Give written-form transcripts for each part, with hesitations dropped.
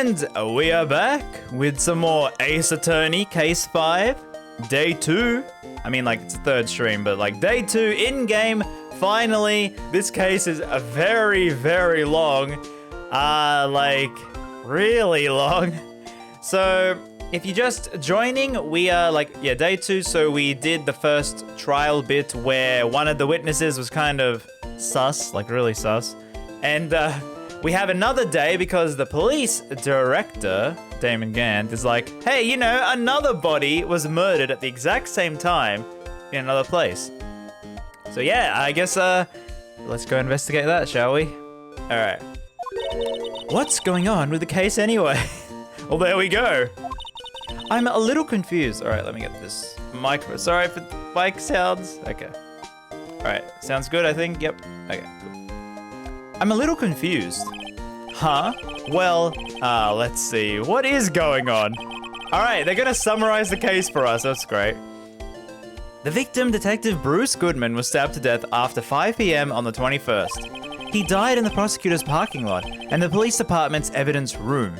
And we are back with some more Ace Attorney Case 5, Day 2. I mean, like, it's the third stream, but like Day 2 in-game. Finally, this case is a very, very long. Like, really long. So, if you're just joining, we are Day 2, so we did the first trial bit where one of the witnesses was kind of sus, like really sus. And, we have another day because the police director, Damon Gant, is like, hey, you know, another body was murdered at the exact same time in another place. So yeah, I guess, let's go investigate that, shall we? All right. What's going on with the case anyway? Well, there we go. I'm a little confused. All right, let me get this microphone. Sorry for the mic sounds. Okay. All right, sounds good, I think. Yep. Okay, cool. I'm a little confused. Huh? Well, let's see. What is going on? All right, they're gonna summarize the case for us. That's great. The victim, Detective Bruce Goodman, was stabbed to death after 5 p.m. on the 21st. He died in the prosecutor's parking lot and the police department's evidence room.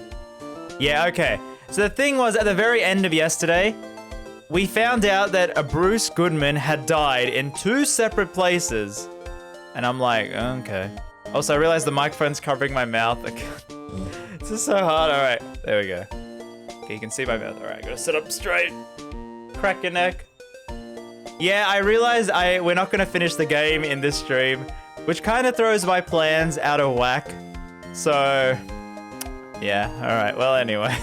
Yeah, okay. So the thing was, at the very end of yesterday, we found out that a Bruce Goodman had died in 2 separate places. And I'm like, okay. Also, I realized the microphone's covering my mouth. This is so hard. All right, there we go. Okay, you can see my mouth. All right, gotta sit up straight. Crack your neck. Yeah, I realized we're not gonna finish the game in this stream, which kind of throws my plans out of whack. So, yeah, all right. Well, anyway.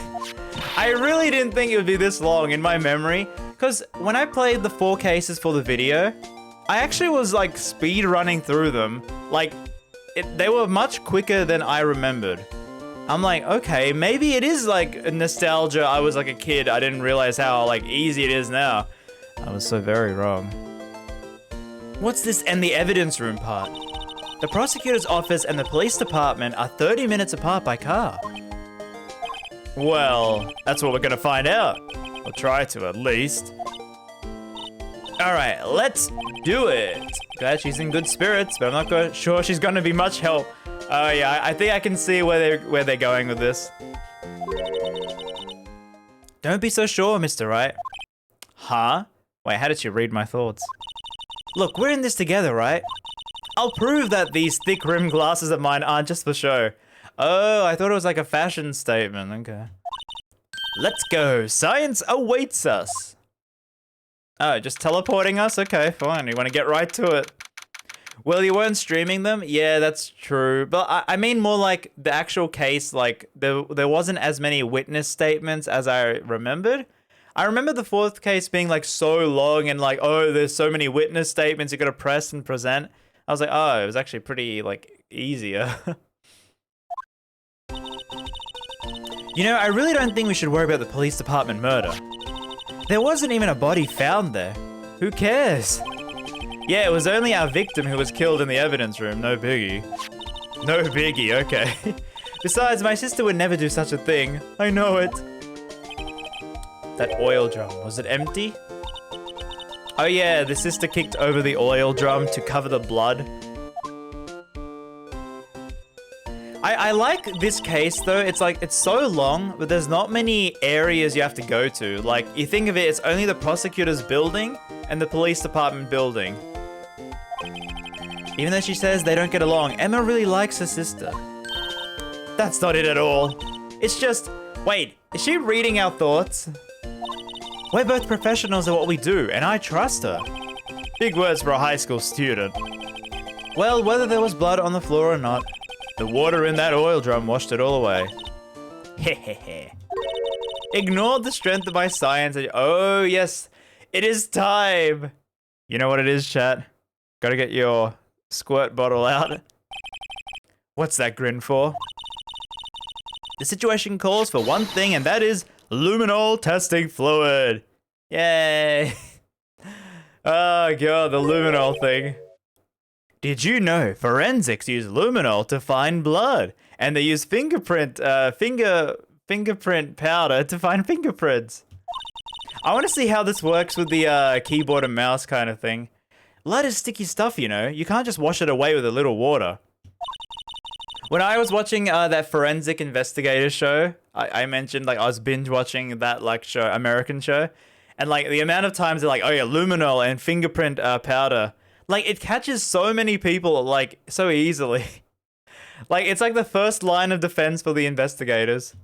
I really didn't think it would be this long in my memory, because when I played the 4 cases for the video, I actually was like speed running through them. Like, they were much quicker than I remembered. I'm like, okay, maybe it is like a nostalgia. I was like a kid. I didn't realize how like easy it is now. I was so very wrong. What's this and the evidence room part? The prosecutor's office and the police department are 30 minutes apart by car. Well, that's what we're gonna find out. Or try to, at least. All right, let's do it. Glad she's in good spirits, but I'm not sure she's gonna be much help. Oh yeah, I think I can see where they're going with this. Don't be so sure, Mr. Wright. Huh? Wait, how did she read my thoughts? Look, we're in this together, right? I'll prove that these thick rimmed glasses of mine aren't just for show. Oh, I thought it was like a fashion statement. Okay. Let's go. Science awaits us. Oh, just teleporting us? Okay, fine. You want to get right to it. Well, you weren't streaming them? Yeah, that's true. But I mean more like the actual case, like there wasn't as many witness statements as I remembered. I remember the 4th case being like so long and like, oh, there's so many witness statements you gotta press and present. I was like, oh, it was actually pretty like easier. You know, I really don't think we should worry about the police department murder. There wasn't even a body found there. Who cares? Yeah, it was only our victim who was killed in the evidence room. No biggie. No biggie, okay. Besides, my sister would never do such a thing. I know it. That oil drum, was it empty? Oh yeah, the sister kicked over the oil drum to cover the blood. I like this case though. It's like, it's so long, but there's not many areas you have to go to. Like, you think of it, it's only the prosecutor's building and the police department building. Even though she says they don't get along, Emma really likes her sister. That's not it at all. It's just, wait, is she reading our thoughts? We're both professionals at what we do, and I trust her. Big words for a high school student. Well, whether there was blood on the floor or not, the water in that oil drum washed it all away. Hehehe. Ignored the strength of my science and oh yes, it is time. You know what it is, chat? Gotta get your squirt bottle out. What's that grin for? The situation calls for one thing, and that is luminol testing fluid. Yay. Oh god, the luminol thing. Did you know forensics use luminol to find blood, and they use fingerprint powder to find fingerprints? I want to see how this works with the keyboard and mouse kind of thing. Blood is sticky stuff, you know. You can't just wash it away with a little water. When I was watching that forensic investigator show, I mentioned like I was binge watching that like show, American show, and like the amount of times they're like, oh yeah, luminol and fingerprint powder, like it catches so many people like so easily. Like it's like the first line of defense for the investigators.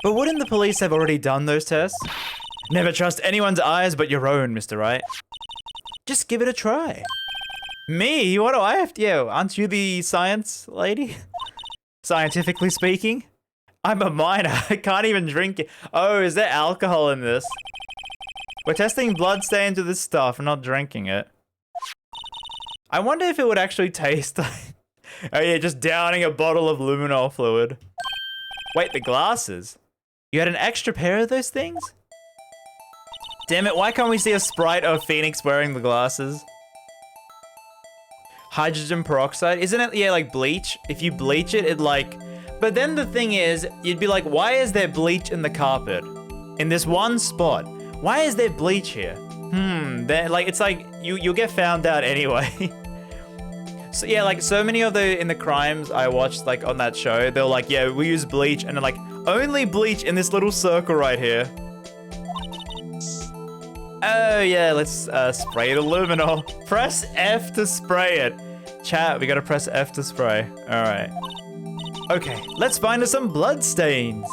But wouldn't the police have already done those tests? Never trust anyone's eyes but your own, Mr. Right. Just give it a try. Me? What do I have to... Yeah, aren't you the science lady? Scientifically speaking? I'm a minor. I can't even drink it. Oh, is there alcohol in this? We're testing blood stains with this stuff, not drinking it. I wonder if it would actually taste like... Oh yeah, just downing a bottle of luminol fluid. Wait, the glasses? You had an extra pair of those things? Damn it, why can't we see a sprite of Phoenix wearing the glasses? Hydrogen peroxide? Isn't it, yeah, like bleach? If you bleach it, it like... But then the thing is, you'd be like, why is there bleach in the carpet? In this one spot. Why is there bleach here? Like, it's like, you'll get found out anyway. So yeah, like, so many of in the crimes I watched, like, on that show, they're like, yeah, we use bleach, and they're like, only bleach in this little circle right here. Oh yeah, let's spray the luminol. Press F to spray it. Chat, we gotta press F to spray. Alright. Okay, let's find us some blood stains.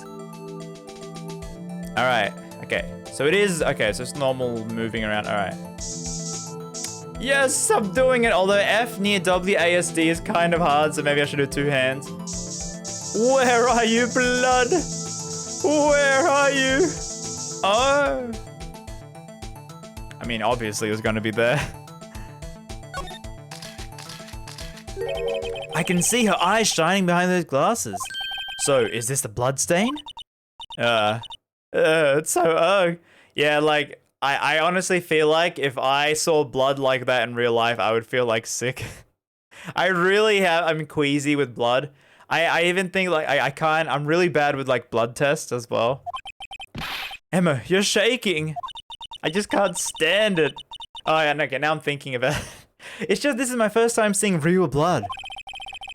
Alright, okay. So it is, okay, so it's normal moving around, alright. Yes, I'm doing it, although F near WASD is kind of hard, so maybe I should do 2 hands. Where are you, blood? Where are you? Oh. I mean, obviously it was gonna be there. I can see her eyes shining behind those glasses. So, is this the blood stain? It's so, yeah, like, I honestly feel like if I saw blood like that in real life, I would feel like sick. I'm queasy with blood. I even think like, I'm really bad with like blood tests as well. Emma, you're shaking. I just can't stand it. Oh yeah, okay, now I'm thinking about it. It's just, this is my first time seeing real blood.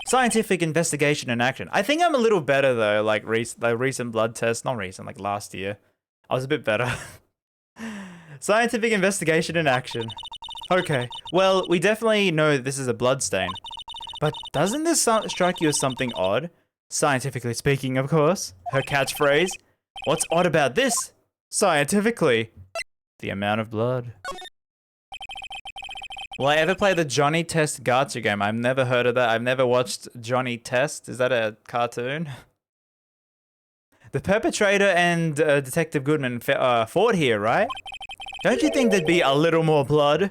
Scientific investigation in action. I think I'm a little better though, like recent blood test, not recent, like last year. I was a bit better. Scientific investigation in action. Okay, well, we definitely know this is a blood stain. But doesn't this strike you as something odd? Scientifically speaking, of course. Her catchphrase. What's odd about this? Scientifically. The amount of blood. Will I ever play the Johnny Test gacha game? I've never heard of that. I've never watched Johnny Test. Is that a cartoon? The perpetrator and Detective Goodman fought here, right? Don't you think there'd be a little more blood?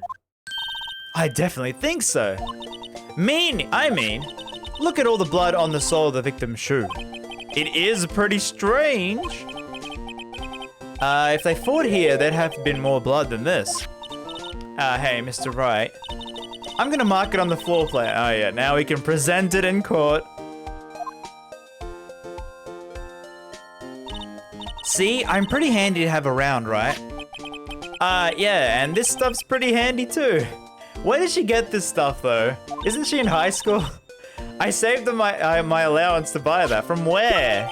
I definitely think so. I mean, look at all the blood on the sole of the victim's shoe. It is pretty strange. If they fought here, there'd have been more blood than this. Hey, Mr. Wright. I'm gonna mark it on the floor plate. Oh yeah, now we can present it in court. See, I'm pretty handy to have around, right? Yeah, and this stuff's pretty handy too. Where did she get this stuff though? Isn't she in high school? I saved my allowance to buy that. From where?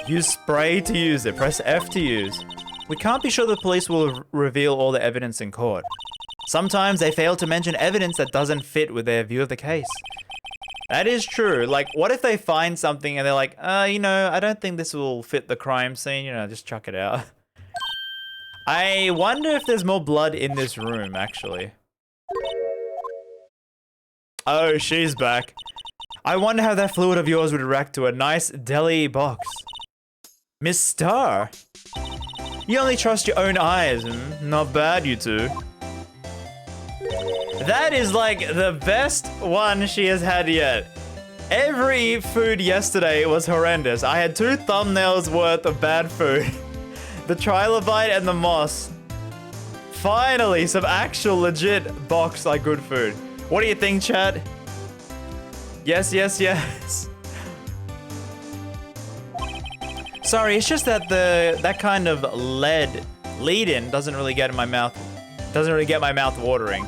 Use spray to use it. Press F to use. We can't be sure the police will reveal all the evidence in court. Sometimes they fail to mention evidence that doesn't fit with their view of the case. That is true. Like, what if they find something and they're like, you know, I don't think this will fit the crime scene. You know, just chuck it out. I wonder if there's more blood in this room, actually. Oh, she's back. I wonder how that fluid of yours would react to a nice deli box. Miss Star. You only trust your own eyes. Not bad, you two. That is like the best one she has had yet. Every food yesterday was horrendous. I had 2 thumbnails worth of bad food. The trilobite and the moss. Finally, some actual legit box like good food. What do you think, chat? Yes, yes, yes. Sorry, it's just that that kind of lead-in doesn't really get in my mouth. Doesn't really get my mouth watering.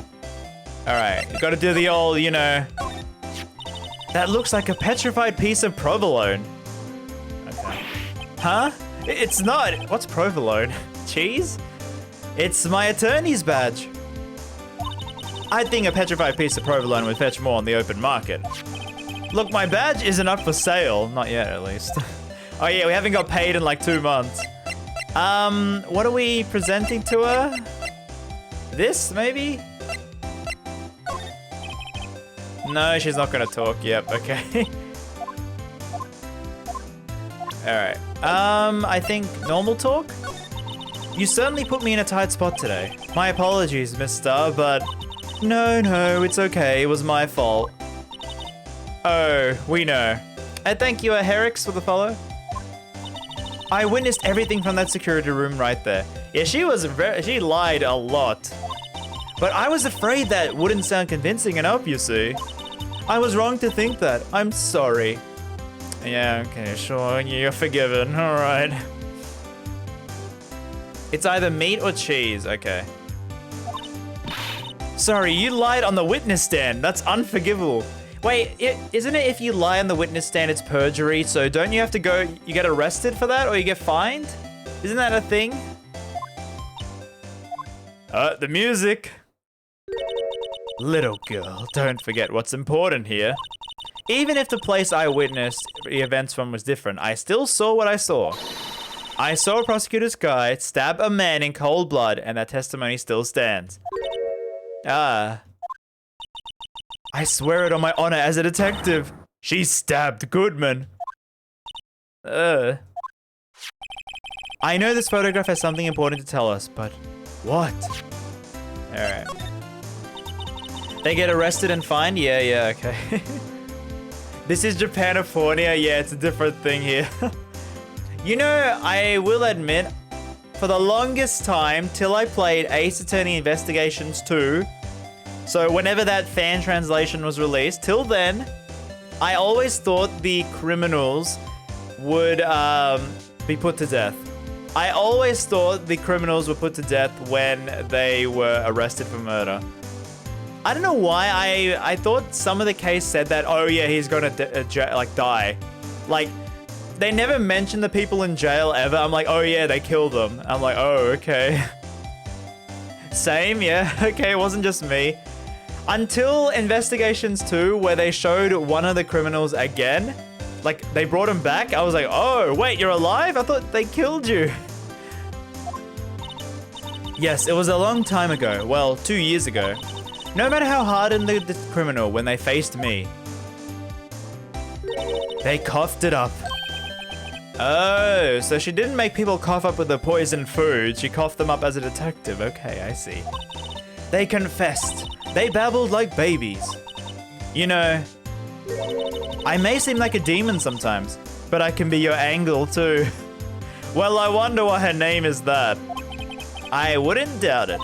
All right, you gotta do the old, you know. That looks like a petrified piece of provolone. Okay. Huh? It's not. What's provolone? Cheese? It's my attorney's badge. I think a petrified piece of provolone would fetch more on the open market. Look, my badge isn't up for sale. Not yet, at least. Oh yeah, we haven't got paid in like 2 months. What are we presenting to her? This, maybe? No, she's not gonna talk. Yep, okay. Alright. I think normal talk? You certainly put me in a tight spot today. My apologies, mister, but... No, it's okay. It was my fault. Oh, we know. And thank you, Herix, for the follow. I witnessed everything from that security room right there. Yeah, she lied a lot. But I was afraid that wouldn't sound convincing enough, you see. I was wrong to think that. I'm sorry. Yeah, okay, sure. You're forgiven. All right. It's either meat or cheese. Okay. Sorry, you lied on the witness stand. That's unforgivable. Wait, isn't it if you lie on the witness stand, it's perjury? So don't you have to go, you get arrested for that or you get fined? Isn't that a thing? The music. Little girl, don't forget what's important here. Even if the place I witnessed the events from was different, I still saw what I saw. I saw a prosecutor's guy stab a man in cold blood, and that testimony still stands. I swear it on my honor as a detective. She stabbed Goodman. I know this photograph has something important to tell us, but what? Alright. They get arrested and fined? Yeah, okay. This is Japanifornia. Yeah, it's a different thing here. You know, I will admit, for the longest time, till I played Ace Attorney Investigations 2, so whenever that fan translation was released, till then, I always thought the criminals would be put to death. I always thought the criminals were put to death when they were arrested for murder. I don't know why, I thought some of the case said that, oh yeah, he's gonna die. Like, they never mentioned the people in jail ever. I'm like, oh yeah, they killed them. I'm like, oh, okay. Same, yeah, okay, it wasn't just me. Until Investigations 2, where they showed one of the criminals again. Like, they brought him back. I was like, oh, wait, you're alive? I thought they killed you. Yes, it was a long time ago. Well, 2 years ago. No matter how hardened the criminal, when they faced me, they coughed it up. Oh, so she didn't make people cough up with the poisoned food. She coughed them up as a detective. Okay, I see. They confessed. They babbled like babies. You know, I may seem like a demon sometimes, but I can be your angel too. Well, I wonder why her name is that. I wouldn't doubt it.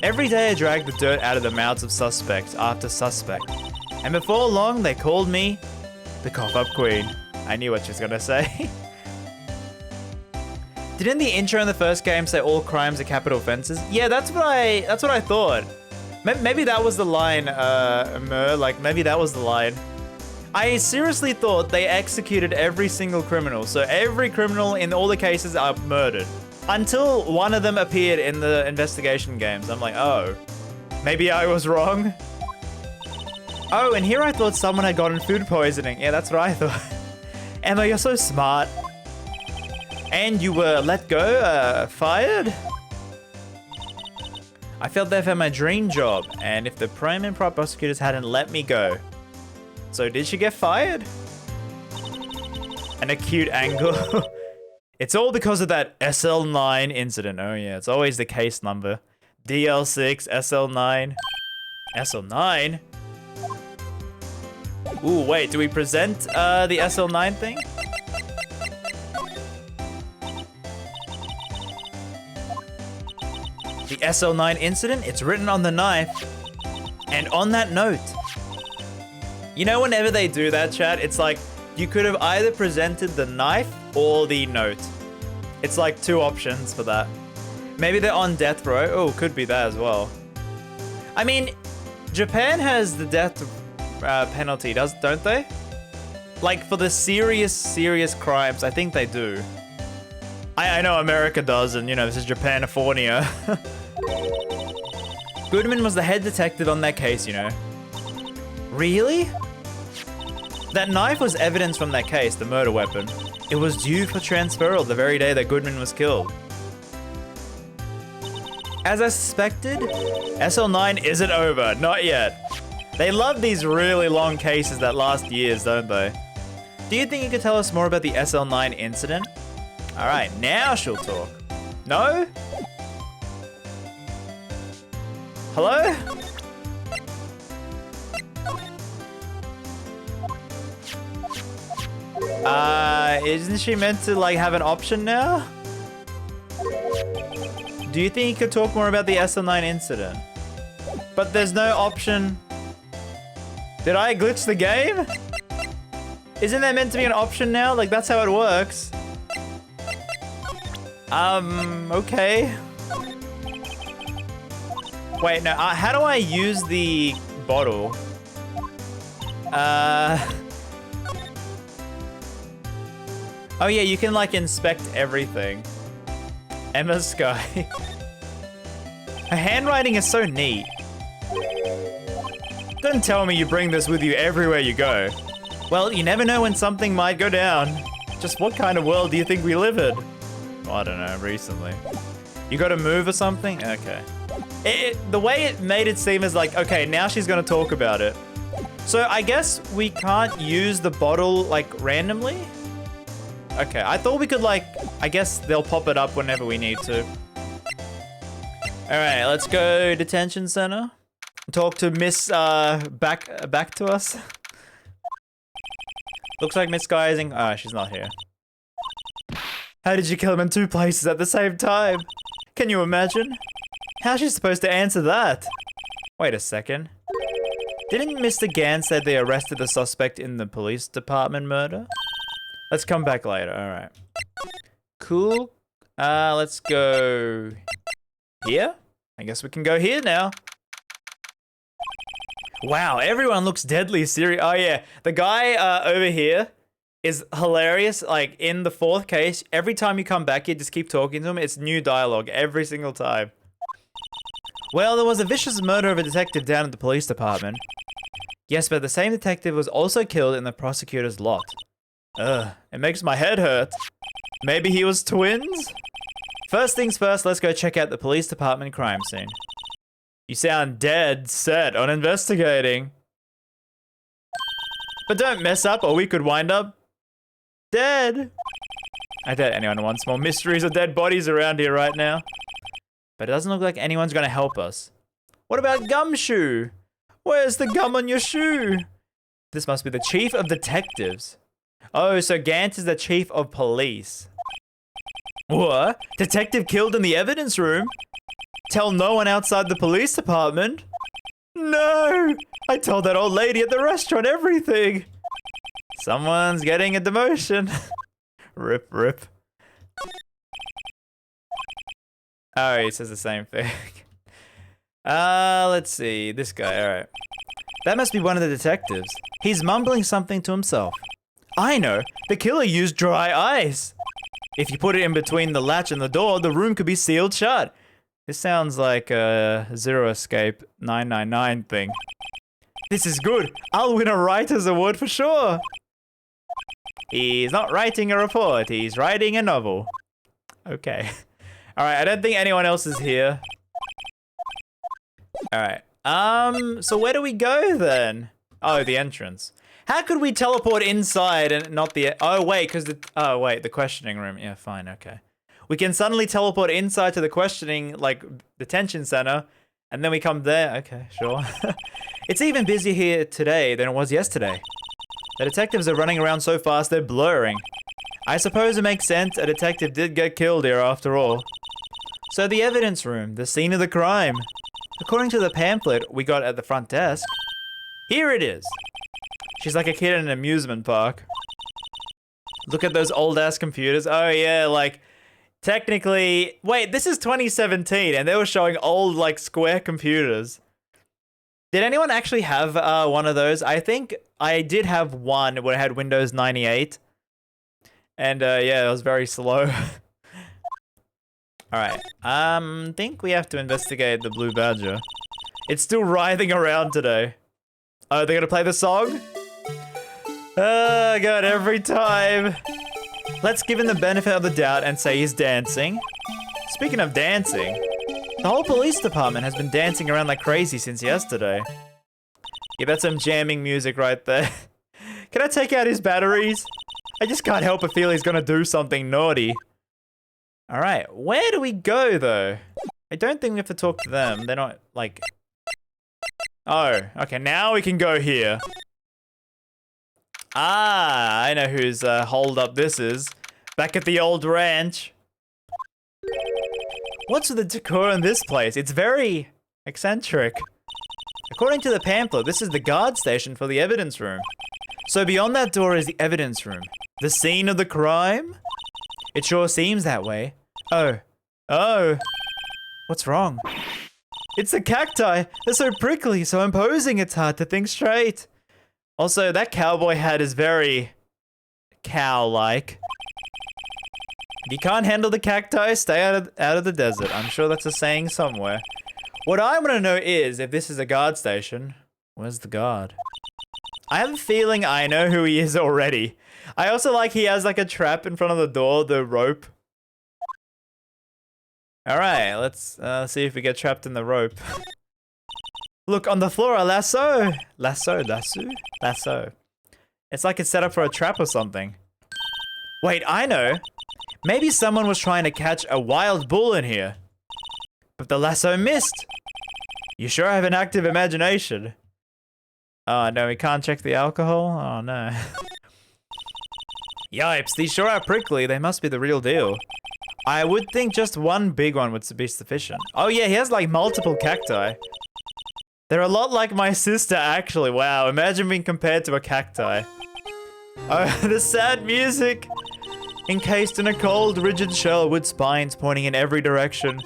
Every day I drag the dirt out of the mouths of suspect after suspect. And before long, they called me the cough-up queen. I knew what she was gonna say. Didn't the intro in the first game say all crimes are capital offenses? Yeah, that's what I thought. Maybe that was the line, like maybe that was the line. I seriously thought they executed every single criminal. So every criminal in all the cases are murdered. Until one of them appeared in the investigation games. I'm like, oh, maybe I was wrong. Oh, and here I thought someone had gotten food poisoning. Yeah, that's what I thought. Emma, you're so smart. And you were let go, fired? I felt they've had my dream job, and if the prime and prop prosecutors hadn't let me go. So did she get fired? An acute angle. It's all because of that SL9 incident. Oh yeah, it's always the case number. DL6, SL9. SL9? Ooh, wait, do we present the SL9 thing? The SL9 incident, it's written on the knife. And on that note, you know whenever they do that, chat, it's like, you could have either presented the knife or the note. It's like 2 options for that. Maybe they're on death row. Oh, could be that as well. I mean, Japan has the death penalty, don't they? Like for the serious crimes, I think they do. I know America does, and you know, this is Japanifornia. Goodman was the head detective on that case, you know. Really? That knife was evidence from that case, the murder weapon. It was due for transferal the very day that Goodman was killed. As I suspected, SL9 isn't over, not yet. They love these really long cases that last years, don't they? Do you think you could tell us more about the SL9 incident? All right, now she'll talk. No? Hello? Isn't she meant to like have an option now? Do you think you could talk more about the SL9 incident? But there's no option. Did I glitch the game? Isn't there meant to be an option now? Like that's how it works. Okay. Wait, no, how do I use the bottle? Oh yeah, you can like inspect everything. Emma Sky. Her handwriting is so neat. Don't tell me you bring this with you everywhere you go. Well, you never know when something might go down. Just what kind of world do you think we live in? Well, I don't know, recently. You gotta move or something? Okay. The way it made it seem is like, okay, now she's gonna talk about it. So I guess we can't use the bottle like randomly? Okay, I thought we could like, I guess they'll pop it up whenever we need to. All right, let's go detention center. Talk to Miss, back to us. Looks like Miss Guy is in, oh, she's not here. How did you kill him in 2 places at the same time? Can you imagine? How's she supposed to answer that? Wait a second. Didn't Mr. Gans say they arrested the suspect in the police department murder? Let's come back later, alright. Cool. Let's go here? I guess we can go here now. Wow, everyone looks deadly serious. Oh yeah, the guy over here is hilarious. Like in the 4th case, every time you come back here, just keep talking to him. It's new dialogue every single time. Well, there was a vicious murder of a detective down at the police department. Yes, but the same detective was also killed in the prosecutor's lot. Ugh, it makes my head hurt. Maybe he was twins? First things first, let's go check out the police department crime scene. You sound dead set on investigating. But don't mess up or we could wind up dead. I doubt anyone wants more mysteries or dead bodies around here right now. But it doesn't look like anyone's gonna help us. What about Gumshoe? Where's the gum on your shoe? This must be the chief of detectives. Oh, so Gantz is the chief of police. What? Detective killed in the evidence room? Tell no one outside the police department? No! I told that old lady at the restaurant everything. Someone's getting a demotion. Rip, rip. Oh, he says the same thing. Let's see. This guy, alright. That must be one of the detectives. He's mumbling something to himself. I know. The killer used dry ice. If you put it in between the latch and the door, the room could be sealed shut. This sounds like a Zero Escape 999 thing. This is good. I'll win a writer's award for sure. He's not writing a report. He's writing a novel. Okay. Alright, I don't think anyone else is here. Alright. So where do we go then? Oh, the entrance. How could we teleport inside and not the... Oh, wait, because the... Oh, wait, the questioning room. Yeah, fine, okay. We can suddenly teleport inside to the questioning, like, detention center, and then we come there. Okay, sure. It's even busier here today than it was yesterday. The detectives are running around so fast they're blurring. I suppose it makes sense. A detective did get killed here after all. So the evidence room, the scene of the crime. According to the pamphlet we got at the front desk, here it is. She's like a kid in an amusement park. Look at those old ass computers. Oh yeah, like technically, wait, this is 2017 and they were showing old like square computers. Did anyone actually have one of those? I think I did have one where it had Windows 98. And yeah, it was very slow. Alright, think we have to investigate the Blue Badger. It's still writhing around today. Oh, they're gonna play the song? Oh god, every time. Let's give him the benefit of the doubt and say he's dancing. Speaking of dancing, the whole police department has been dancing around like crazy since yesterday. Yeah, that's some jamming music right there. Can I take out his batteries? I just can't help but feel he's gonna do something naughty. Alright, where do we go though? I don't think we have to talk to them. They're not like... Oh, okay, now we can go here. Ah, I know whose hold up this is. Back at the old ranch. What's with the decor in this place? It's very eccentric. According to the pamphlet, this is the guard station for the evidence room. So beyond that door is the evidence room. The scene of the crime? It sure seems that way. Oh. Oh. What's wrong? It's the cacti. They're so prickly, so imposing it's hard to think straight. Also, that cowboy hat is very cow-like. If you can't handle the cacti, stay out of the desert. I'm sure that's a saying somewhere. What I want to know is, if this is a guard station, where's the guard? I have a feeling I know who he is already. I also like he has like a trap in front of the door, the rope. Alright, let's see if we get trapped in the rope. Look, on the floor, a lasso. Lasso. It's like it's set up for a trap or something. Wait, I know. Maybe someone was trying to catch a wild bull in here. But the lasso missed. You sure have an active imagination. Oh no, we can't check the alcohol? Oh no. Yipes, these sure are prickly. They must be the real deal. I would think just one big one would be sufficient. Oh yeah, he has like multiple cacti. They're a lot like my sister, actually. Wow, imagine being compared to a cacti. Oh, the sad music. Encased in a cold, rigid shell with spines pointing in every direction.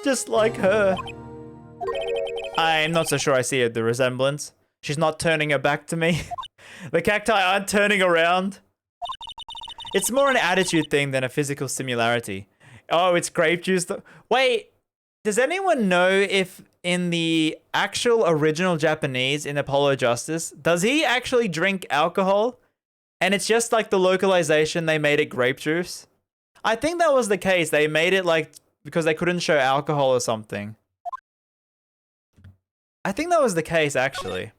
Just like her. I'm not so sure I see the resemblance. She's not turning her back to me. The cacti aren't turning around. It's more an attitude thing than a physical similarity. Oh, it's grape juice. Wait, does anyone know if in the actual original Japanese in Apollo Justice, does he actually drink alcohol? And it's just like the localization, they made it grape juice? I think that was the case. They made it like, because they couldn't show alcohol or something. I think that was the case, actually.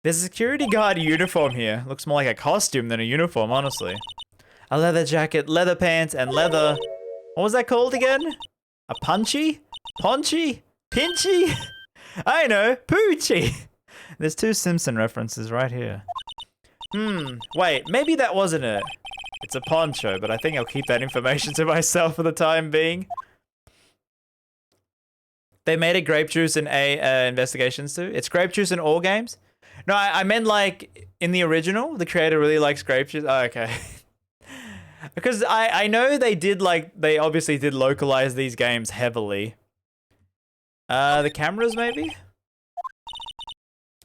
There's a security guard uniform here. Looks more like a costume than a uniform, honestly. A leather jacket, leather pants, and leather... What was that called again? A punchy? Ponchy? Pinchy? I know, Poochie! There's two Simpson references right here. Wait, maybe that wasn't it. It's a poncho, but I think I'll keep that information to myself for the time being. They made it grape juice in Investigations too. It's grape juice in all games? No, I meant like in the original, the creator really likes grape juice. Oh, okay. Because I know they did like, they obviously did localize these games heavily. The cameras maybe?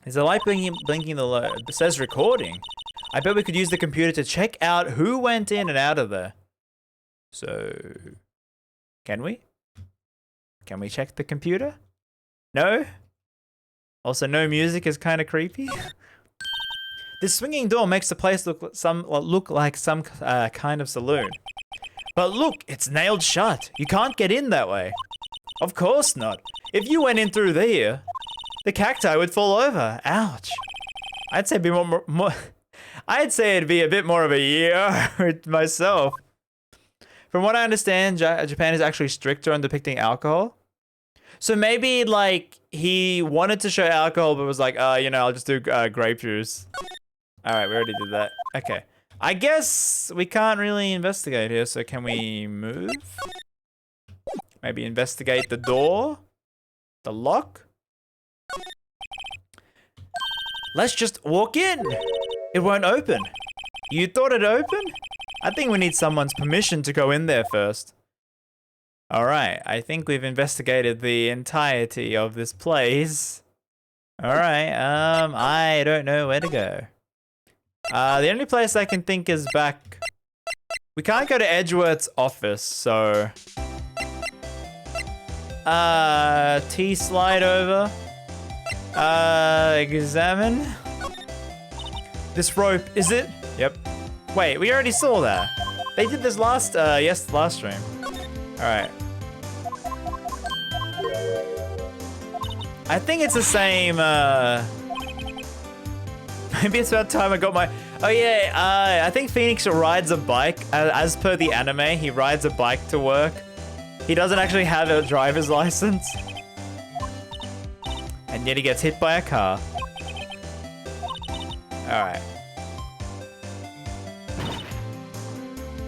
Is the light blinking the low? It says recording. I bet we could use the computer to check out who went in and out of there. So, can we? Can we check the computer? No? Also, no music is kind of creepy. This swinging door makes the place look like some kind of saloon. But look, it's nailed shut. You can't get in that way. Of course not. If you went in through there, the cacti would fall over. Ouch. I'd say I'd say it'd be a bit more of a year myself. From what I understand, Japan is actually stricter on depicting alcohol. So maybe like he wanted to show alcohol, but was like, you know, I'll just do grape juice. All right, we already did that. Okay. I guess we can't really investigate here, so can we move? Maybe investigate the door? The lock? Let's just walk in. It won't open. You thought it'd open? I think we need someone's permission to go in there first. All right, I think we've investigated the entirety of this place. All right. I don't know where to go. The only place I can think is back. We can't go to Edgeworth's office, so. T slide over. Examine. This rope, is it? Yep. Wait, we already saw that. They did this last stream. Alright. I think it's the same, maybe it's about time I got my... Oh yeah, I think Phoenix rides a bike. As per the anime, he rides a bike to work. He doesn't actually have a driver's license. And yet he gets hit by a car. Alright.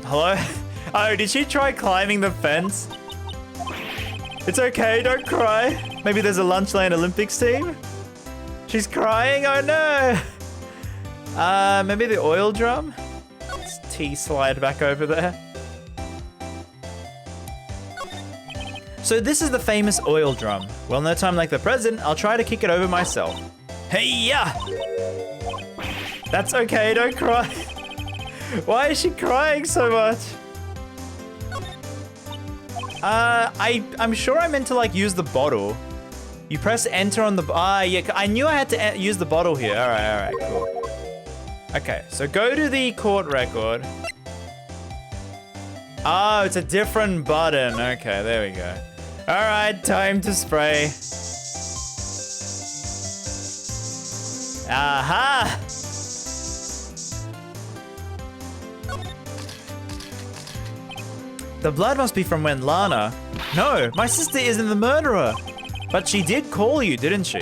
Hello? Oh, did she try climbing the fence? It's okay, don't cry. Maybe there's a Lunchland Olympics team? She's crying? Oh no! Maybe the oil drum? Let's T-slide back over there. So this is the famous oil drum. Well, no time like the present, I'll try to kick it over myself. Hey-ya! That's okay, don't cry. Why is she crying so much? I'm sure I meant to like use the bottle. You press enter on the, yeah, I knew I had to use the bottle here. All right, cool. Okay, so go to the court record. Oh, it's a different button. Okay, there we go. All right, time to spray. Aha! The blood must be from when Lana... No, my sister isn't the murderer. But she did call you, didn't she?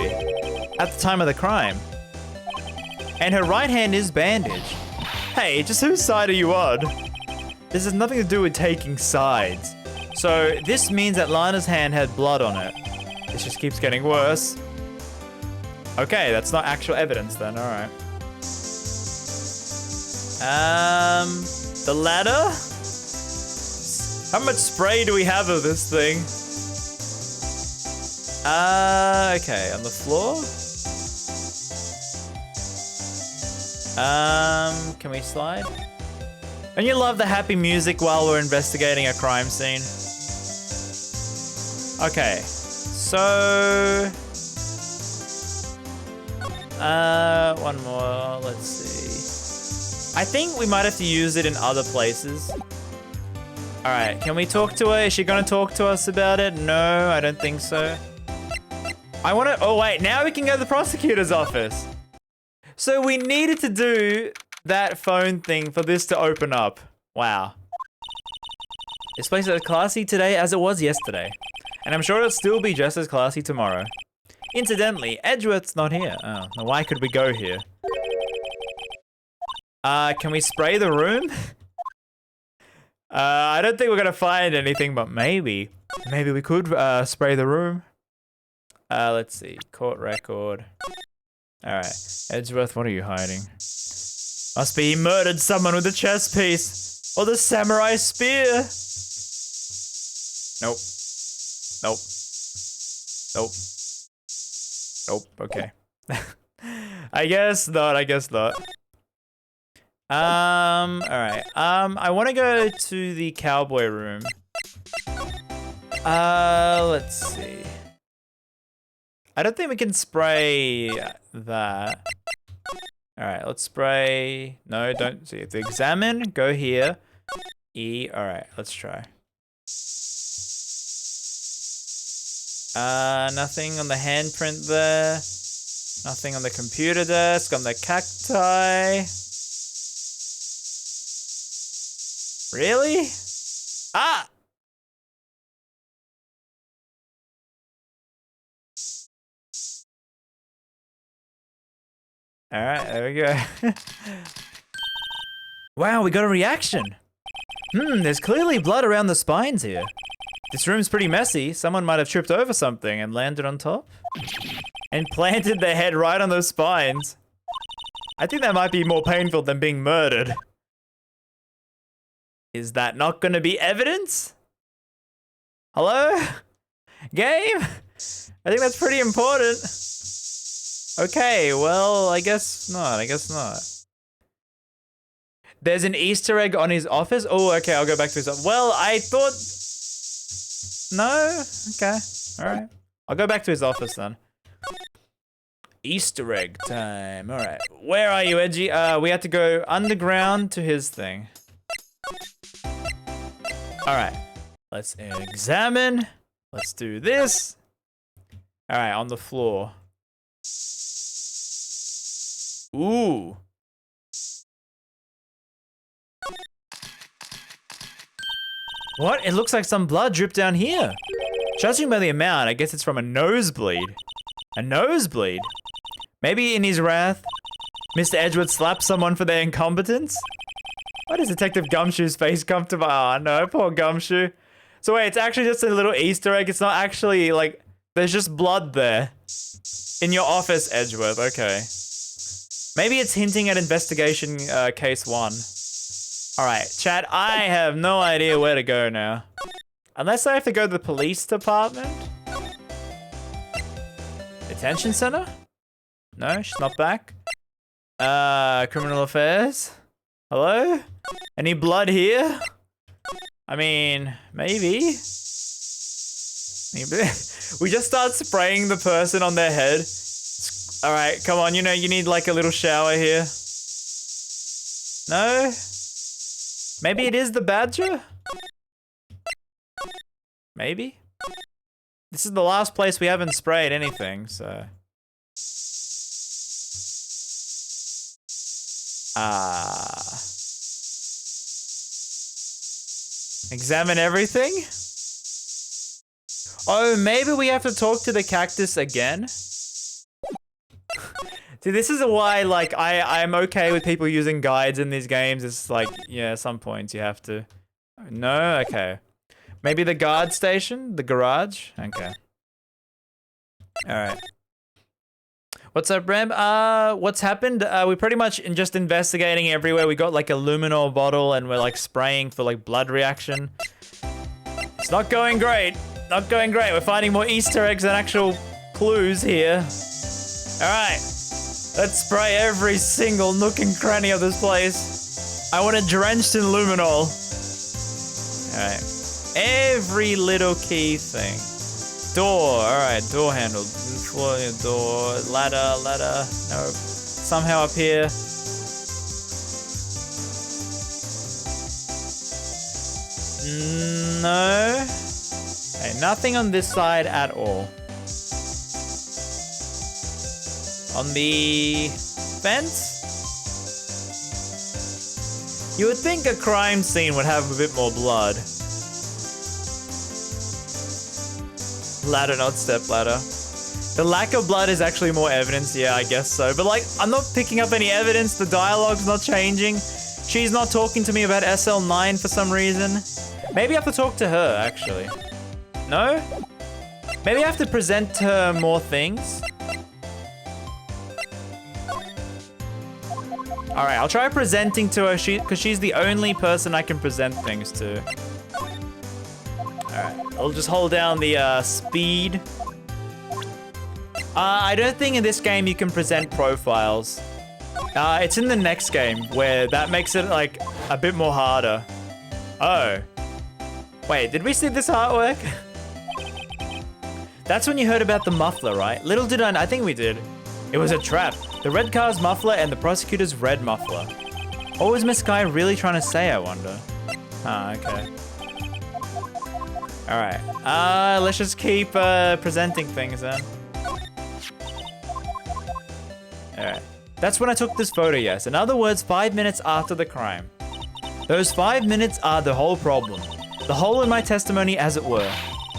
At the time of the crime. And her right hand is bandaged. Hey, just whose side are you on? This has nothing to do with taking sides. So this means that Lana's hand had blood on it. This just keeps getting worse. Okay, that's not actual evidence then, alright. The ladder? How much spray do we have of this thing? Okay, on the floor? Can we slide? Don't you love the happy music while we're investigating a crime scene? Okay, so... one more, let's see. I think we might have to use it in other places. Alright, can we talk to her? Is she gonna talk to us about it? No, I don't think so. I wanna, oh wait, now we can go to the prosecutor's office. So we needed to do that phone thing for this to open up. Wow. This place is as classy today as it was yesterday. And I'm sure it'll still be just as classy tomorrow. Incidentally, Edgeworth's not here. Oh, now why could we go here? Can we spray the room? I don't think we're gonna find anything, but maybe. Maybe we could, spray the room. Let's see. Court record. Alright. Edgeworth, what are you hiding? Must be he murdered someone with a chess piece. Or the samurai spear. Nope. Nope. Nope. Nope. Okay. I guess not. I guess not. Alright. I want to go to the cowboy room. Let's see. I don't think we can spray that. Alright, let's spray. No, don't see it. Examine, go here. E, alright, let's try. Nothing on the handprint there. Nothing on the computer desk, on the cacti. Really? Ah! Alright, there we go. Wow, we got a reaction. There's clearly blood around the spines here. This room's pretty messy. Someone might have tripped over something and landed on top. And planted their head right on those spines. I think that might be more painful than being murdered. Is that not gonna be evidence? Hello? Game? I think that's pretty important. Okay, well, I guess not. I guess not. There's an Easter egg on his office? Oh, okay, I'll go back to his office. Well, I thought... No? Okay, alright. I'll go back to his office then. Easter egg time. Alright. Where are you, Edgy? We have to go underground to his thing. Alright. Let's examine. Let's do this. Alright, on the floor. Ooh. What? It looks like some blood dripped down here. Judging by the amount, I guess it's from a nosebleed. A nosebleed? Maybe in his wrath, Mr. Edgewood slapped someone for their incompetence? Why does Detective Gumshoe's face come to my... Oh no, poor Gumshoe. So wait, it's actually just a little Easter egg. It's not actually, like... There's just blood there. In your office, Edgeworth. Okay. Maybe it's hinting at investigation case 1. Alright, chat, I have no idea where to go now. Unless I have to go to the police department? Detention center? No, she's not back. Criminal affairs? Hello? Any blood here? I mean, maybe. Maybe. We just start spraying the person on their head. Alright, come on, you know, you need like a little shower here. No? Maybe it is the badger? Maybe? This is the last place we haven't sprayed anything, so... Examine everything? Oh, maybe we have to talk to the cactus again? See, this is why, like, I'm okay with people using guides in these games. It's like, yeah, some points you have to... No? Okay. Maybe the guard station? The garage? Okay. Alright. What's up, Ram? What's happened? We're pretty much just investigating everywhere. We got, like, a luminol bottle and we're, like, spraying for, like, blood reaction. It's not going great. Not going great. We're finding more Easter eggs than actual clues here. Alright. Let's spray every single nook and cranny of this place. I want it drenched in luminol. Alright. Every little key thing. Door. Alright, door handle. Floor, door. Ladder. No. Somehow up here. No. Okay, nothing on this side at all. On the fence? You would think a crime scene would have a bit more blood. Ladder, not step ladder. The lack of blood is actually more evidence, yeah, I guess so. But like, I'm not picking up any evidence, the dialogue's not changing. She's not talking to me about SL9 for some reason. Maybe I have to talk to her, actually. No? Maybe I have to present her more things? Alright, I'll try presenting to her, because she's the only person I can present things to. Alright, I'll just hold down the speed. I don't think in this game you can present profiles. It's in the next game, where that makes it, like, a bit more harder. Oh. Wait, did we see this artwork? That's when you heard about the muffler, right? Little did I think we did. It was a trap. The red car's muffler and the prosecutor's red muffler. What was Miss Guy really trying to say, I wonder? Ah, okay. Alright. Let's just keep presenting things then. Alright. That's when I took this photo, yes. In other words, 5 minutes after the crime. Those 5 minutes are the whole problem. The hole in my testimony, as it were.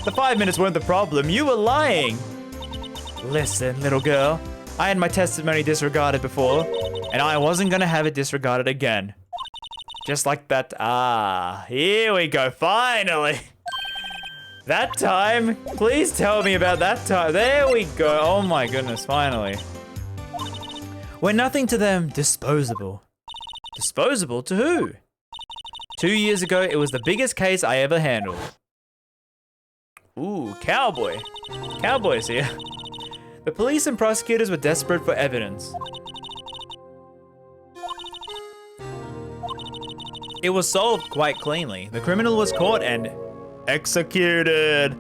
The 5 minutes weren't the problem. You were lying. Listen, little girl. I had my testimony disregarded before, and I wasn't gonna have it disregarded again. Just like that. Ah, here we go. Finally. That time. Please tell me about that time. There we go. Oh my goodness, finally. We're nothing to them. Disposable. Disposable to who? 2 years ago, it was the biggest case I ever handled. Ooh, cowboy. Cowboy's here. The police and prosecutors were desperate for evidence. It was solved quite cleanly. The criminal was caught and executed.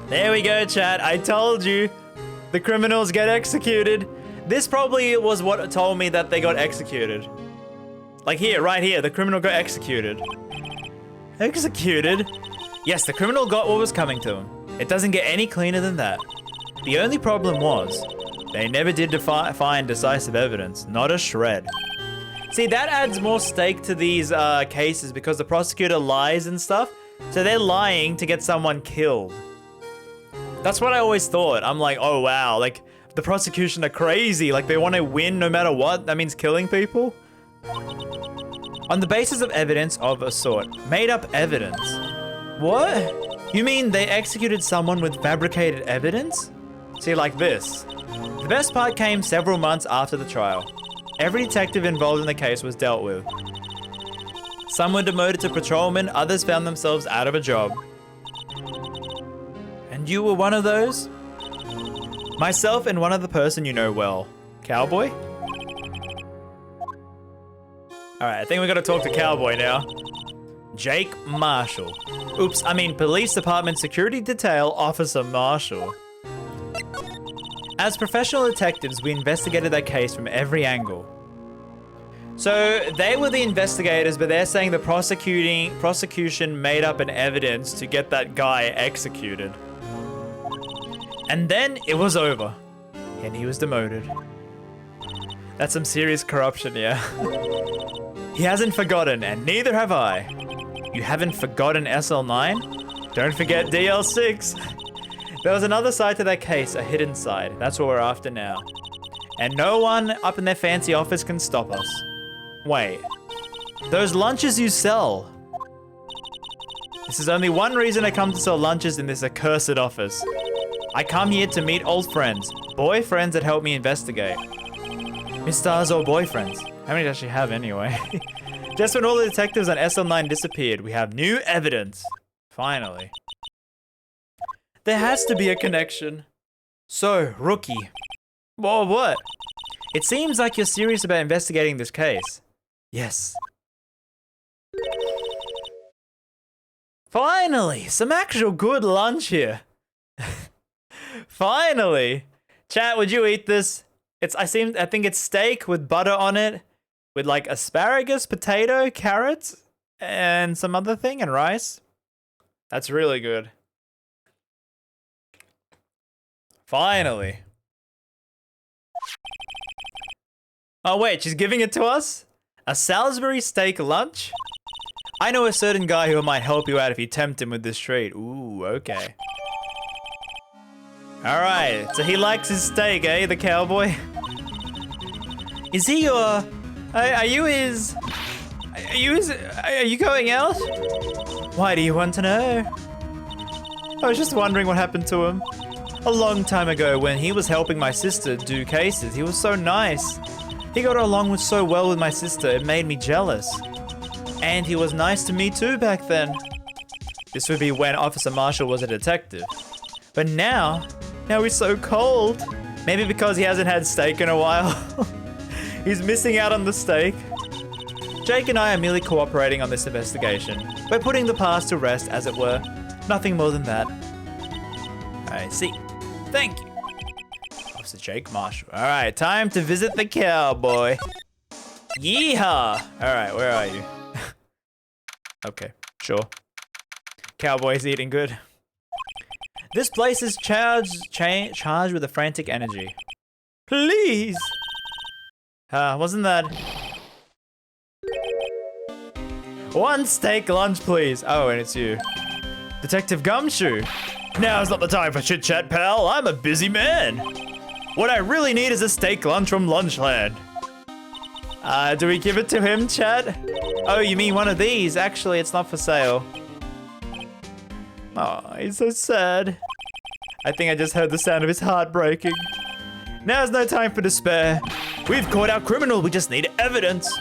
There we go, chat. I told you. The criminals get executed. This probably was what told me that they got executed. Like here, right here, the criminal got executed. Executed? Yes, the criminal got what was coming to him. It doesn't get any cleaner than that. The only problem was, they never did find decisive evidence. Not a shred. See, that adds more stake to these cases because the prosecutor lies and stuff. So they're lying to get someone killed. That's what I always thought. I'm like, oh wow, like the prosecution are crazy. Like they want to win no matter what. That means killing people. On the basis of evidence of a sort. Made up evidence. What? You mean they executed someone with fabricated evidence? See, like this. The best part came several months after the trial. Every detective involved in the case was dealt with. Some were demoted to patrolmen, others found themselves out of a job. And you were one of those? Myself and one other person you know well. Cowboy? Alright, I think we gotta talk to Cowboy now. Jake Marshall. Oops, I mean Police Department Security Detail Officer Marshall. As professional detectives, we investigated that case from every angle. So they were the investigators, but they're saying the prosecution made up an evidence to get that guy executed. And then it was over, and he was demoted. That's some serious corruption, yeah. He hasn't forgotten, and neither have I. You haven't forgotten SL9? Don't forget DL6. There was another side to that case, a hidden side. That's what we're after now. And no one up in their fancy office can stop us. Wait, those lunches you sell. This is only one reason I come to sell lunches in this accursed office. I come here to meet old friends, boyfriends that help me investigate. Misters or boyfriends? How many does she have anyway? Just when all the detectives on SL9 disappeared, we have new evidence. Finally. There has to be a connection. So, Rookie. Whoa, what? It seems like you're serious about investigating this case. Yes. Finally, some actual good lunch here. Finally. Chat, would you eat this? I think it's steak with butter on it, with like asparagus, potato, carrots, and some other thing, and rice. That's really good. Finally. Oh wait, she's giving it to us? A Salisbury steak lunch? I know a certain guy who might help you out if you tempt him with this treat. Ooh, okay. Alright, so he likes his steak, eh, the cowboy? Is he your... Are you going out? Why do you want to know? I was just wondering what happened to him. A long time ago when he was helping my sister do cases, he was so nice. He got along so well with my sister, it made me jealous. And he was nice to me too back then. This would be when Officer Marshall was a detective. But now he's so cold. Maybe because he hasn't had steak in a while. He's missing out on the steak. Jake and I are merely cooperating on this investigation. We're putting the past to rest, as it were. Nothing more than that. I see. Thank you. Officer Jake Marshall. Alright, time to visit the cowboy. Yeehaw! Alright, where are you? Okay, sure. Cowboy's eating good. This place is charged with a frantic energy. Please! Wasn't that... One steak lunch, please. Oh, and it's you. Detective Gumshoe. Now's not the time for chit-chat, pal. I'm a busy man. What I really need is a steak lunch from Lunchland. Do we give it to him, chat? Oh, you mean one of these? Actually, it's not for sale. Oh, he's so sad. I think I just heard the sound of his heart breaking. Now's no time for despair. We've caught our criminal. We just need evidence.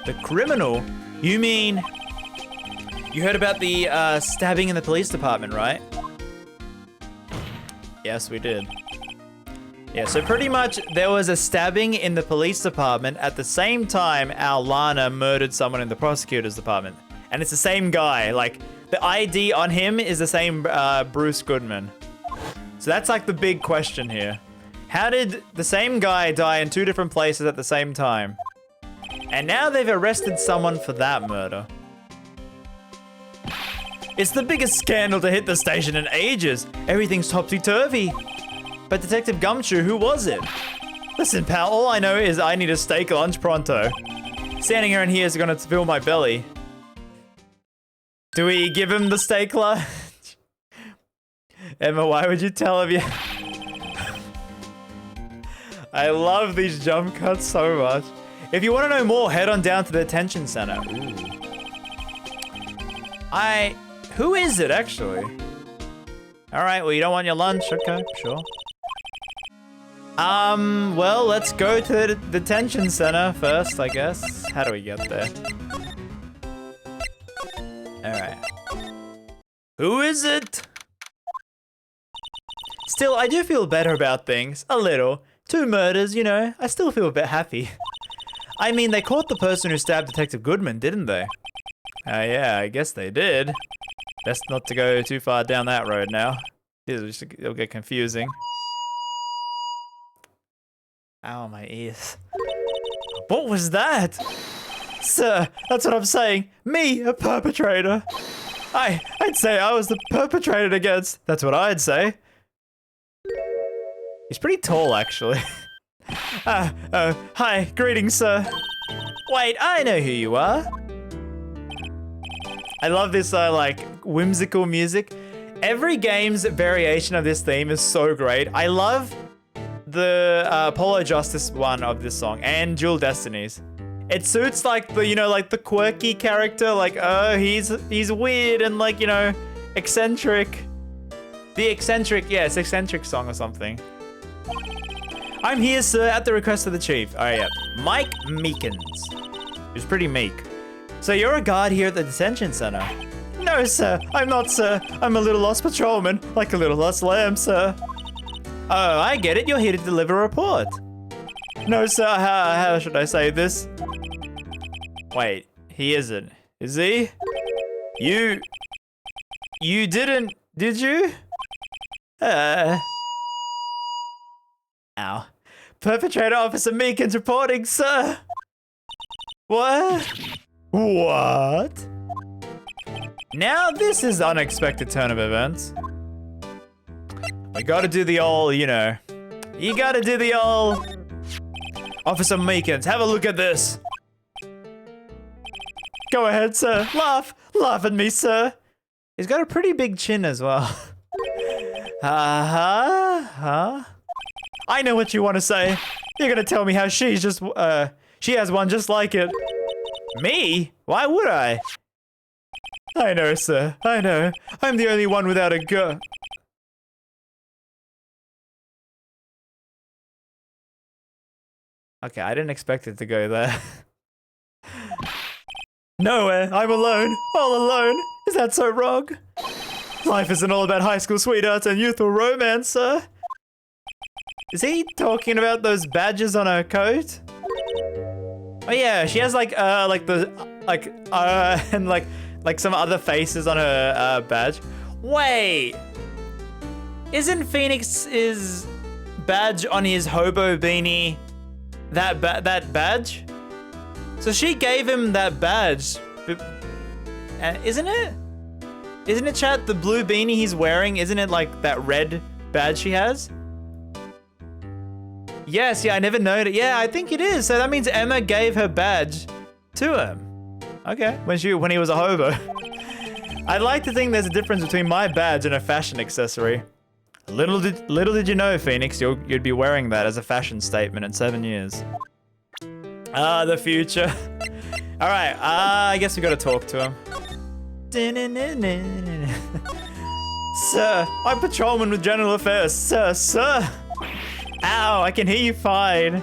The criminal? You mean... You heard about the stabbing in the police department, right? Yes, we did. Yeah, so pretty much there was a stabbing in the police department at the same time our Lana murdered someone in the prosecutor's department. And it's the same guy. Like, the ID on him is the same Bruce Goodman. So that's like the big question here. How did the same guy die in 2 different places at the same time? And now they've arrested someone for that murder. It's the biggest scandal to hit the station in ages. Everything's topsy-turvy. But Detective Gumshoe, who was it? Listen, pal, all I know is I need a steak lunch pronto. Standing around here is gonna fill my belly. Do we give him the steak lunch? Emma, why would you tell him? I love these jump cuts so much. If you want to know more, head on down to the detention center. Ooh. Who is it, actually? All right, well, you don't want your lunch. Okay, sure. Well, let's go to the detention center first, I guess. How do we get there? All right. Who is it? Still, I do feel better about things. A little. 2 murders, you know. I still feel a bit happy. I mean, they caught the person who stabbed Detective Goodman, didn't they? Yeah, I guess they did. Best not to go too far down that road now. It'll get confusing. Ow, my ears. What was that? Sir, that's what I'm saying. Me, a perpetrator. I'd say I was the perpetrated against. That's what I'd say. He's pretty tall, actually. Hi, greetings, sir. Wait, I know who you are. I love this, like, whimsical music. Every game's variation of this theme is so great. I love the Apollo Justice one of this song and Dual Destinies. It suits, like, the, you know, like, the quirky character, like, he's weird and, like, you know, eccentric. The eccentric, yeah, it's eccentric song or something. I'm here, sir, at the request of the chief. Oh, yeah. Mike Meekins. Who's pretty meek. So you're a guard here at the detention center? No, sir. I'm not, sir. I'm a little lost patrolman. Like a little lost lamb, sir. Oh, I get it. You're here to deliver a report. No, sir. How should I say this? Wait. He isn't. Is he? You didn't, did you? Ow. Perpetrator Officer Meekins reporting, sir. What? What? Now this is unexpected turn of events. We gotta do the old, you know. You gotta do the old... Officer Meekins, have a look at this. Go ahead, sir. Laugh. Laugh at me, sir. He's got a pretty big chin as well. Huh? I know what you want to say. You're gonna tell me how she's just, she has one just like it. Me? Why would I? I know, sir. I know. I'm the only one without a gun. Okay, I didn't expect it to go there. Nowhere. I'm alone. All alone. Is that so wrong? Life isn't all about high school sweethearts and youthful romance, sir. Is he talking about those badges on her coat? Oh yeah, she has like and like some other faces on her badge. Wait, isn't Phoenix's badge on his hobo beanie that badge? So she gave him that badge, isn't it? Isn't it, chat, the blue beanie he's wearing? Isn't it like that red badge she has? Yes, yeah, I never noticed. Yeah, I think it is. So that means Emma gave her badge to him. Okay, when he was a hobo. I'd like to think there's a difference between my badge and a fashion accessory. Little did you know, Phoenix, you'd be wearing that as a fashion statement in 7 years. Ah, the future. All right, I guess we gotta talk to him. Sir, I'm patrolman with general affairs. Sir. Ow, I can hear you fine.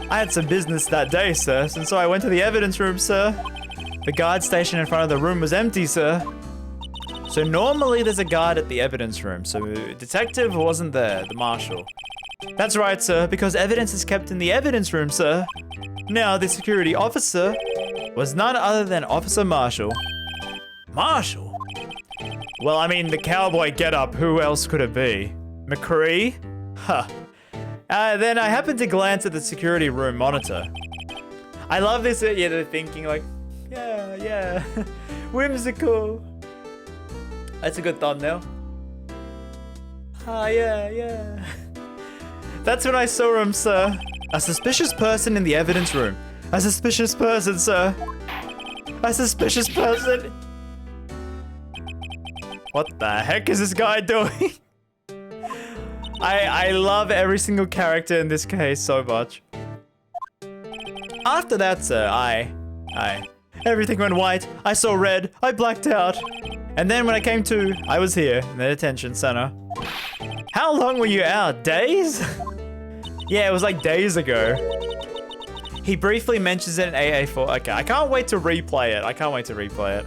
I had some business that day, sir, and so I went to the evidence room, sir. The guard station in front of the room was empty, sir. So normally there's a guard at the evidence room, so the detective wasn't there, the marshal. That's right, sir, because evidence is kept in the evidence room, sir. Now, the security officer was none other than Officer Marshall. Marshall? Well, I mean, the cowboy getup, who else could it be? McCree? Huh. Then I happened to glance at the security room monitor. I love this, they're thinking like, yeah, whimsical. That's a good thumbnail. Yeah. That's when I saw him, sir. A suspicious person in the evidence room. A suspicious person, sir. A suspicious person. What the heck is this guy doing? I love every single character in this case so much. After that, sir, everything went white. I saw red. I blacked out. And then when I came to, I was here in the detention center. How long were you out? Days? Yeah, it was like days ago. He briefly mentions it in AA4. Okay, I can't wait to replay it.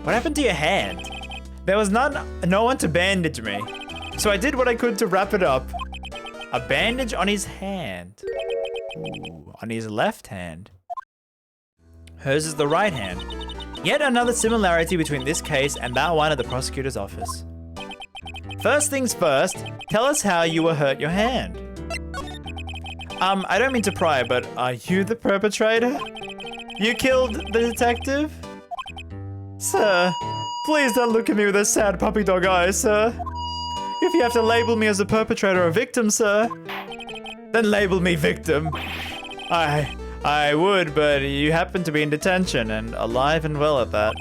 What happened to your hand? There was no one to bandage me. So I did what I could to wrap it up. A bandage on his hand. Ooh, on his left hand. Hers is the right hand. Yet another similarity between this case and that one at the prosecutor's office. First things first, tell us how you were hurt your hand. I don't mean to pry, but are you the perpetrator? You killed the detective? Sir, please don't look at me with those sad puppy dog eyes, sir. If you have to label me as a perpetrator or victim, sir, then label me victim. I would, but you happen to be in detention and alive and well at that.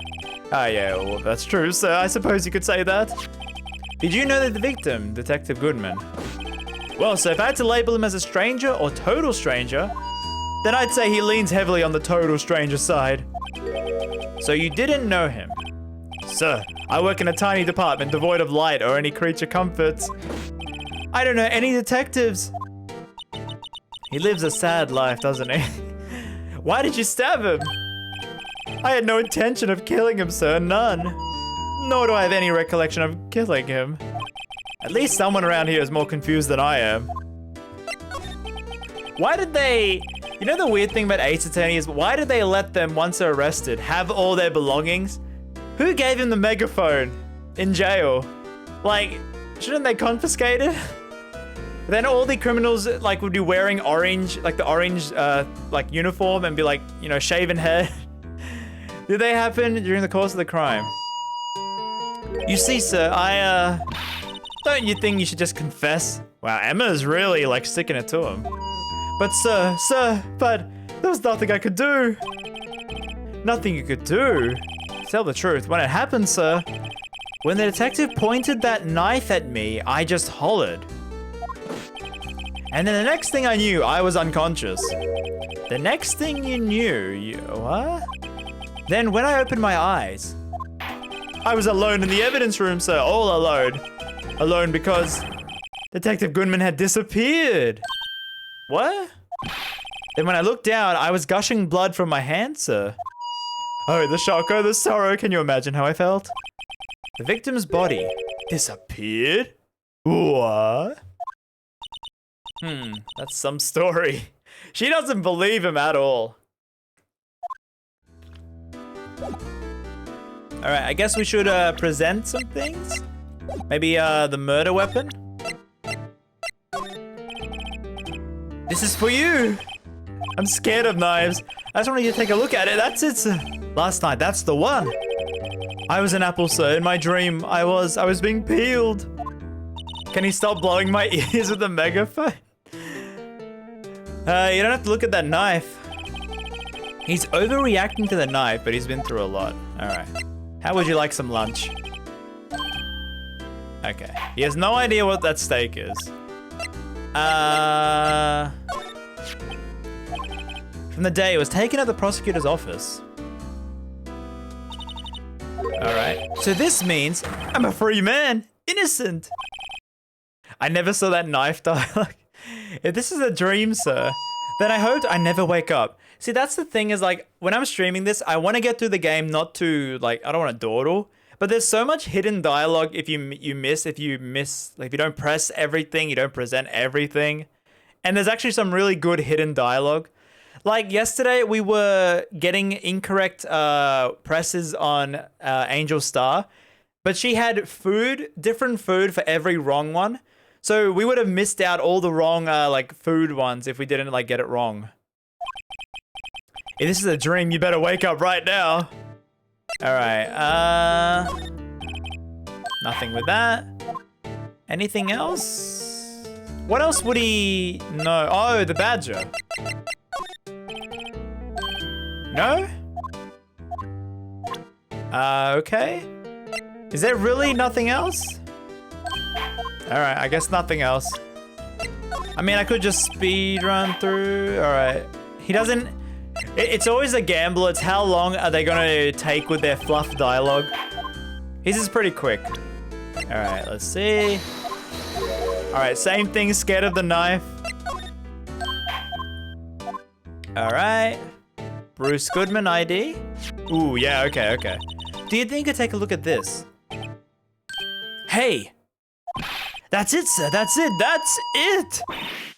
Yeah, well, that's true, sir. I suppose you could say that. Did you know that the victim, Detective Goodman? Well, so if I had to label him as a stranger or total stranger, then I'd say he leans heavily on the total stranger side. So you didn't know him? Sir, I work in a tiny department devoid of light or any creature comforts. I don't know any detectives. He lives a sad life, doesn't he? Why did you stab him? I had no intention of killing him, sir, none. Nor do I have any recollection of killing him. At least someone around here is more confused than I am. Why did they... You know the weird thing about Ace Attorney is why did they let them, once they're arrested, have all their belongings? Who gave him the megaphone in jail? Like, shouldn't they confiscate it? Then all the criminals like would be wearing orange, like the orange like uniform and be like, you know, shaven head. Did they happen during the course of the crime? You see, sir, don't you think you should just confess? Wow, Emma's really like sticking it to him. But sir, but there was nothing I could do. Nothing you could do. Tell the truth, when it happened, sir, when the detective pointed that knife at me, I just hollered. And then the next thing I knew, I was unconscious. The next thing you knew, what? Then when I opened my eyes, I was alone in the evidence room, sir, all alone. Alone because Detective Goodman had disappeared. What? Then when I looked down, I was gushing blood from my hand, sir. Oh, the shock, oh, the sorrow. Can you imagine how I felt? The victim's body disappeared? What? That's some story. She doesn't believe him at all. Alright, I guess we should present some things. Maybe the murder weapon? This is for you! I'm scared of knives. I just wanted you to take a look at it. That's it, sir. Last night, that's the one. I was an apple, sir. In my dream, I was being peeled. Can he stop blowing my ears with a megaphone? You don't have to look at that knife. He's overreacting to the knife, but he's been through a lot. Alright. How would you like some lunch? Okay. He has no idea what that steak is. From the day it was taken at the prosecutor's office. Alright. So this means I'm a free man. Innocent. I never saw that knife dialogue. If this is a dream, sir, then I hope I never wake up. See, that's the thing is like, when I'm streaming this, I want to get through the game not to, like, I don't want to dawdle, But there's so much hidden dialogue if you miss, like if you don't press everything, you don't present everything. And there's actually some really good hidden dialogue. Like yesterday, we were getting incorrect presses on Angel Star, but she had different food for every wrong one. So we would have missed out all the wrong like food ones if we didn't like get it wrong. If this is a dream, you better wake up right now. All right. Nothing with that. Anything else? What else would he know? Oh, the badger. No? Okay. Is there really nothing else? Alright, I guess nothing else. I mean, I could just speed run through. Alright. He doesn't... It's always a gamble. It's how long are they going to take with their fluff dialogue. His is pretty quick. Alright, let's see. Alright, same thing. Scared of the knife. Alright. Bruce Goodman ID. Ooh, yeah, okay. Do you think you could take a look at this? Hey! That's it, sir. That's it.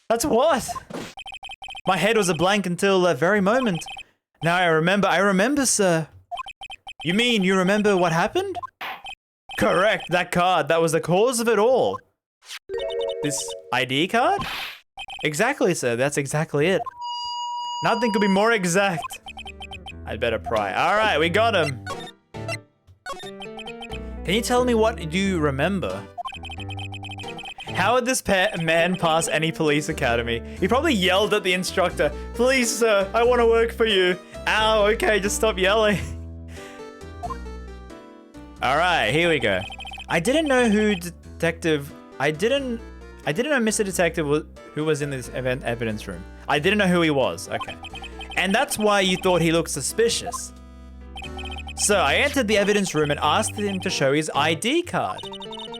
That's what? My head was a blank until that very moment. Now I remember, sir. You mean you remember what happened? Correct, that card. That was the cause of it all. This ID card? Exactly, sir. That's exactly it. Nothing could be more exact. I'd better pry. All right, we got him. Can you tell me what you remember? How would this man pass any police academy? He probably yelled at the instructor, "Please, sir, I want to work for you." Ow, okay, just stop yelling. All right, here we go. I didn't know Mr. Detective who was in this evidence room. I didn't know who he was. Okay. And that's why you thought he looked suspicious. So I entered the evidence room and asked him to show his ID card.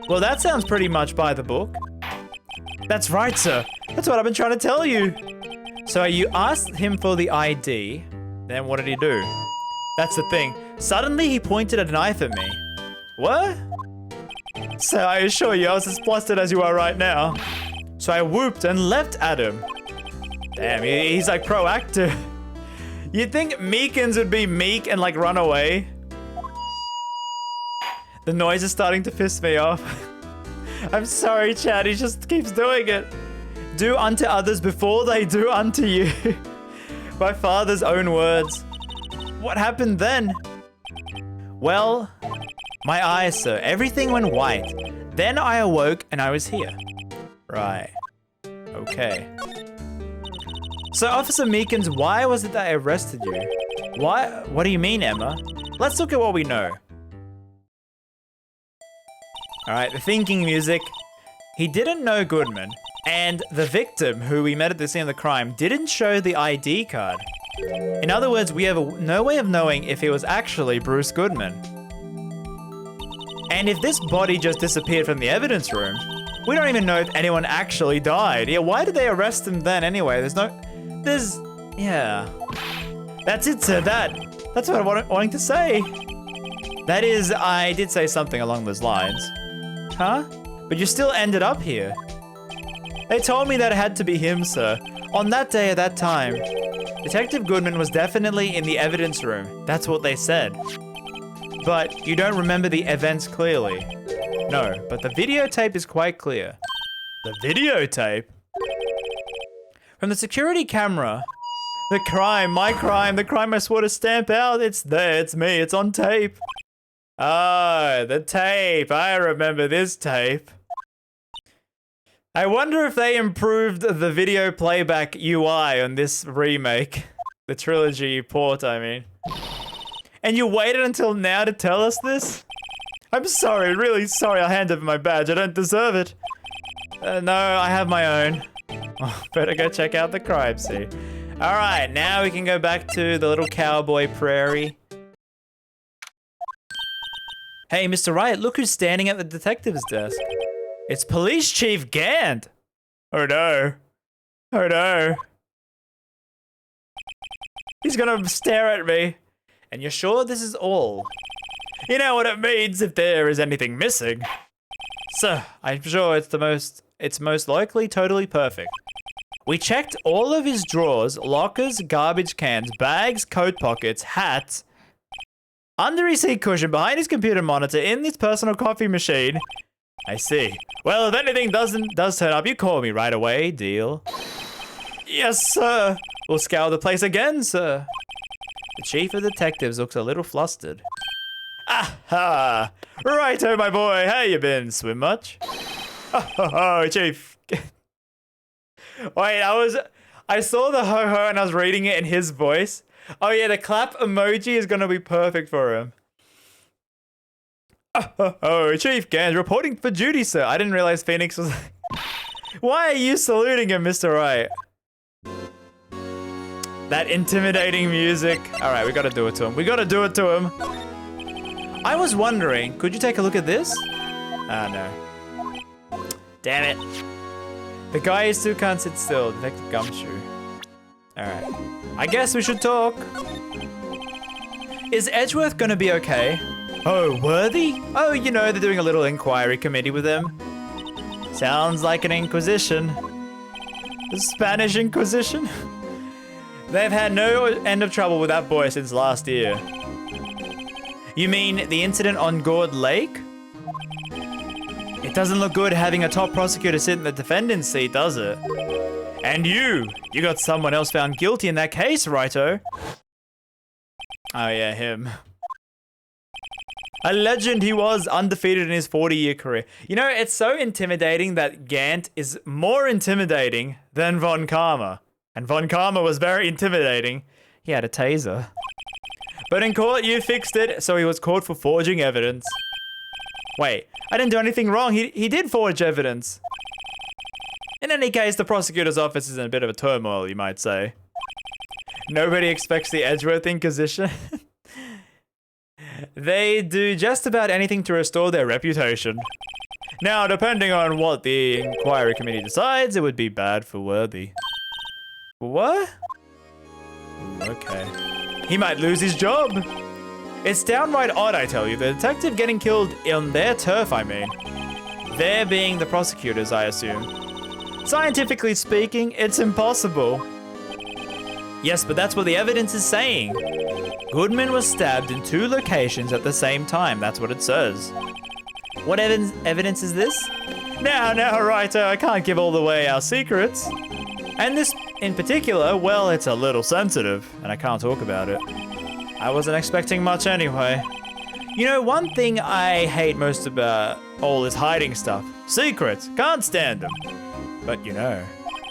Well, that sounds pretty much by the book. That's right, sir. That's what I've been trying to tell you. So you asked him for the ID, then what did he do? That's the thing. Suddenly he pointed a knife at me. What? So I assure you, I was as flustered as you are right now. So I whooped and leapt at him. Damn, he's like proactive. You'd think Meekins would be meek and like run away. The noise is starting to piss me off. I'm sorry, Chad, he just keeps doing it. Do unto others before they do unto you. My father's own words. What happened then? Well, my eyes, sir, everything went white. Then I awoke and I was here. Right. Okay. So, Officer Meekins, why was it that I arrested you? Why? What do you mean, Emma? Let's look at what we know. Alright, the thinking music. He didn't know Goodman, and the victim, who we met at the scene of the crime, didn't show the ID card. In other words, we have no way of knowing if he was actually Bruce Goodman. And if this body just disappeared from the evidence room, we don't even know if anyone actually died. Yeah, why did they arrest him then anyway? Yeah. That's it, sir, that's what I'm wanting to say. That is, I did say something along those lines. Huh? But you still ended up here. They told me that it had to be him, sir. On that day at that time, Detective Goodman was definitely in the evidence room. That's what they said. But you don't remember the events clearly. No, but the videotape is quite clear. The videotape? From the security camera. The crime, my crime, the crime I swore to stamp out. It's there, it's me, it's on tape. Oh, the tape. I remember this tape. I wonder if they improved the video playback UI on this remake. The trilogy port, I mean. And you waited until now to tell us this? I'm sorry, really sorry. I'll hand over my badge. I don't deserve it. No, I have my own. Oh, better go check out the crime scene. Alright, now we can go back to the little cowboy prairie. Hey, Mr. Wright, look who's standing at the detective's desk. It's Police Chief Gant. Oh no. Oh no. He's gonna stare at me. And you're sure this is all? You know what it means if there is anything missing. Sir, I'm sure it's most likely totally perfect. We checked all of his drawers, lockers, garbage cans, bags, coat pockets, hats, under his seat cushion, behind his computer monitor, in his personal coffee machine. I see. Well, if anything does turn up, you call me right away. Deal? Yes, sir. We'll scour the place again, sir. The chief of detectives looks a little flustered. Aha! Righto, my boy. How you been? Swim much? Oh, chief. Wait, I saw the ho-ho and I was reading it in his voice. Oh yeah, the clap emoji is gonna be perfect for him. Oh, Chief Gans, reporting for duty, sir. I didn't realize Phoenix was... Why are you saluting him, Mr. Wright? That intimidating music. Alright, we gotta do it to him. We gotta do it to him. I was wondering, could you take a look at this? Ah, no. Damn it. The guy still can't sit still. Detective Gumshoe. Alright. I guess we should talk. Is Edgeworth gonna be okay? Oh, Worthy? Oh, you know, they're doing a little inquiry committee with him. Sounds like an inquisition. The Spanish Inquisition? They've had no end of trouble with that boy since last year. You mean the incident on Gord Lake? It doesn't look good having a top prosecutor sit in the defendant's seat, does it? And you got someone else found guilty in that case, righto? Oh yeah, him. A legend he was, undefeated in his 40-year career. You know, it's so intimidating that Gant is more intimidating than Von Karma. And Von Karma was very intimidating. He had a taser. But in court, you fixed it, so he was caught for forging evidence. Wait, I didn't do anything wrong. He did forge evidence. In any case, the prosecutor's office is in a bit of a turmoil, you might say. Nobody expects the Edgeworth Inquisition. They do just about anything to restore their reputation. Now, depending on what the inquiry committee decides, it would be bad for Worthy. What? Okay. He might lose his job. It's downright odd, I tell you. The detective getting killed on their turf, I mean. They being the prosecutors, I assume. Scientifically speaking, it's impossible. Yes, but that's what the evidence is saying. Goodman was stabbed in 2 locations at the same time. That's what it says. What evidence is this? Now, righto, I can't give all the way our secrets. And this in particular, well, it's a little sensitive, and I can't talk about it. I wasn't expecting much anyway. You know, one thing I hate most about all this hiding stuff. Secrets. Can't stand them. But you know,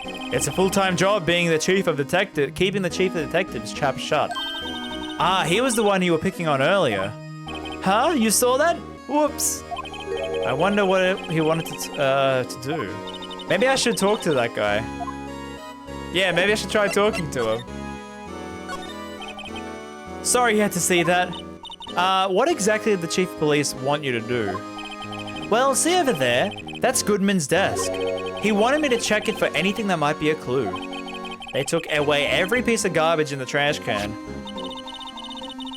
it's a full-time job being the chief of detective, keeping the chief of detectives trap shut. Ah, he was the one you were picking on earlier. Huh? You saw that? Whoops. I wonder what he wanted to do. Maybe I should talk to that guy. Yeah, maybe I should try talking to him. Sorry you had to see that. What exactly did the chief of police want you to do? Well, see over there? That's Goodman's desk. He wanted me to check it for anything that might be a clue. They took away every piece of garbage in the trash can.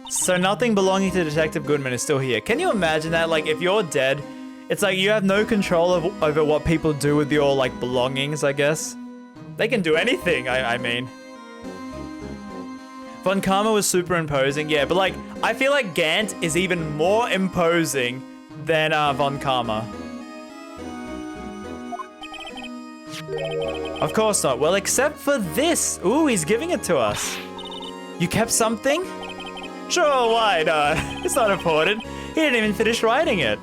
So nothing belonging to Detective Goodman is still here. Can you imagine that? Like, if you're dead, it's like you have no control over what people do with your, like, belongings, I guess. They can do anything, I mean. Von Karma was super imposing, yeah, but like, I feel like Gant is even more imposing than Von Karma. Of course not. Well, except for this. Ooh, he's giving it to us. You kept something? Sure, why not? It's not important. He didn't even finish writing it.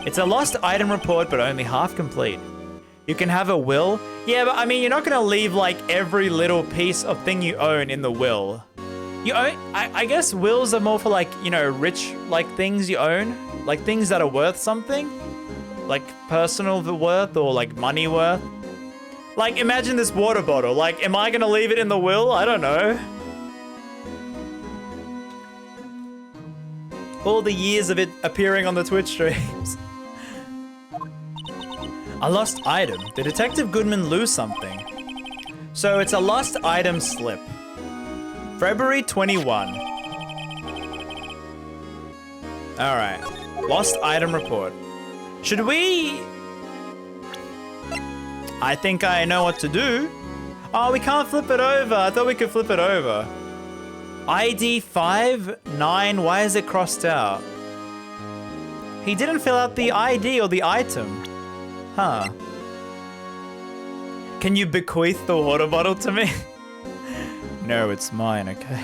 It's a lost item report, but only half complete. You can have a will. Yeah, but I mean, you're not gonna leave like every little piece of thing you own in the will. You own, I guess wills are more for like, you know, rich like things you own, like things that are worth something, like personal worth or like money worth. Like imagine this water bottle. Like, am I gonna leave it in the will? I don't know. All the years of it appearing on the Twitch streams. A lost item. Did Detective Goodman lose something? So it's a lost item slip. February 21. All right. Lost item report. Should we... I think I know what to do. Oh, we can't flip it over. I thought we could flip it over. ID 59, why is it crossed out? He didn't fill out the ID or the item. Huh. Can you bequeath the water bottle to me? No, it's mine, okay.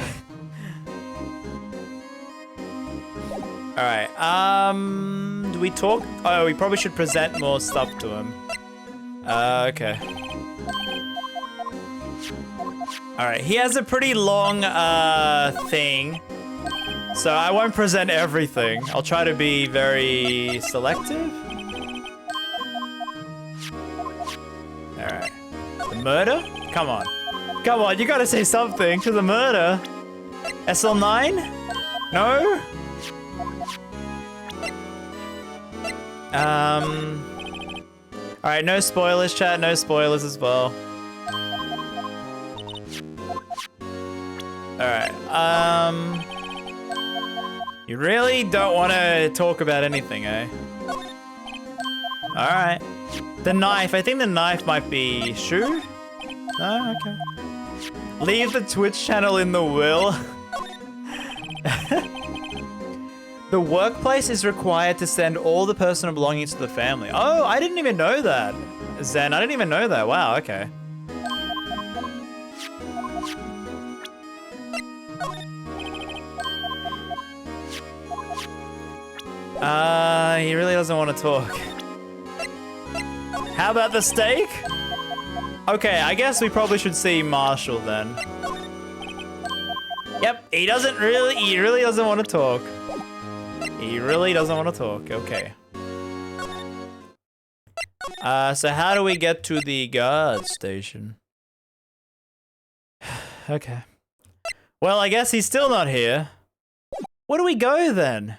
Alright, do we talk? Oh, we probably should present more stuff to him. Okay. Alright, he has a pretty long, thing. So I won't present everything. I'll try to be very selective. Alright. The murder? Come on. Come on, you gotta say something to the murder. SL9? No? Alright, no spoilers, chat. No spoilers as well. Alright, you really don't want to talk about anything, eh? Alright. The knife. I think the knife might be Shu? Oh, okay. Leave the Twitch channel in the will. The workplace is required to send all the personal belongings to the family. Oh, I didn't even know that. Zen, I didn't even know that. Wow, okay. He really doesn't want to talk. How about the steak? Okay, I guess we probably should see Marshall then. Yep, he really doesn't want to talk. He really doesn't want to talk, okay. So how do we get to the guard station? Okay. Well, I guess he's still not here. Where do we go then?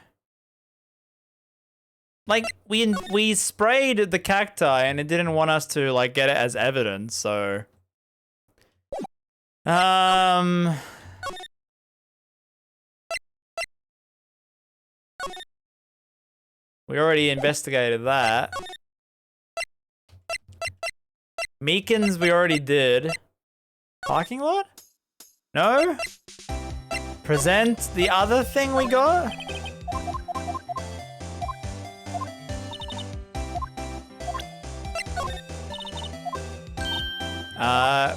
Like, we sprayed the cacti and it didn't want us to, like, get it as evidence, so... We already investigated that. Meekins we already did. Parking lot? No? Present the other thing we got?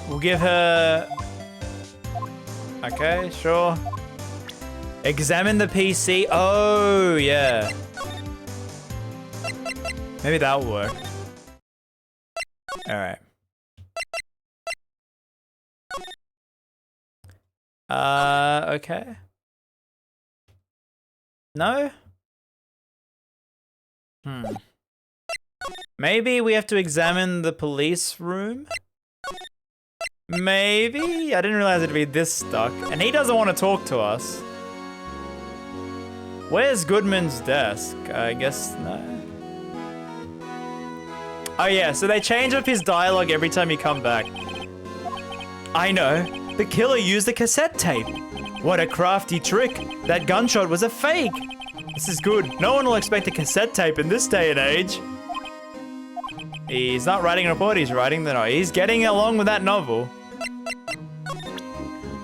We'll give her... Okay, sure. Examine the PC. Oh, yeah. Maybe that'll work. Alright. Okay. No? Maybe we have to examine the police room? Maybe? I didn't realize it'd be this stuck. And he doesn't want to talk to us. Where's Goodman's desk? I guess no. Oh yeah, so they change up his dialogue every time you come back. I know. The killer used a cassette tape. What a crafty trick. That gunshot was a fake. This is good. No one will expect a cassette tape in this day and age. He's not writing a report, he's writing the novel. He's getting along with that novel.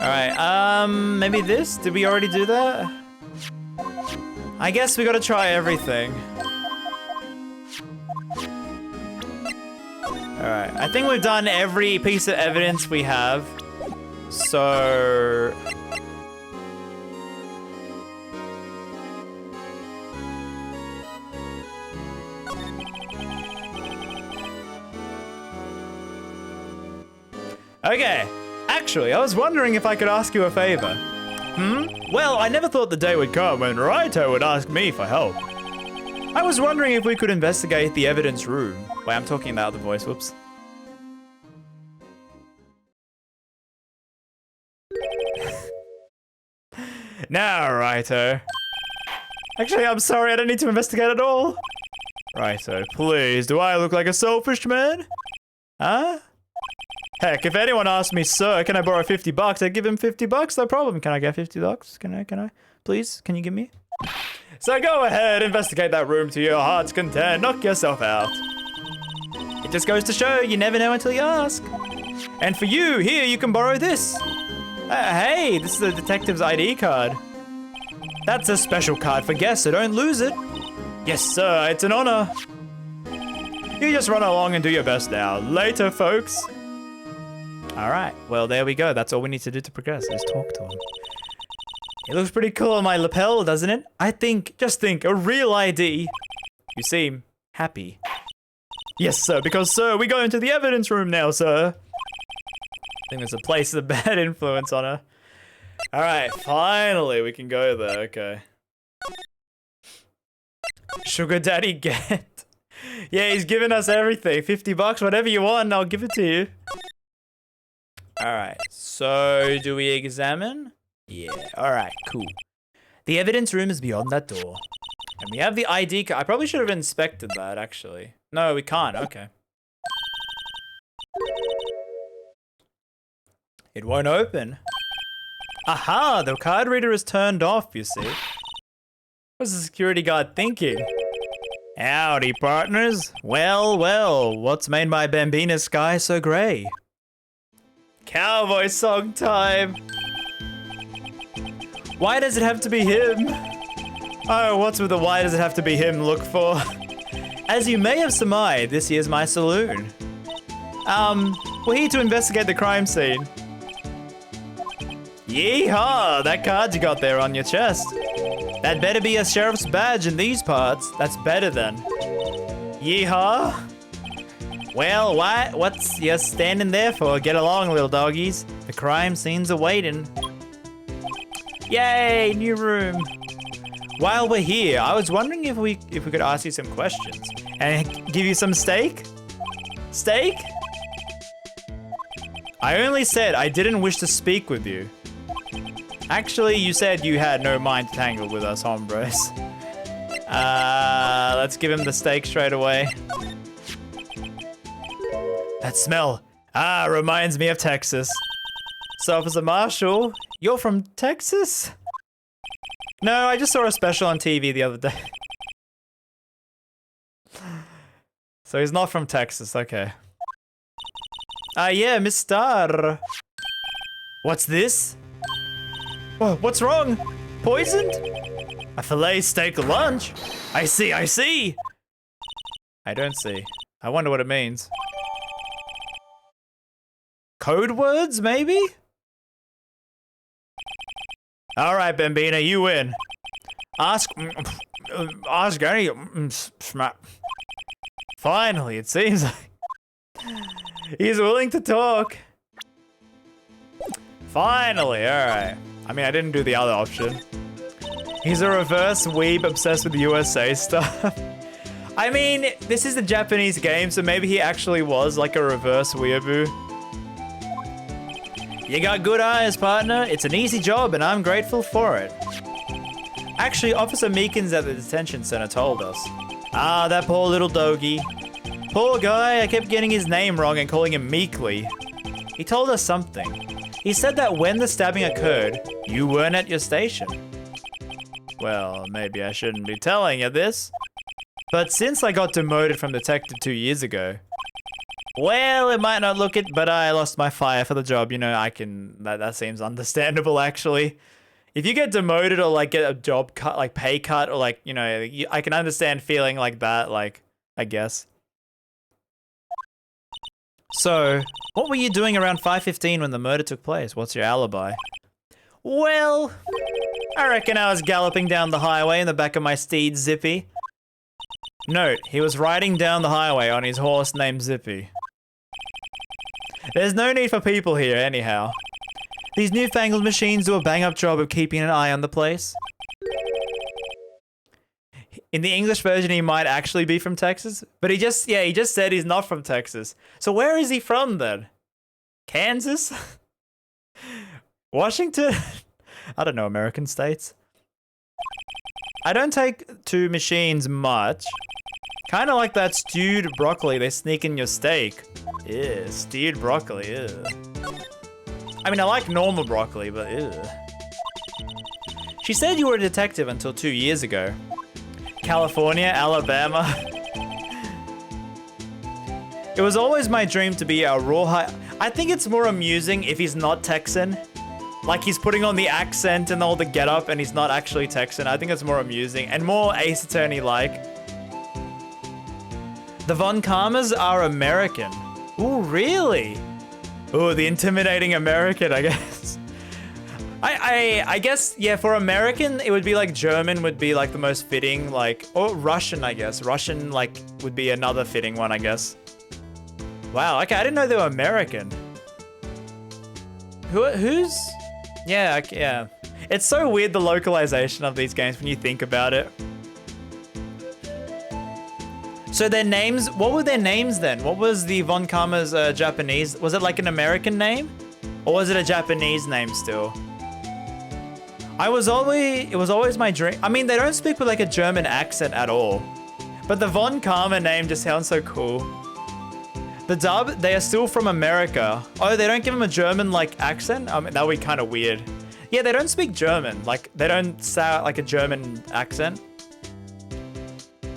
Alright, maybe this? Did we already do that? I guess we gotta try everything. Alright, I think we've done every piece of evidence we have. So... Okay, actually, I was wondering if I could ask you a favor. Well, I never thought the day would come when Raito would ask me for help. I was wondering if we could investigate the evidence room. Wait, I'm talking about the voice, whoops. Now, Raito. Actually, I'm sorry, I don't need to investigate at all. Raito, please, do I look like a selfish man? Huh? Heck, if anyone asked me, sir, can I borrow 50 bucks? I'd give him 50 bucks, no problem. Can I get 50 bucks? Can I? Please, can you give me? So go ahead, investigate that room to your heart's content. Knock yourself out. It just goes to show you never know until you ask. And for you, here, you can borrow this. Hey, this is the detective's ID card. That's a special card for guests, so don't lose it. Yes, sir, it's an honor. You just run along and do your best now. Later, folks. All right, well, there we go. That's all we need to do to progress. Let's talk to him. It looks pretty cool on my lapel, doesn't it? Just think, a real ID. You seem happy. Yes, sir, because, sir, we go into the evidence room now, sir. I think there's a place with a bad influence on her. All right, finally, we can go there. Okay. Sugar daddy get. Yeah, he's giving us everything. 50 bucks, whatever you want, I'll give it to you. All right, so do we examine? Yeah, all right, cool. The evidence room is beyond that door. And we have the ID card. I probably should have inspected that, actually. No, we can't, okay. It won't open. Aha, the card reader is turned off, you see. What's the security guard thinking? Howdy, partners. Well, well, what's made my Bambina sky so grey? Cowboy song time. Why does it have to be him? Oh, what's with the why does it have to be him look for? As you may have surmised, this here's my saloon. We're here to investigate the crime scene. Yeehaw! That card you got there on your chest. That better be a sheriff's badge in these parts. That's better than. Yeehaw! Well, what's you standing there for? Get along, little doggies. The crime scene's awaiting. Yay, new room. While we're here, I was wondering if we could ask you some questions and give you some steak? Steak? I only said I didn't wish to speak with you. Actually, you said you had no mind to tangle with us, hombres. Let's give him the steak straight away. That smell. Reminds me of Texas. So, Officer Marshall, you're from Texas? No, I just saw a special on TV the other day. So he's not from Texas, okay. Yeah, Mr. What's this? Whoa, what's wrong? Poisoned? A filet steak lunch? I see, I see! I don't see. I wonder what it means. Code words, maybe? Alright, Bambina, you win. Ask any... Finally, it seems like... He's willing to talk. Finally, alright. I mean, I didn't do the other option. He's a reverse weeb obsessed with USA stuff. I mean, this is a Japanese game, so maybe he actually was like a reverse weeaboo. You got good eyes, partner. It's an easy job, and I'm grateful for it. Actually, Officer Meekins at the detention center told us. That poor little doggy. Poor guy, I kept getting his name wrong and calling him Meekly. He told us something. He said that when the stabbing occurred, you weren't at your station. Well, maybe I shouldn't be telling you this. But since I got demoted from detective 2 years ago, well, it might not look it, but I lost my fire for the job. You know, that seems understandable, actually. If you get demoted or, like, get a job cut, like, pay cut, or, like, you know, I can understand feeling like that, like, I guess. So, what were you doing around 5:15 when the murder took place? What's your alibi? Well, I reckon I was galloping down the highway in the back of my steed, Zippy. Note, he was riding down the highway on his horse named Zippy. There's no need for people here, anyhow. These newfangled machines do a bang-up job of keeping an eye on the place. In the English version, he might actually be from Texas, but he just said he's not from Texas. So where is he from, then? Kansas? Washington? I don't know, American states. I don't take to machines much. Kind of like that stewed broccoli they sneak in your steak. Ew, stewed broccoli, ew. I mean, I like normal broccoli, but ew. She said you were a detective until 2 years ago. California, Alabama. It was always my dream to be a rawhide. I think it's more amusing if he's not Texan. Like he's putting on the accent and all the getup and he's not actually Texan. I think it's more amusing and more Ace Attorney-like. The Von Karmas are American. Ooh, really? Ooh, the intimidating American, I guess. I guess, yeah, for American, it would be like German would be like the most fitting, like, or Russian, I guess. Russian, like, would be another fitting one, I guess. Wow, okay, I didn't know they were American. Who's? Yeah, yeah. It's so weird, the localization of these games when you think about it. So their names, what were their names then? What was the Von Karma's Japanese? Was it like an American name? Or was it a Japanese name still? It was always my dream. I mean, they don't speak with like a German accent at all. But the Von Karma name just sounds so cool. The dub, they are still from America. Oh, they don't give them a German like accent? That would be kind of weird. Yeah, they don't speak German. Like, they don't sound like a German accent.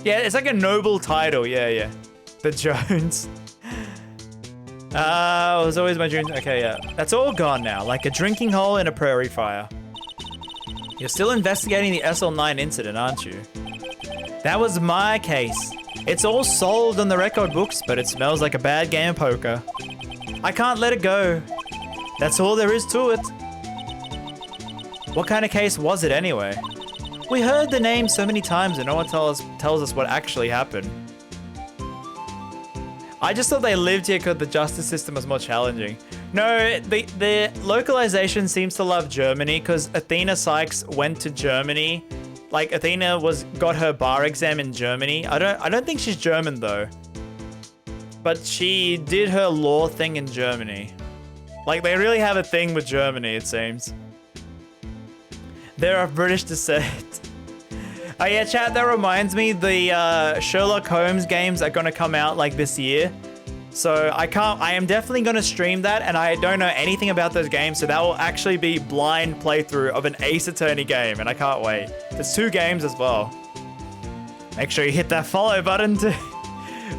Yeah, it's like a noble title. Yeah, yeah. The Jones. It was always my dream. Okay, yeah. That's all gone now. Like a drinking hole in a prairie fire. You're still investigating the SL9 incident, aren't you? That was my case. It's all sold on the record books, but it smells like a bad game of poker. I can't let it go. That's all there is to it. What kind of case was it anyway? We heard the name so many times and no one tells us what actually happened. I just thought they lived here because the justice system was more challenging. No, the localization seems to love Germany because Athena Sykes went to Germany. Like Athena got her bar exam in Germany. I don't think she's German though. But she did her law thing in Germany. Like they really have a thing with Germany, it seems. They're of British descent. Oh yeah, chat, that reminds me, the Sherlock Holmes games are gonna come out like this year. So I am definitely gonna stream that and I don't know anything about those games, so that will actually be blind playthrough of an Ace Attorney game and I can't wait. There's 2 games as well. Make sure you hit that follow button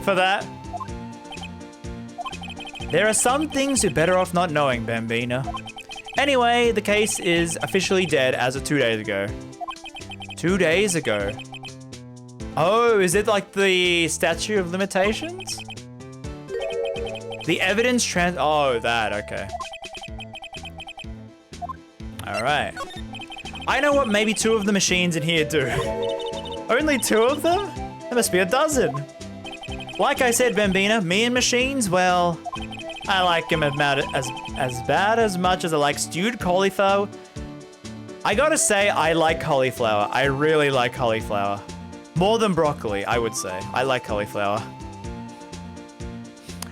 for that. There are some things you're better off not knowing, Bambina. Anyway, the case is officially dead as of 2 days ago. 2 days ago. Oh, is it like the statute of limitations? The evidence oh, that, okay. All right. I know what maybe 2 of the machines in here do. Only 2 of them? There must be a dozen. Like I said, Bambina, me and machines, well, I like them about as much as I like stewed cauliflower. I gotta say, I like cauliflower. I really like cauliflower. More than broccoli, I would say. I like cauliflower.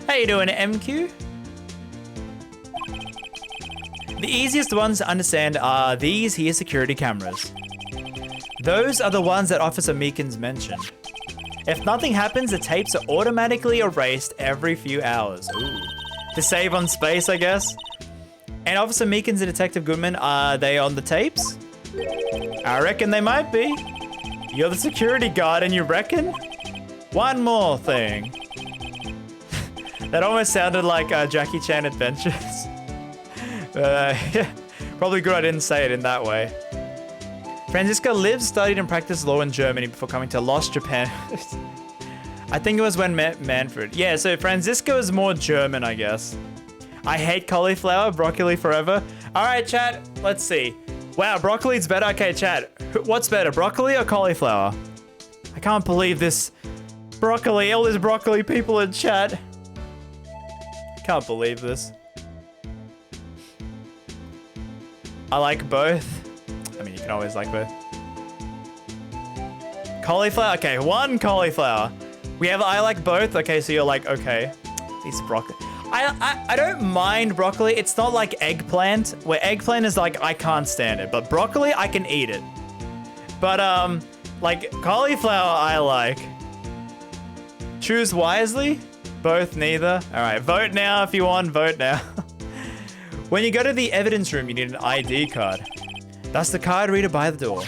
How you doing, MQ? The easiest ones to understand are these here security cameras. Those are the ones that Officer Meekins mentioned. If nothing happens, the tapes are automatically erased every few hours. Ooh. To save on space, I guess. And Officer Meekins and Detective Goodman, are they on the tapes? I reckon they might be. You're the security guard and you reckon? One more thing. That almost sounded like Jackie Chan Adventures. Yeah, probably good I didn't say it in that way. Franziska lived, studied, and practiced law in Germany before coming to Lost Japan. I think it was when Manfred. Yeah, so Franziska is more German, I guess. I hate cauliflower, broccoli forever. All right, chat, let's see. Wow, broccoli's better. Okay, chat, what's better, broccoli or cauliflower? I can't believe this. Broccoli, all these broccoli people in chat. Can't believe this. I like both. I mean, you can always like both. Cauliflower, okay, 1 cauliflower. I like both. Okay, so you're like, okay, these broccoli. I don't mind broccoli. It's not like eggplant, where eggplant is like, I can't stand it. But broccoli, I can eat it. But, like, cauliflower, I like. Choose wisely. Both, neither. All right, vote now if you want, vote now. When you go to the evidence room, you need an ID card. That's the card reader by the door.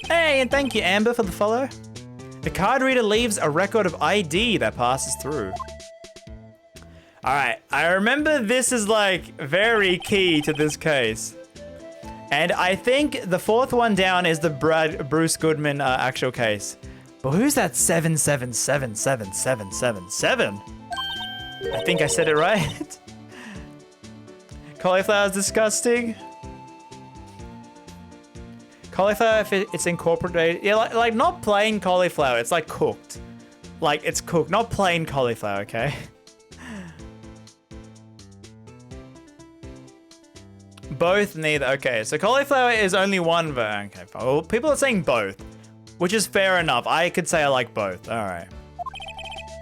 Hey, and thank you, Amber, for the follow. The card reader leaves a record of ID that passes through. All right, I remember this is like very key to this case. And I think the fourth one down is the Bruce Goodman actual case. But who's that 77777777? I think I said it right. Cauliflower is disgusting. Cauliflower, if it's incorporated, yeah, like not plain cauliflower, it's like cooked. Like it's cooked, not plain cauliflower, okay? Both, neither, okay. So cauliflower is only one vote, okay. Well, people are saying both, which is fair enough. I could say I like both, all right.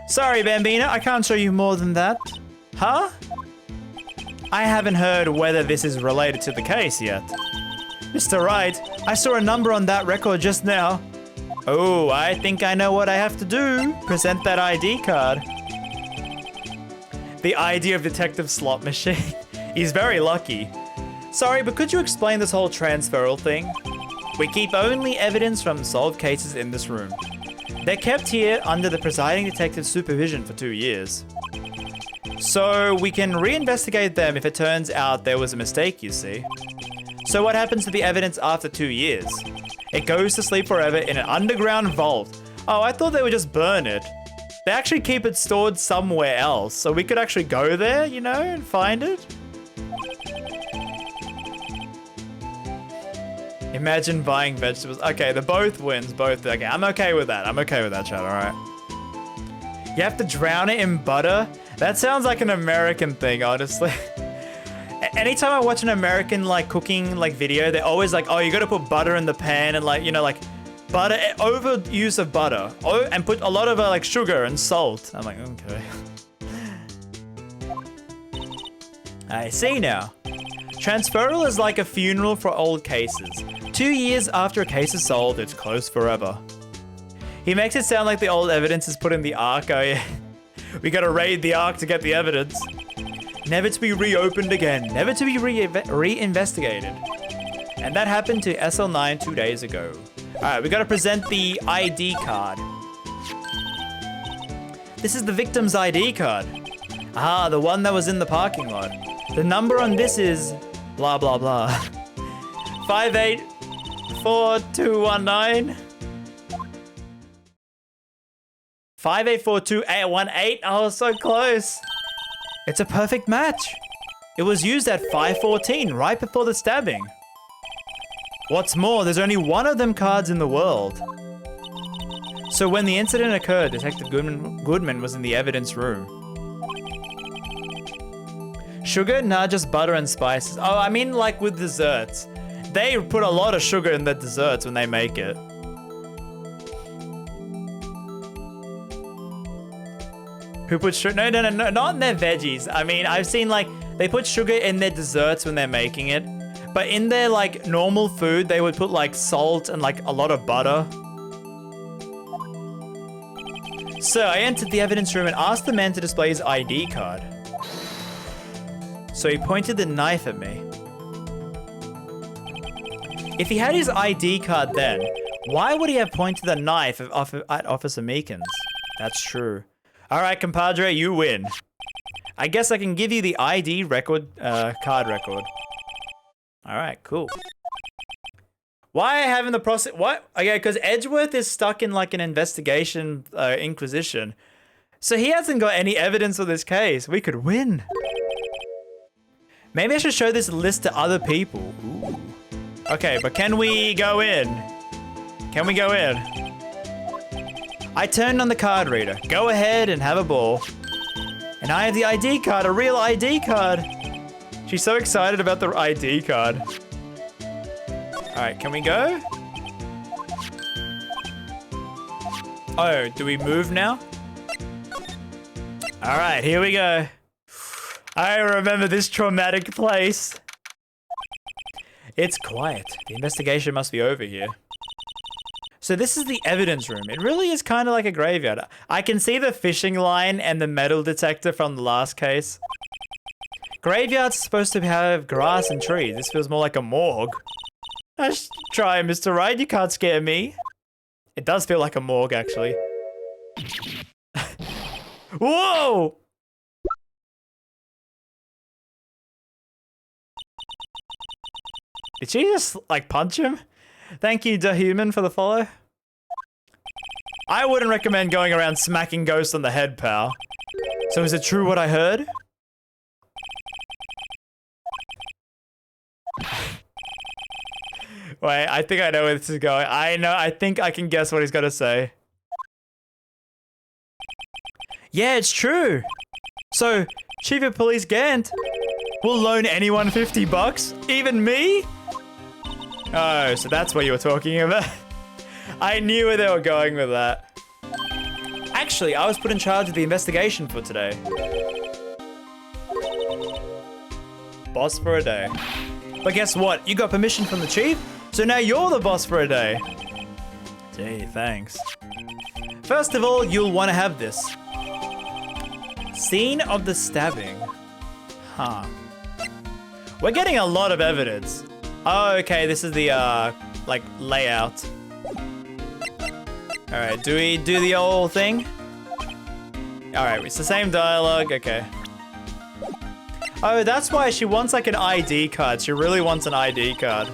Sorry, Bambina, I can't show you more than that. Huh? I haven't heard whether this is related to the case yet. Mr. Wright, I saw a number on that record just now. Oh, I think I know what I have to do. Present that ID card. The ID of Detective Slot Machine. He's very lucky. Sorry, but could you explain this whole transferal thing? We keep only evidence from solved cases in this room. They're kept here under the presiding detective's supervision for 2 years. So we can reinvestigate them if it turns out there was a mistake, you see. So what happens to the evidence after 2 years? It goes to sleep forever in an underground vault. Oh, I thought they would just burn it. They actually keep it stored somewhere else, so we could actually go there, you know, and find it. Imagine buying vegetables. Okay, the both wins, both. Okay, I'm okay with that. I'm okay with that, chat, all right? You have to drown it in butter? That sounds like an American thing, honestly. Anytime I watch an American, like, cooking, like, video, they're always like, oh, you gotta put butter in the pan and, like, you know, like, butter, overuse of butter. Oh, and put a lot of, like, sugar and salt. I'm like, okay. I see now. Transferal is like a funeral for old cases. 2 years after a case is solved, it's closed forever. He makes it sound like the old evidence is put in the Ark. Oh yeah. We gotta raid the Ark to get the evidence. Never to be reopened again. Never to be reinvestigated. And that happened to SL9 2 days ago. Alright, we gotta present the ID card. This is the victim's ID card. Ah, the one that was in the parking lot. The number on this is blah blah blah. 584219. 584218. Oh, so close. It's a perfect match. It was used at 5:14, right before the stabbing. What's more, there's only one of them cards in the world. So when the incident occurred, Detective Goodman was in the evidence room. Sugar? Nah, just butter and spices. Oh, I mean like with desserts. They put a lot of sugar in their desserts when they make it. Who puts sugar? No, not in their veggies. I mean, I've seen like, they put sugar in their desserts when they're making it. But in their like normal food, they would put like salt and like a lot of butter. So I entered the evidence room and asked the man to display his ID card. So he pointed the knife at me. If he had his ID card then, why would he have pointed the knife at Officer Meekins? That's true. All right, compadre, you win. I guess I can give you the ID record, card record. All right, cool. Why having the process? What? Okay, because Edgeworth is stuck in like an investigation, inquisition. So he hasn't got any evidence of this case. We could win. Maybe I should show this list to other people. Ooh. Okay, but can we go in? Can we go in? I turned on the card reader. Go ahead and have a ball. And I have the ID card, a real ID card. She's so excited about the ID card. All right, can we go? Oh, do we move now? All right, here we go. I remember this traumatic place. It's quiet. The investigation must be over here. So this is the evidence room. It really is kind of like a graveyard. I can see the fishing line and the metal detector from the last case. Graveyards are supposed to have grass and trees. This feels more like a morgue. Let's try, Mr. Right. You can't scare me. It does feel like a morgue, actually. Whoa! Did she just, like, punch him? Thank you, DeHuman, for the follow. I wouldn't recommend going around smacking ghosts on the head, pal. So is it true what I heard? Wait, I think I know where this is going. I think I can guess what he's gonna say. Yeah, it's true. So, Chief of Police Gant will loan anyone $50? Even me? Oh, so that's what you were talking about. I knew where they were going with that. Actually, I was put in charge of the investigation for today. Boss for a day. But guess what? You got permission from the chief, so now you're the boss for a day. Gee, thanks. First of all, you'll want to have this. Scene of the stabbing. Huh. We're getting a lot of evidence. Oh, okay, this is the, like, layout. Alright, do we do the old thing? Alright, it's the same dialogue, okay. Oh, that's why she wants, like, an ID card. She really wants an ID card.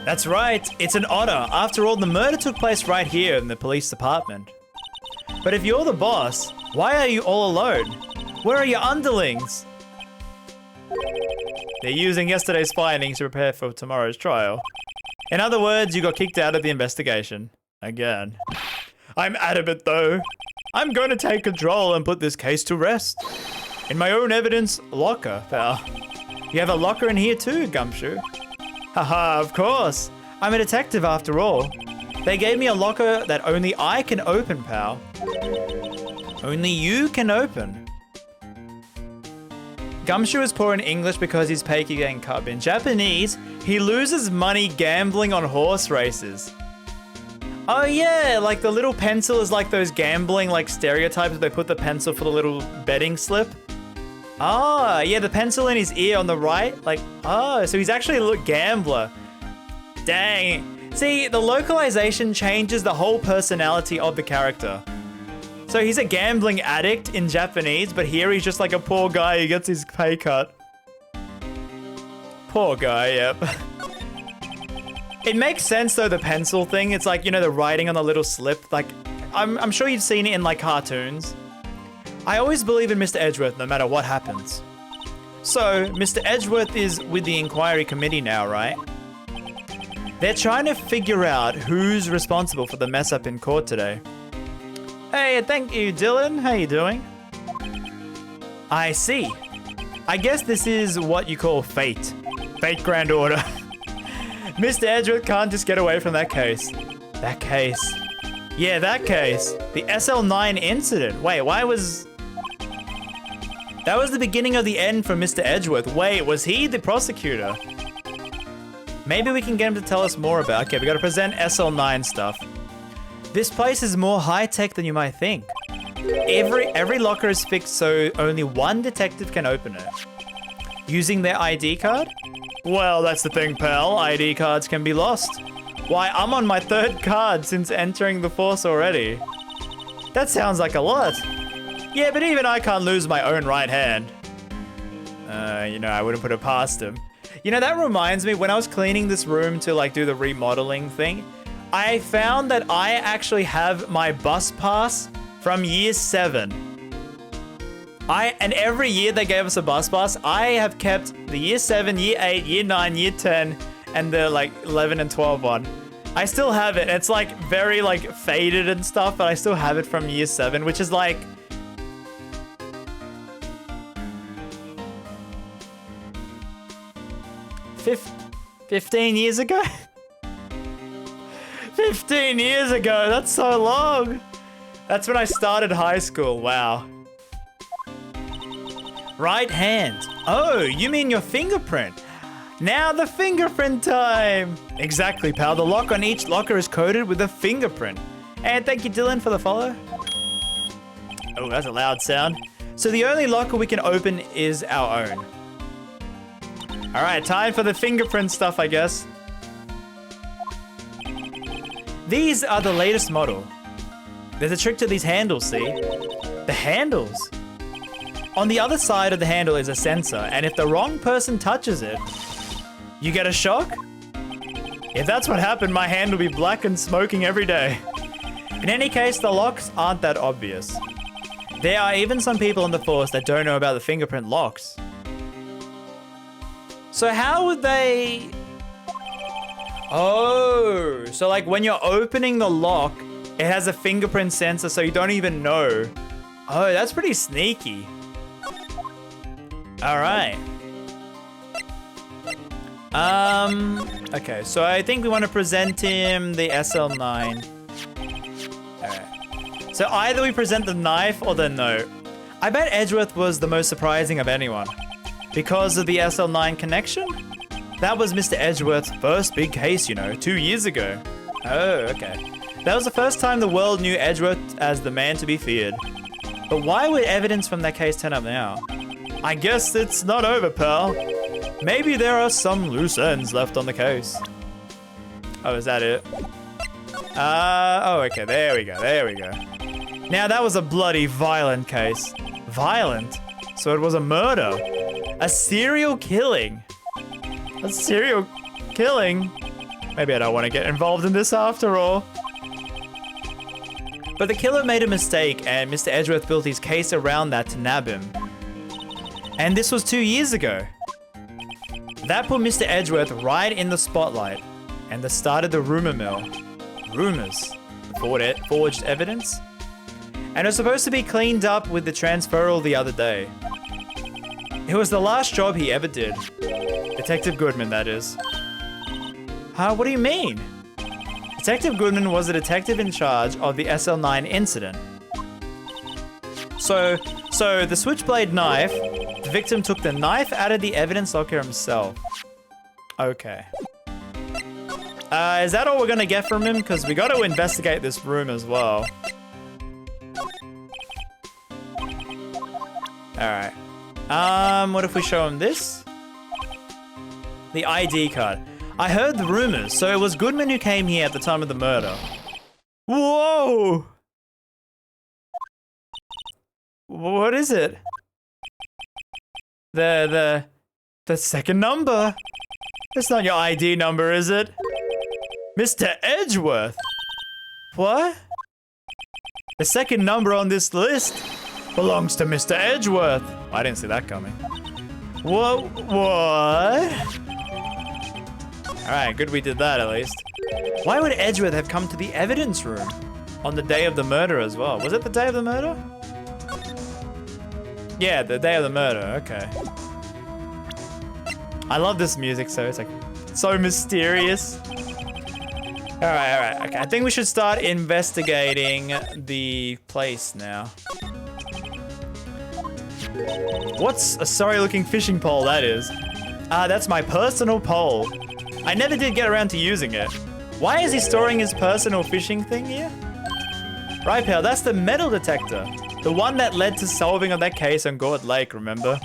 That's right, it's an honor. After all, the murder took place right here in the police department. But if you're the boss, why are you all alone? Where are your underlings? They're using yesterday's findings to prepare for tomorrow's trial. In other words, you got kicked out of the investigation. Again. I'm adamant though. I'm going to take control and put this case to rest. In my own evidence locker, pal. You have a locker in here too, Gumshoe. Haha, of course. I'm a detective after all. They gave me a locker that only I can open, pal. Only you can open. Gumshoe is poor in English because he's Peiki getting cub. In Japanese, he loses money gambling on horse races. Oh yeah, like the little pencil is like those gambling like stereotypes where they put the pencil for the little betting slip. Ah, yeah, the pencil in his ear on the right. Like, oh, so he's actually a gambler. Dang. See, the localization changes the whole personality of the character. So he's a gambling addict in Japanese, but here he's just like a poor guy who gets his pay cut. Poor guy, yep. It makes sense though, the pencil thing. It's like, you know, the writing on the little slip. Like, I'm sure you've seen it in like cartoons. I always believe in Mr. Edgeworth no matter what happens. So, Mr. Edgeworth is with the inquiry committee now, right? They're trying to figure out who's responsible for the mess up in court today. Hey, thank you, Dylan. How you doing? I see. I guess this is what you call fate. Fate Grand Order. Mr. Edgeworth can't just get away from that case. That case. Yeah, that case. The SL9 incident. Wait, why was... That was the beginning of the end for Mr. Edgeworth. Wait, was he the prosecutor? Maybe we can get him to tell us more about... Okay, we gotta present SL9 stuff. This place is more high-tech than you might think. Every locker is fixed so only one detective can open it. Using their ID card? Well, that's the thing, pal. ID cards can be lost. Why, I'm on my 3rd card since entering the force already. That sounds like a lot. Yeah, but even I can't lose my own right hand. You know, I wouldn't put it past him. You know, that reminds me, when I was cleaning this room to, like, do the remodeling thing, I found that I actually have my bus pass from year 7. And every year they gave us a bus pass. I have kept the year 7, year 8, year 9, year 10, and the like 11 and 12 one. I still have it. It's like very like faded and stuff, but I still have it from year 7, which is like... Fif 15 years ago? 15 years ago, that's so long. That's when I started high school, wow. Right hand. Oh, you mean your fingerprint. Now the fingerprint time. Exactly, pal. The lock on each locker is coded with a fingerprint. And thank you, Dylan, for the follow. Oh, that's a loud sound. So the only locker we can open is our own. All right, time for the fingerprint stuff, I guess. These are the latest model. There's a trick to these handles, see? The handles. On the other side of the handle is a sensor, and if the wrong person touches it, you get a shock? If that's what happened, my hand will be black and smoking every day. In any case, the locks aren't that obvious. There are even some people in the force that don't know about the fingerprint locks. So how would they... Oh, so like when you're opening the lock, it has a fingerprint sensor so you don't even know. Oh, that's pretty sneaky. All right. Okay, so I think we want to present him the SL9. Alright. So either we present the knife or the note. I bet Edgeworth was the most surprising of anyone. Because of the SL9 connection? That was Mr. Edgeworth's first big case, you know, 2 years ago. Oh, okay. That was the first time the world knew Edgeworth as the man to be feared. But why would evidence from that case turn up now? I guess it's not over, pal. Maybe there are some loose ends left on the case. Oh, is that it? Oh, okay, there we go, there we go. Now, that was a bloody violent case. Violent? So it was a murder. A serial killing. A serial killing? Maybe I don't want to get involved in this after all. But the killer made a mistake, and Mr. Edgeworth built his case around that to nab him. And this was 2 years ago. That put Mr. Edgeworth right in the spotlight, and that started the rumor mill. Rumors. Forged evidence. And it was supposed to be cleaned up with the transferal the other day. It was the last job he ever did. Detective Goodman, that is. Huh? What do you mean? Detective Goodman was the detective in charge of the SL9 incident. So the switchblade knife, the victim took the knife out of the evidence locker himself. Okay. Is that all we're gonna get from him? Because we got to investigate this room as well. Alright. What if we show him this? The ID card. I heard the rumors, so it was Goodman who came here at the time of the murder. Whoa! What is it? The second number. That's not your ID number, is it? Mr. Edgeworth. What? The second number on this list belongs to Mr. Edgeworth. I didn't see that coming. What? Alright, good we did that at least. Why would Edgeworth have come to the evidence room on the day of the murder as well? Was it the day of the murder? Yeah, the day of the murder, okay. I love this music, so it's like so mysterious. Alright, okay. I think we should start investigating the place now. What's a sorry looking fishing pole that is? That's my personal pole. I never did get around to using it. Why is he storing his personal fishing thing here? Right, pal, that's the metal detector. The one that led to solving of that case on Gord Lake, remember?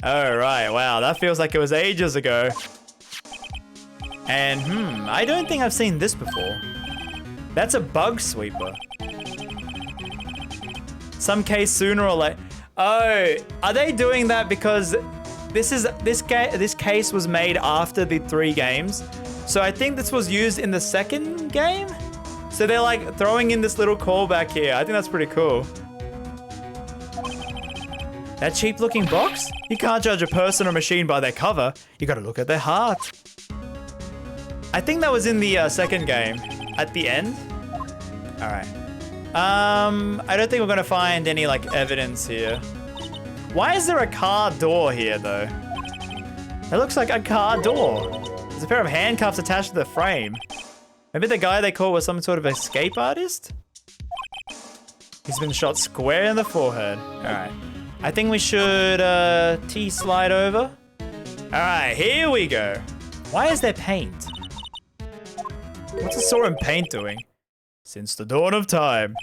Oh, right, wow, that feels like it was ages ago. And, I don't think I've seen this before. That's a bug sweeper. Some case sooner or later. Oh, are they doing that because this case was made after the 3 games? So I think this was used in the second game? So they're like throwing in this little callback here. I think that's pretty cool. That cheap looking box? You can't judge a person or machine by their cover. You gotta look at their heart. I think that was in the second game. At the end? Alright. I don't think we're gonna find any like evidence here. Why is there a car door here though? It looks like a car door. There's a pair of handcuffs attached to the frame. Maybe the guy they caught was some sort of escape artist? He's been shot square in the forehead. Alright. I think we should T-slide over. Alright, here we go. Why is there paint? What's a saw and paint doing? Since the dawn of time.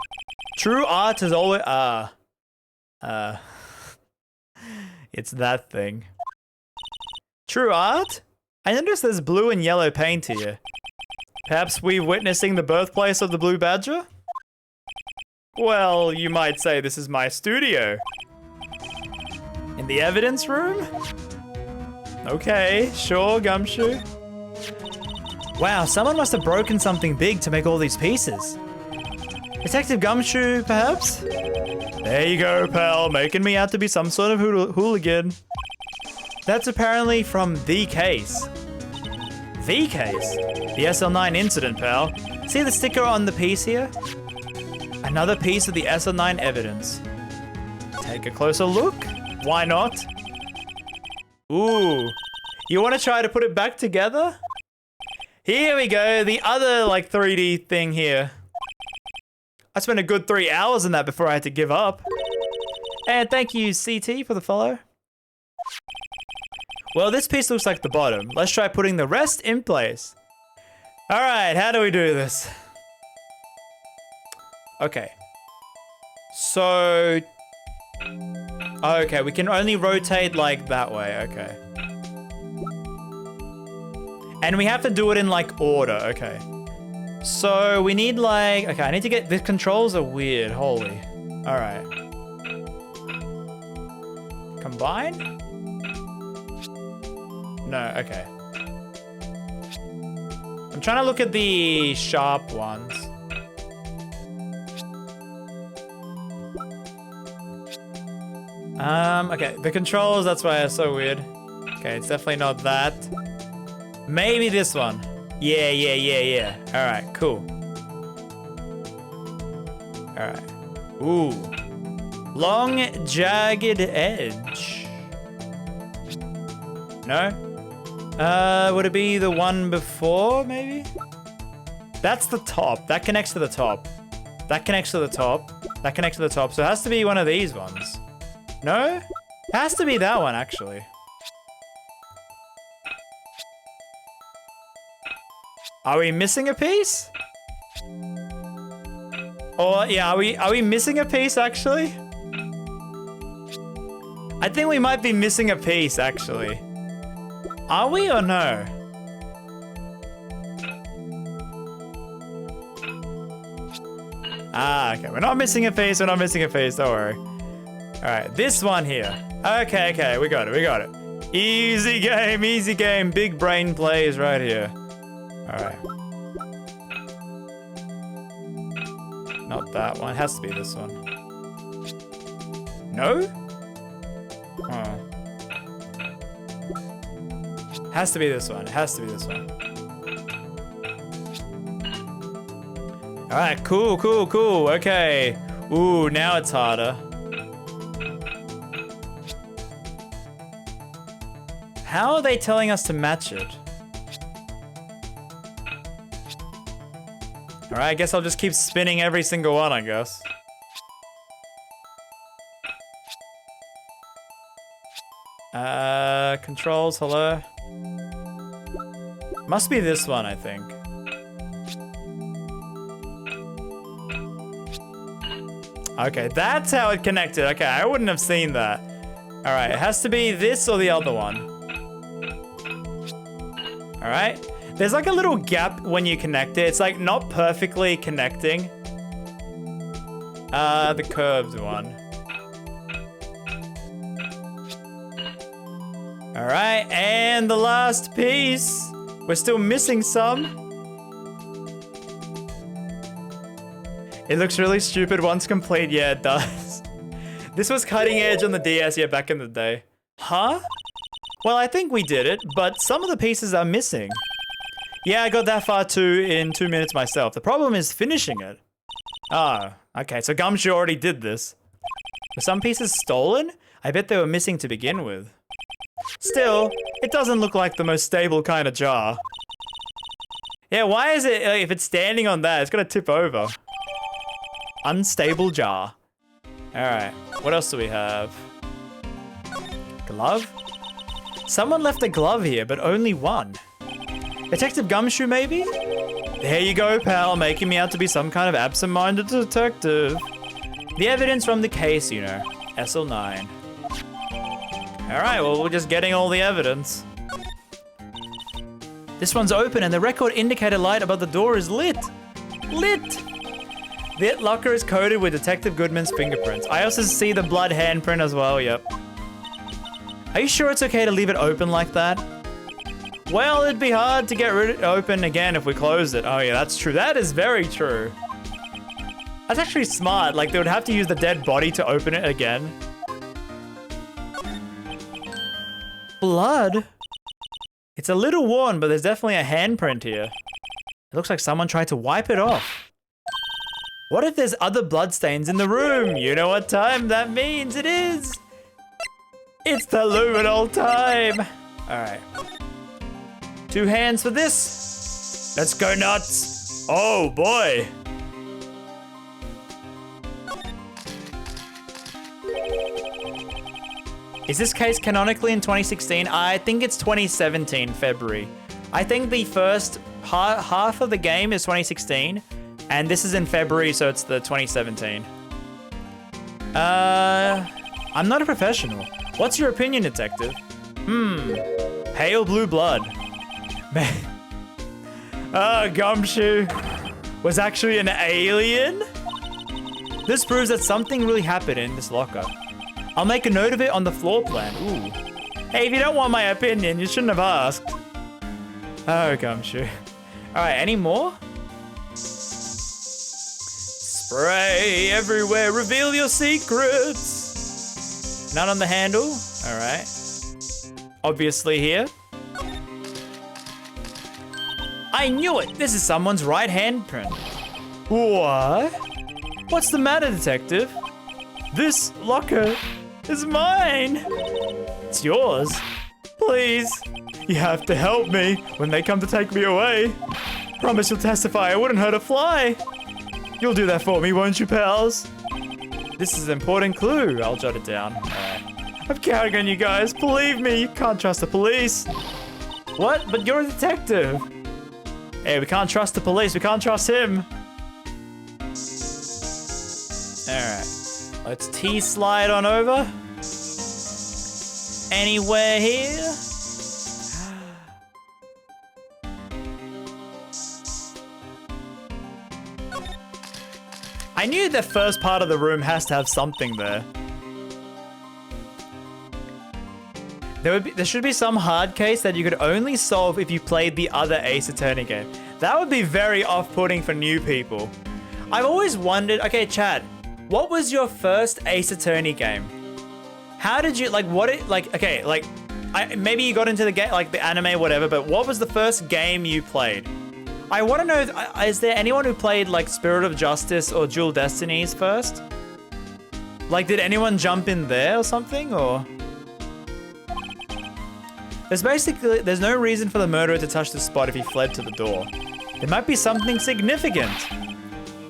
True art has always... It's that thing. True art? I noticed there's blue and yellow paint here. Perhaps we're witnessing the birthplace of the blue badger? Well, you might say this is my studio. In the evidence room? Okay, sure, Gumshoe. Wow, someone must have broken something big to make all these pieces. Detective Gumshoe, perhaps? There you go, pal, making me out to be some sort of hooligan. That's apparently from The Case. The Case? The SL9 incident, pal. See the sticker on the piece here? Another piece of the SL9 evidence. Take a closer look. Why not? Ooh. You want to try to put it back together? Here we go. The other, like, 3D thing here. I spent a good 3 hours on that before I had to give up. And thank you, CT, for the follow. Well, this piece looks like the bottom. Let's try putting the rest in place. All right, how do we do this? Okay. So... okay, we can only rotate like that way, okay. And we have to do it in like order, okay. So we need like, okay, I need to get, the controls are weird, holy. All right. Combine? No, okay. I'm trying to look at the sharp ones. Okay, the controls, that's why it's so weird. Okay, it's definitely not that. Maybe this one. Yeah. All right, cool. All right. Ooh. Long, jagged edge. No? Would it be the one before, maybe? That's the top. That connects to the top. That connects to the top. That connects to the top. So it has to be one of these ones. No? It has to be that one, actually. Are we missing a piece? Or, yeah, are we missing a piece, actually? I think we might be missing a piece, actually. Are we or no? Ah, okay. We're not missing a piece. We're not missing a piece. Don't worry. All right, this one here. Okay. We got it. Easy game. Big brain plays right here. All right. Not that one. It has to be this one. No? Oh. Has to be this one. All right, cool. Okay. Ooh, now it's harder. How are they telling us to match it? All right, I guess I'll just keep spinning every single one, I guess. Controls, hello? Must be this one, I think. Okay, that's how it connected. Okay, I wouldn't have seen that. All right, it has to be this or the other one. All right. There's like a little gap when you connect it. It's like not perfectly connecting. The curved one. All right, and the last piece. We're still missing some. It looks really stupid once complete. Yeah, it does. This was cutting edge on the DS, yeah, back in the day. Huh? Well, I think we did it, but some of the pieces are missing. Yeah, I got that far too in 2 minutes myself. The problem is finishing it. Oh, okay, so Gumshoe already did this. Were some pieces stolen? I bet they were missing to begin with. Still, it doesn't look like the most stable kind of jar. Yeah, why is it, if it's standing on that, it's gonna tip over. Unstable jar. Alright, what else do we have? Glove? Someone left a glove here, but only one. Detective Gumshoe, maybe? There you go, pal, making me out to be some kind of absent-minded detective. The evidence from the case, you know. SL9. All right, well, we're just getting all the evidence. This one's open and the record indicator light above the door is lit. Lit! The locker is coated with Detective Goodman's fingerprints. I also see the blood handprint as well, yep. Are you sure it's okay to leave it open like that? Well, it'd be hard to get open again if we closed it. Oh yeah, that's true. That is very true. That's actually smart. Like, they would have to use the dead body to open it again. Blood? It's a little worn, but there's definitely a handprint here. It looks like someone tried to wipe it off. What if there's other bloodstains in the room? You know what time that means it is. It's the luminal time. All right. 2 hands for this. Let's go nuts. Oh boy. Is this case canonically in 2016? I think it's 2017, February. I think the first half of the game is 2016, and this is in February, so it's the 2017. I'm not a professional. What's your opinion, detective? Pale blue blood. Gumshoe was actually an alien? This proves that something really happened in this locker. I'll make a note of it on the floor plan. Ooh. Hey, if you don't want my opinion, you shouldn't have asked. Oh, Gumshoe. All right, any more? Spray everywhere, reveal your secrets. None on the handle. All right. Obviously here. I knew it. This is someone's right handprint. What? What's the matter, detective? This locker is mine. It's yours. Please, you have to help me when they come to take me away. Promise you'll testify I wouldn't hurt a fly. You'll do that for me, won't you, pals? This is an important clue. I'll jot it down. All right. I'm counting on you guys. Believe me, you can't trust the police. What? But you're a detective. Hey, we can't trust the police. We can't trust him. All right. Let's T-slide on over. Anywhere here? I knew the first part of the room has to have something there. There should be some hard case that you could only solve if you played the other Ace Attorney game. That would be very off-putting for new people. I've always wondered, okay, chat, what was your first Ace Attorney game? How did you, like, maybe you got into the game, like the anime, whatever, but what was the first game you played? I want to know, is there anyone who played, like, Spirit of Justice or Dual Destinies first? Like, did anyone jump in there or something, or? There's no reason for the murderer to touch the spot if he fled to the door. There might be something significant.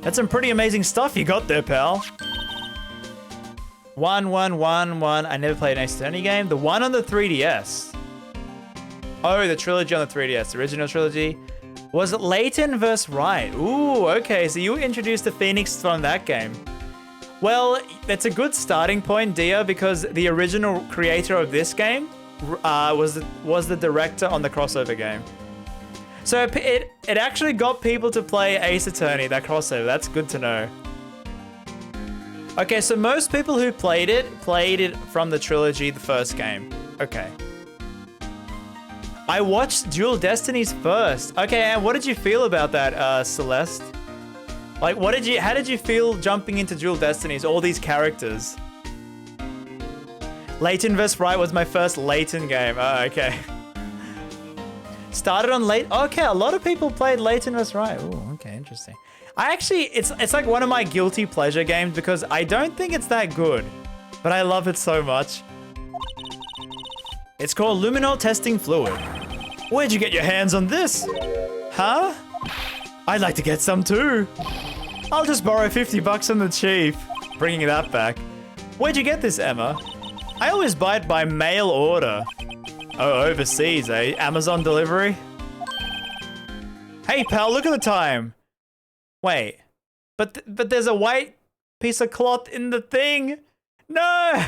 That's some pretty amazing stuff you got there, pal. 1, 1, 1, 1. I never played an Ace Attorney game. The one on the 3DS. Oh, the trilogy on the 3DS. The original trilogy. Was it Layton vs. Wright? Ooh, okay. So you were introduced to Phoenix from that game. Well, that's a good starting point, Dia, because the original creator of this game was the director on the crossover game. So it actually got people to play Ace Attorney, that crossover. That's good to know. Okay, so most people who played it from the trilogy, the first game. Okay. I watched Dual Destinies first. Okay, and what did you feel about that, Celeste? Like, how did you feel jumping into Dual Destinies, all these characters? Layton vs. Wright was my first Layton game. Oh, okay. Started on Layton. Okay, a lot of people played Layton vs. Wright. Oh, okay, interesting. It's like one of my guilty pleasure games because I don't think it's that good, but I love it so much. It's called luminol testing fluid. Where'd you get your hands on this? Huh? I'd like to get some too. I'll just borrow 50 bucks from the chief. Bringing that back. Where'd you get this, Emma? I always buy it by mail order. Oh, overseas, eh? Amazon delivery? Hey, pal, look at the time. Wait, but there's a white piece of cloth in the thing. No!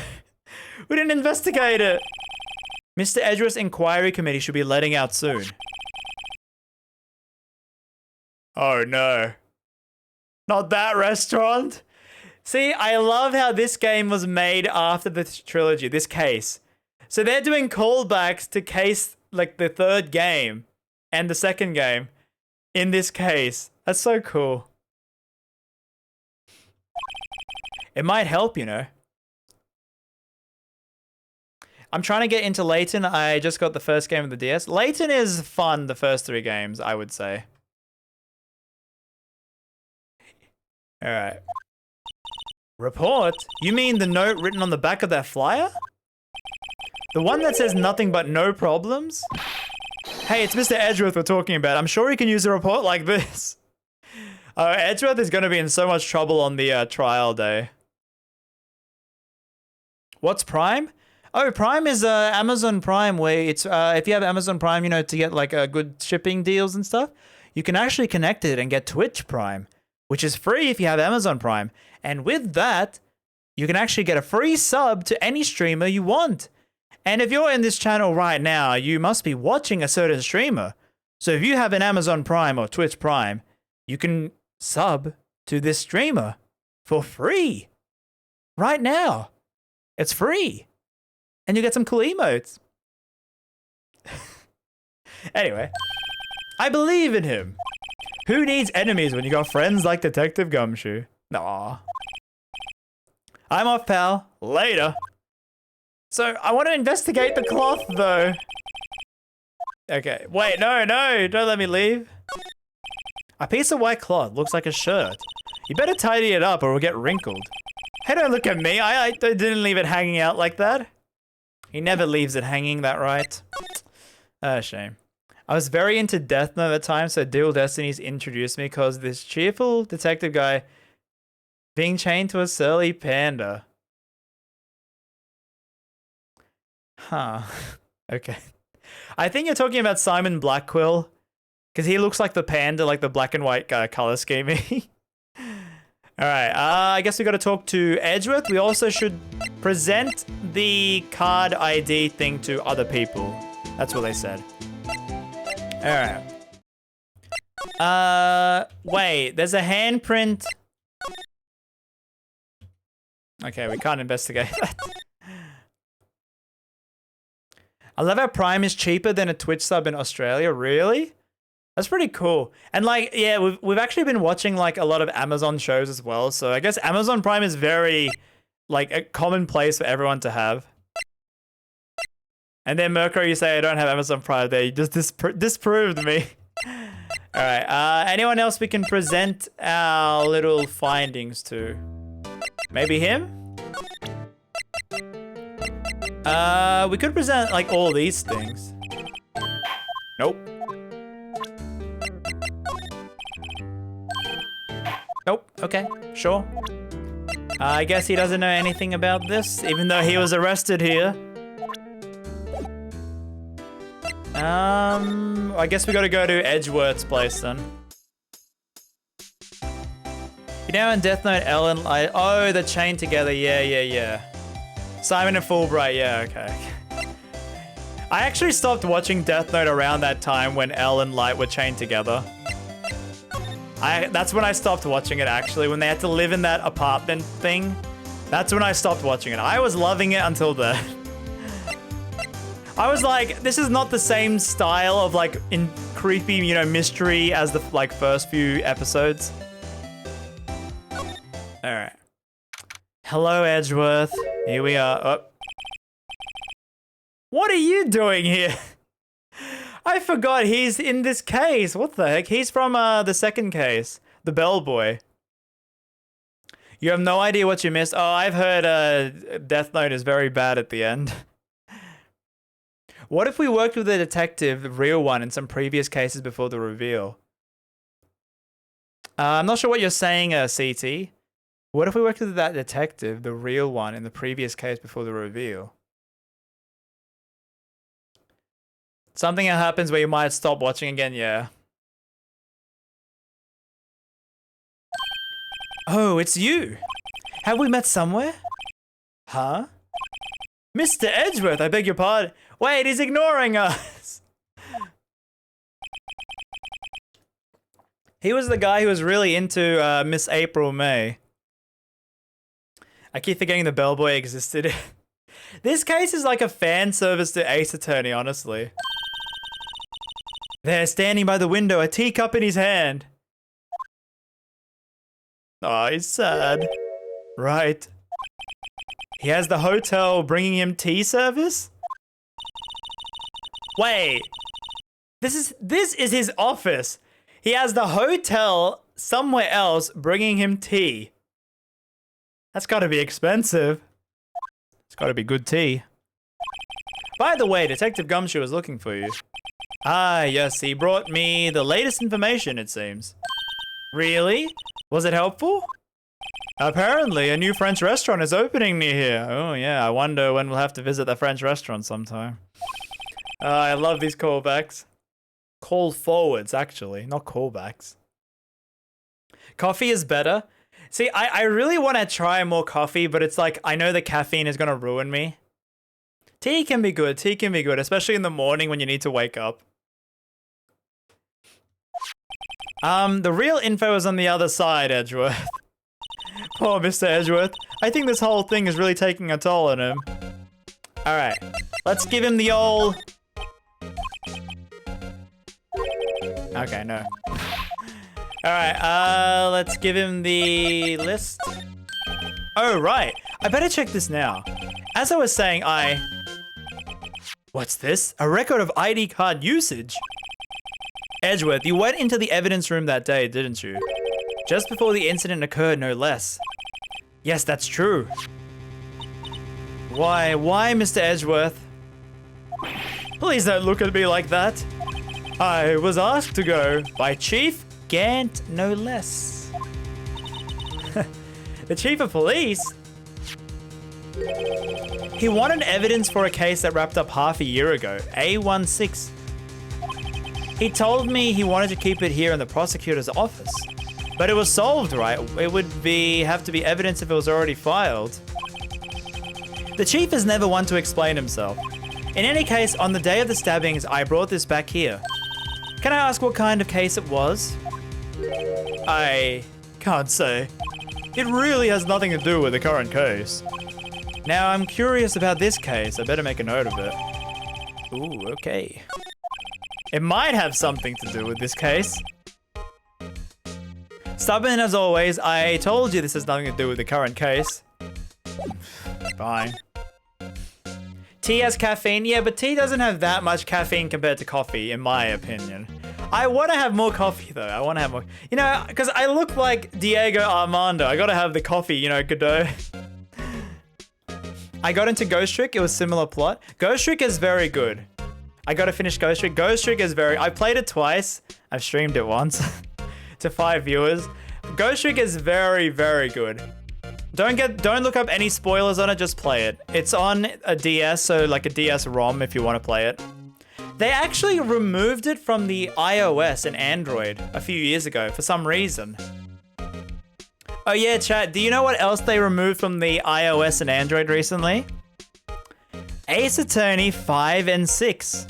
We didn't investigate it. Mr. Edgeworth's inquiry committee should be letting out soon. Oh no. Not that restaurant. See, I love how this game was made after the trilogy, this case. So they're doing callbacks to case, like the third game and the second game in this case. That's so cool. It might help, you know. I'm trying to get into Layton. I just got the first game of the DS. Layton is fun, the first 3 games, I would say. Alright. Report? You mean the note written on the back of that flyer? The one that says nothing but no problems? Hey, it's Mr. Edgeworth we're talking about. I'm sure he can use a report like this. Edgeworth is going to be in so much trouble on the trial day. What's Prime? Oh, Prime is Amazon Prime, where it's if you have Amazon Prime, you know, to get like good shipping deals and stuff, you can actually connect it and get Twitch Prime, which is free if you have Amazon Prime. And with that, you can actually get a free sub to any streamer you want. And if you're in this channel right now, you must be watching a certain streamer. So if you have an Amazon Prime or Twitch Prime, you can sub to this streamer for free right now. It's free. And you get some cool emotes. Anyway, I believe in him. Who needs enemies when you got friends like Detective Gumshoe? Nah. I'm off, pal. Later. So, I want to investigate the cloth, though. Okay. Wait, no. Don't let me leave. A piece of white cloth looks like a shirt. You better tidy it up or it'll get wrinkled. Hey, don't look at me. I didn't leave it hanging out like that. He never leaves it hanging that right. Shame. I was very into Death Note at the time, so Dual Destinies introduced me because this cheerful detective guy being chained to a surly panda. Huh. Okay. I think you're talking about Simon Blackquill, because he looks like the panda, like the black and white color scheme. Alright, I guess we got to talk to Edgeworth. We also should present the card ID thing to other people. That's what they said. Alright. Wait, there's a handprint. Okay, we can't investigate that. I love how Prime is cheaper than a Twitch sub in Australia. Really? That's pretty cool. And like, yeah, we've actually been watching like a lot of Amazon shows as well. So I guess Amazon Prime is very like a common place for everyone to have. And then Mirko, you say I don't have Amazon Prime there. You just disproved me. All right. Anyone else we can present our little findings to? Maybe him? We could present like all these things. Nope. Nope. Okay. Sure. I guess he doesn't know anything about this, even though he was arrested here. I guess we gotta go to Edgeworth's place then. You know in Death Note, Ellen, oh, they're chained together. Yeah. Simon and Fulbright. Yeah, okay. I actually stopped watching Death Note around that time when Elle and Light were chained together. That's when I stopped watching it, actually, when they had to live in that apartment thing. That's when I stopped watching it. I was loving it until then. I was like, this is not the same style of like in creepy, you know, mystery as the like first few episodes. All right. Hello, Edgeworth. Here we are. Oh. What are you doing here? I forgot he's in this case. What the heck? He's from the second case, the bellboy. You have no idea what you missed. Oh, I've heard Death Note is very bad at the end. What if we worked with a detective, the real one, in some previous cases before the reveal? I'm not sure what you're saying, CT. What if we worked with that detective, the real one, in the previous case before the reveal? Something that happens where you might stop watching again, yeah. Oh, it's you. Have we met somewhere? Huh? Mr. Edgeworth, I beg your pardon. Wait, he's ignoring us. He was the guy who was really into Miss April May. I keep forgetting the bellboy existed. This case is like a fan service to Ace Attorney, honestly. There, standing by the window, a teacup in his hand. Oh, he's sad. Right. He has the hotel bringing him tea service? Wait. This is his office. He has the hotel somewhere else bringing him tea. That's gotta be expensive. It's gotta be good tea. By the way, Detective Gumshoe was looking for you. Ah, yes, he brought me the latest information, it seems. Really? Was it helpful? Apparently, a new French restaurant is opening near here. Oh, yeah, I wonder when we'll have to visit the French restaurant sometime. I love these callbacks. Call forwards, actually, not callbacks. Coffee is better. See, I really want to try more coffee, but it's like, I know the caffeine is going to ruin me. Tea can be good, especially in the morning when you need to wake up. The real info is on the other side, Edgeworth. Poor Mr. Edgeworth. I think this whole thing is really taking a toll on him. Alright, let's give him the old... Okay, no. Alright, let's give him the list. Oh, right. I better check this now. As I was saying, What's this? A record of ID card usage? Edgeworth, you went into the evidence room that day, didn't you? Just before the incident occurred, no less. Yes, that's true. Why, Mr. Edgeworth? Please don't look at me like that. I was asked to go by Chief Gant, no less. The Chief of Police? He wanted evidence for a case that wrapped up half a year ago, A16. He told me he wanted to keep it here in the prosecutor's office. But it was solved, right? It would have to be evidence if it was already filed. The chief is never one to explain himself. In any case, on the day of the stabbings, I brought this back here. Can I ask what kind of case it was? I can't say. It really has nothing to do with the current case. Now, I'm curious about this case. I better make a note of it. Ooh, okay. It might have something to do with this case. Stubborn as always, I told you this has nothing to do with the current case. Fine. Tea has caffeine? Yeah, but tea doesn't have that much caffeine compared to coffee, in my opinion. I want to have more coffee, though. I want to have more... You know, because I look like Diego Armando. I gotta have the coffee, you know, Godot. I got into Ghost Trick. It was similar plot. Ghost Trick is very good. I gotta finish Ghost Trick. Ghost Trick is very... I played it twice. I've streamed it once. To 5 viewers. Ghost Trick is very, very good. Don't look up any spoilers on it, just play it. It's on a DS, so like a DS ROM if you want to play it. They actually removed it from the iOS and Android a few years ago for some reason. Oh yeah, chat, do you know what else they removed from the iOS and Android recently? Ace Attorney 5 and 6.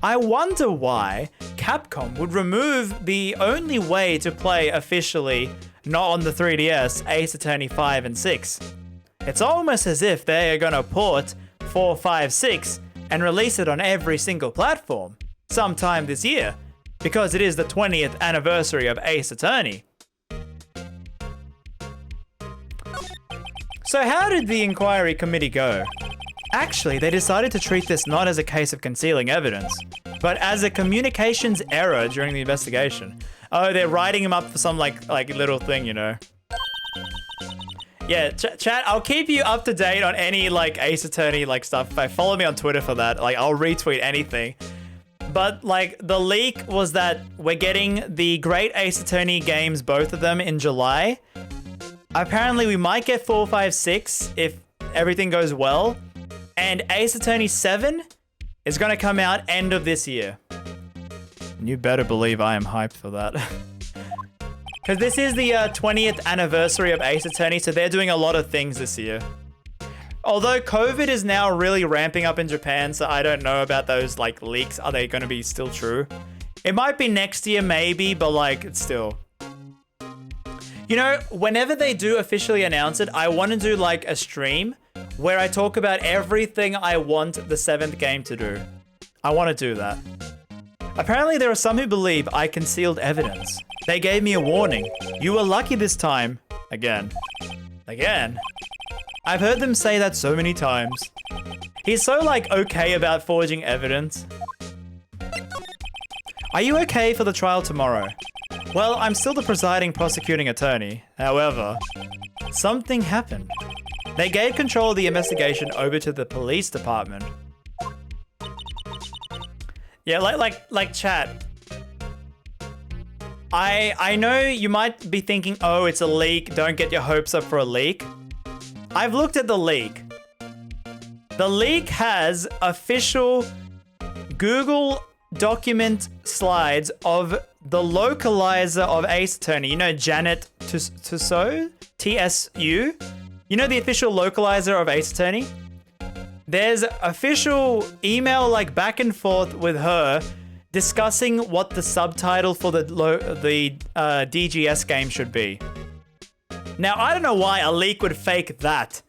I wonder why Capcom would remove the only way to play officially, not on the 3DS, Ace Attorney 5 and 6. It's almost as if they are gonna port 4, 5, 6 and release it on every single platform sometime this year, because it is the 20th anniversary of Ace Attorney. So how did the inquiry committee go? Actually, they decided to treat this not as a case of concealing evidence, but as a communications error during the investigation. Oh, they're writing him up for some like little thing, you know. Yeah, chat, I'll keep you up to date on any like Ace Attorney like stuff. If I follow me on Twitter for that, like I'll retweet anything. But like the leak was that we're getting the Great Ace Attorney games, both of them in July. Apparently we might get 4, 5, 6 if everything goes well. And Ace Attorney 7 is gonna come out end of this year. And you better believe I am hyped for that. Because this is the 20th anniversary of Ace Attorney, so they're doing a lot of things this year. Although COVID is now really ramping up in Japan, so I don't know about those like leaks. Are they going to be still true? It might be next year maybe, but like it's still. You know, whenever they do officially announce it, I want to do like a stream where I talk about everything I want the 7th game to do. I want to do that. Apparently there are some who believe I concealed evidence. They gave me a warning. You were lucky this time. Again. Again. I've heard them say that so many times. He's so like okay about forging evidence. Are you okay for the trial tomorrow? Well, I'm still the presiding prosecuting attorney. However, something happened. They gave control of the investigation over to the police department. Yeah, like chat. I know you might be thinking, oh, it's a leak. Don't get your hopes up for a leak. I've looked at the leak. The leak has official Google document slides of the localizer of Ace Attorney. You know Janet Tsu? TSU? You know the official localizer of Ace Attorney? There's official email like back and forth with her discussing what the subtitle for the DGS game should be. Now, I don't know why a leak would fake that.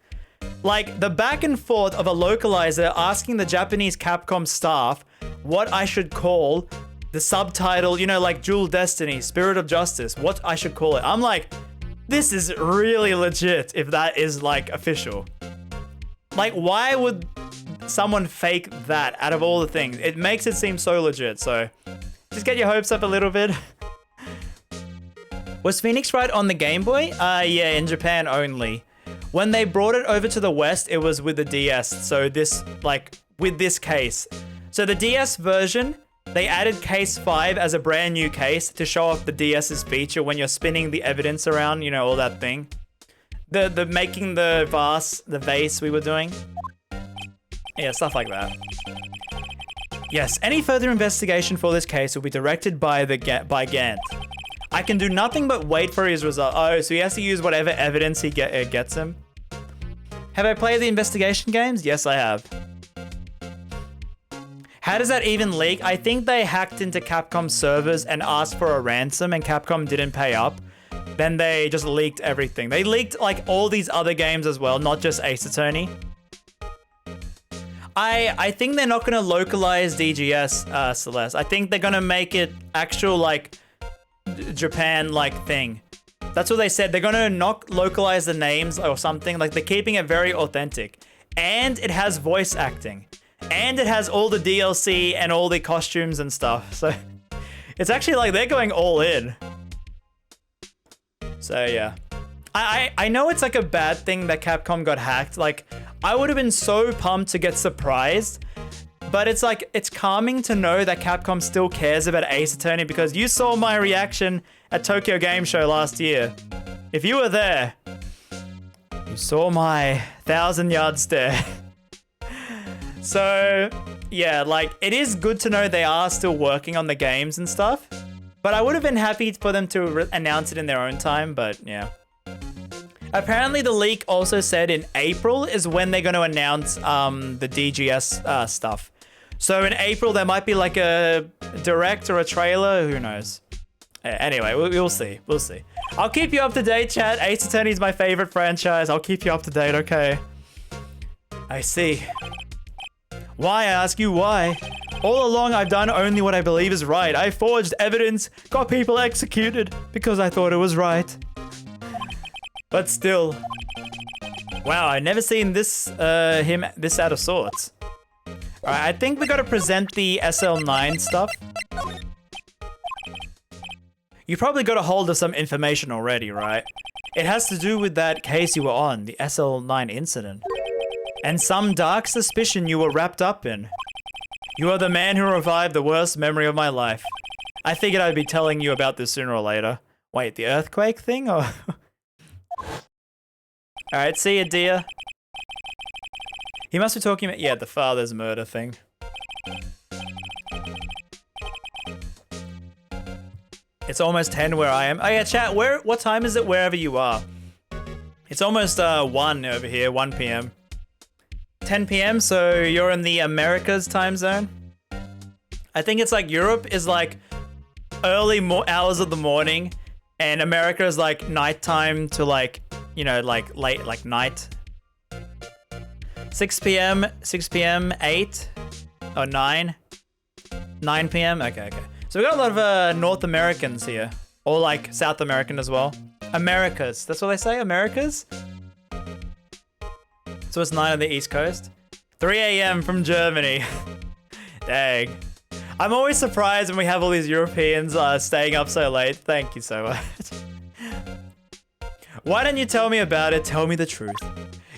Like, the back and forth of a localizer asking the Japanese Capcom staff what I should call the subtitle, you know, like Jewel Destiny, Spirit of Justice, what I should call it. I'm like, this is really legit if that is, like, official. Like, why would someone fake that out of all the things? It makes it seem so legit, so just get your hopes up a little bit. Was Phoenix Wright on the Game Boy? Yeah, in Japan only. When they brought it over to the West, it was with the DS. So this, like, with this case. So the DS version, they added case 5 as a brand new case to show off the DS's feature when you're spinning the evidence around, you know, all that thing. The making the vase we were doing. Yeah, stuff like that. Yes, any further investigation for this case will be directed by Gant. I can do nothing but wait for his result. Oh, so he has to use whatever evidence he gets him. Have I played the investigation games? Yes, I have. How does that even leak? I think they hacked into Capcom servers and asked for a ransom and Capcom didn't pay up. Then they just leaked everything. They leaked like all these other games as well, not just Ace Attorney. I think they're not going to localize DGS, Celeste. I think they're going to make it actual like Japan-like thing. That's what they said. They're going to not localize the names or something. Like they're keeping it very authentic. And it has voice acting. And it has all the DLC and all the costumes and stuff. So it's actually like they're going all in. So yeah. I know it's like a bad thing that Capcom got hacked. Like I would have been so pumped to get surprised. But it's like, it's calming to know that Capcom still cares about Ace Attorney because you saw my reaction at Tokyo Game Show last year. If you were there, you saw my 1,000-yard stare. So, yeah, like, it is good to know they are still working on the games and stuff. But I would have been happy for them to announce it in their own time, but yeah. Apparently the leak also said in April is when they're going to announce the DGS stuff. So in April there might be like a direct or a trailer, who knows. Anyway, we'll see. We'll see. I'll keep you up to date, chat. Ace Attorney is my favorite franchise. I'll keep you up to date, okay? I see. Why? I ask you why. All along I've done only what I believe is right. I forged evidence, got people executed because I thought it was right. But still. Wow, I've never seen this, him this out of sorts. Alright, I think we gotta present the SL9 stuff. You probably got a hold of some information already, right? It has to do with that case you were on, the SL9 incident. And some dark suspicion you were wrapped up in. You are the man who revived the worst memory of my life. I figured I'd be telling you about this sooner or later. Wait, the earthquake thing, or...? Alright, see ya, dear. He must be talking about, yeah, the father's murder thing. It's almost 10 where I am. Oh yeah, chat, what time is it wherever you are? It's almost 1 over here, 1 p.m. 10 p.m., so you're in the Americas time zone. I think it's like Europe is like early hours of the morning, and America is like nighttime to like, you know, like late, like night. 6 p.m., 8 or 9. 9 p.m. Okay. So we got a lot of North Americans here, or like South American as well. Americas. That's what they say. Americas. So it's 9 on the East Coast. 3 a.m. from Germany. Dang. I'm always surprised when we have all these Europeans staying up so late. Thank you so much. Why don't you tell me about it? Tell me the truth.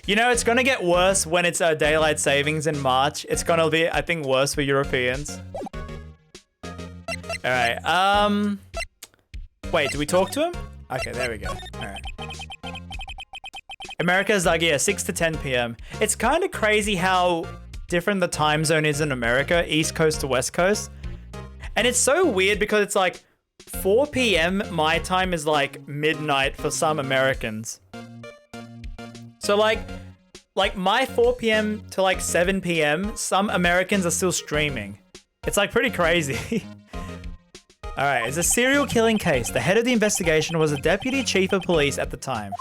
You know, it's gonna get worse when it's daylight savings in March. It's gonna be, I think, worse for Europeans. All right. Wait, do we talk to him? Okay, there we go. All right. America's like, yeah, 6 to 10 p.m. It's kind of crazy how different the time zone is in America, East Coast to West Coast. And it's so weird because it's like 4 p.m. my time is like midnight for some Americans. So like my 4 p.m. to like 7 p.m., some Americans are still streaming. It's like pretty crazy. All right, it's a serial killing case. The head of the investigation was a deputy chief of police at the time.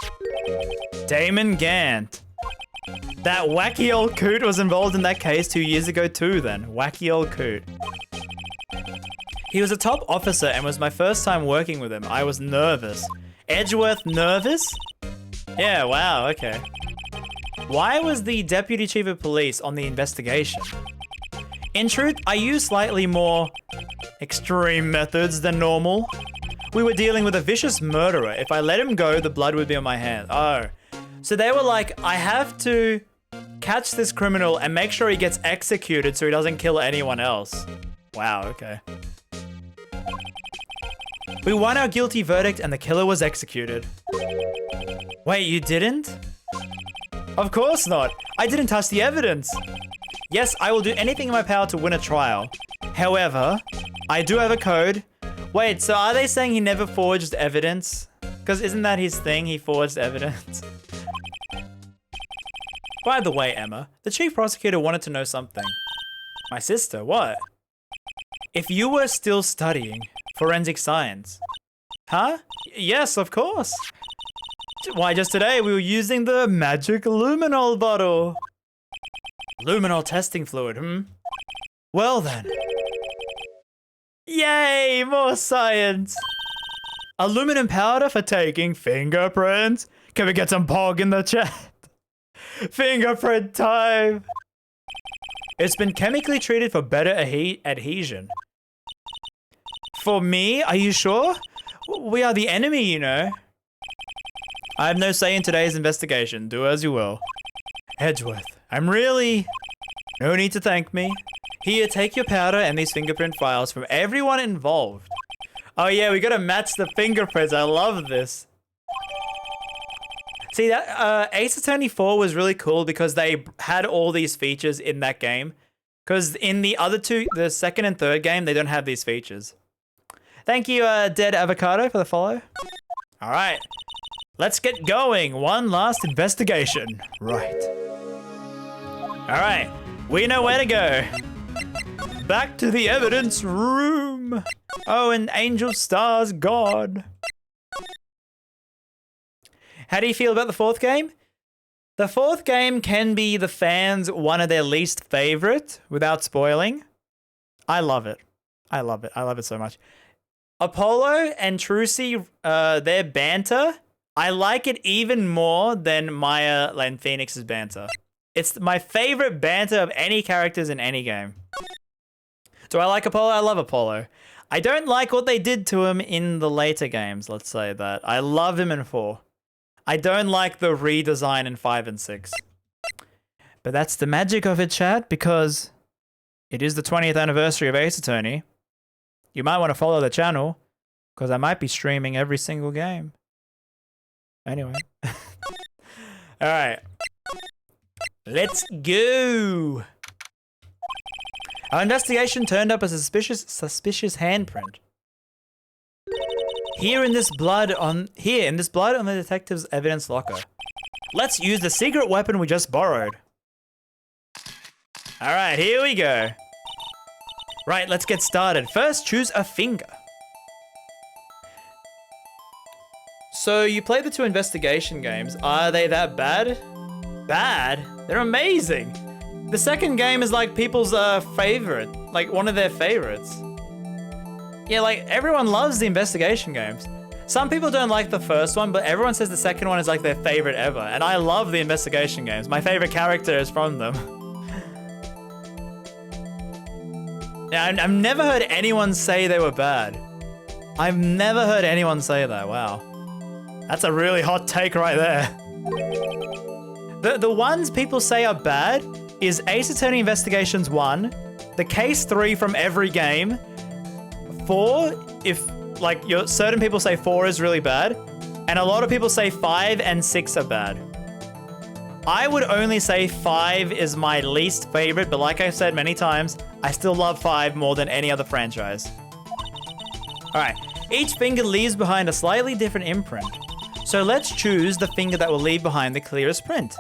Damon Gant. That wacky old coot was involved in that case 2 years ago too then. Wacky old coot. He was a top officer and was my first time working with him. I was nervous. Edgeworth nervous? Yeah, wow, okay. Why was the deputy chief of police on the investigation? In truth, I used slightly more extreme methods than normal. We were dealing with a vicious murderer. If I let him go, the blood would be on my hands. Oh. So they were like, I have to catch this criminal and make sure he gets executed so he doesn't kill anyone else. Wow, okay. We won our guilty verdict and the killer was executed. Wait, you didn't? Of course not. I didn't touch the evidence. Yes, I will do anything in my power to win a trial. However, I do have a code. Wait, so are they saying he never forged evidence? Because isn't that his thing? He forged evidence. By the way, Emma, the chief prosecutor wanted to know something. My sister, what? If you were still studying forensic science. Huh? Yes, of course. Why, just today we were using the magic luminol bottle. Luminol testing fluid, Well then. Yay, more science. Aluminum powder for taking fingerprints. Can we get some pog in the chat? Fingerprint time. It's been chemically treated for better adhesion. For me? Are you sure? We are the enemy, you know. I have no say in today's investigation. Do as you will. Edgeworth, I'm really... No need to thank me. Here, take your powder and these fingerprint files from everyone involved. Oh yeah, we gotta match the fingerprints. I love this. See, that Ace Attorney 4 was really cool because they had all these features in that game. Because in the other two, the second and third game, they don't have these features. Thank you, Dead Avocado, for the follow. All right. Let's get going. One last investigation. Right. All right. We know where to go. Back to the evidence room. Oh, and Angel Star's God. How do you feel about the fourth game? The fourth game can be the fans' one of their least favorite, without spoiling. I love it. I love it. I love it so much. Apollo and Trucy, their banter, I like it even more than Maya and Phoenix's banter. It's my favorite banter of any characters in any game. Do I like Apollo? I love Apollo. I don't like what they did to him in the later games, let's say that. I love him in 4. I don't like the redesign in 5 and 6. But that's the magic of it, chat, because it is the 20th anniversary of Ace Attorney. You might want to follow the channel, because I might be streaming every single game. Anyway. Alright. Let's go! Our investigation turned up a suspicious handprint. Here in this blood on the detective's evidence locker. Let's use the secret weapon we just borrowed. All right, here we go. Right, let's get started. First, choose a finger. So you play the 2 investigation games. Are they that bad? Bad? They're amazing. The second game is like people's favorite, like one of their favorites. Yeah, like everyone loves the investigation games. Some people don't like the first one, but everyone says the second one is like their favorite ever. And I love the investigation games. My favorite character is from them. Yeah, I've never heard anyone say they were bad. I've never heard anyone say that, wow. That's a really hot take right there. The ones people say are bad is Ace Attorney Investigations 1, the Case 3 from every game, 4, if like certain people say 4 is really bad, and a lot of people say 5 and 6 are bad. I would only say 5 is my least favorite, but like I've said many times, I still love 5 more than any other franchise. All right, each finger leaves behind a slightly different imprint. So let's choose the finger that will leave behind the clearest print.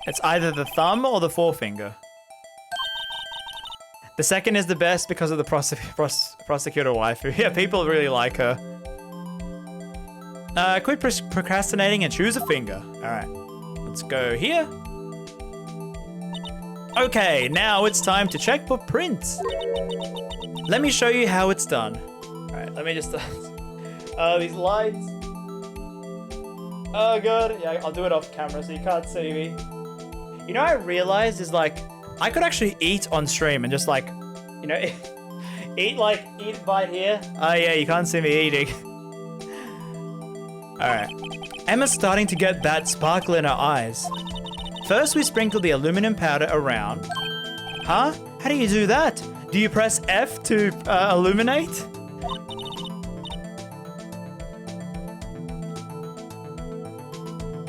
It's either the thumb or the forefinger. The second is the best because of the prosecutor waifu. Yeah, people really like her. Quit procrastinating and choose a finger. All right, let's go here. Okay, now it's time to check for prints. Let me show you how it's done. All right, let me just, these lights. Oh god, yeah, I'll do it off camera so you can't see me. You know, I realized is like, I could actually eat on stream and just like, you know, eat a bite here. Oh yeah, you can't see me eating. All right, Emma's starting to get that sparkle in her eyes. First, we sprinkle the aluminum powder around. Huh? How do you do that? Do you press F to illuminate?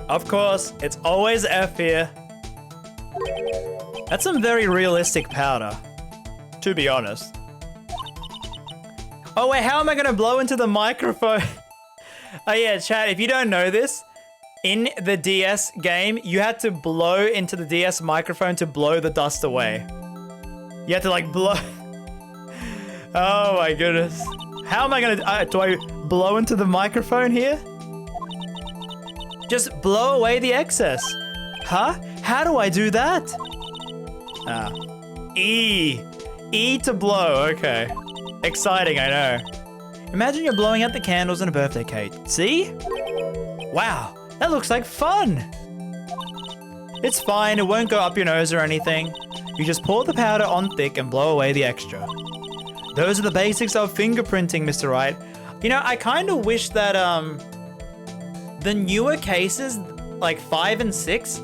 Of course, it's always F here. That's some very realistic powder, to be honest. Oh wait, how am I gonna blow into the microphone? Oh yeah, chat, if you don't know this, in the DS game, you had to blow into the DS microphone to blow the dust away. You had to like blow. Oh my goodness. How am I gonna, do I blow into the microphone here? Just blow away the excess. Huh? How do I do that? Ah. E. E to blow, okay. Exciting, I know. Imagine you're blowing out the candles in a birthday cake. See? Wow, that looks like fun. It's fine, it won't go up your nose or anything. You just pour the powder on thick and blow away the extra. Those are the basics of fingerprinting, Mr. Wright. You know, I kind of wish that, the newer cases, like 5 and 6,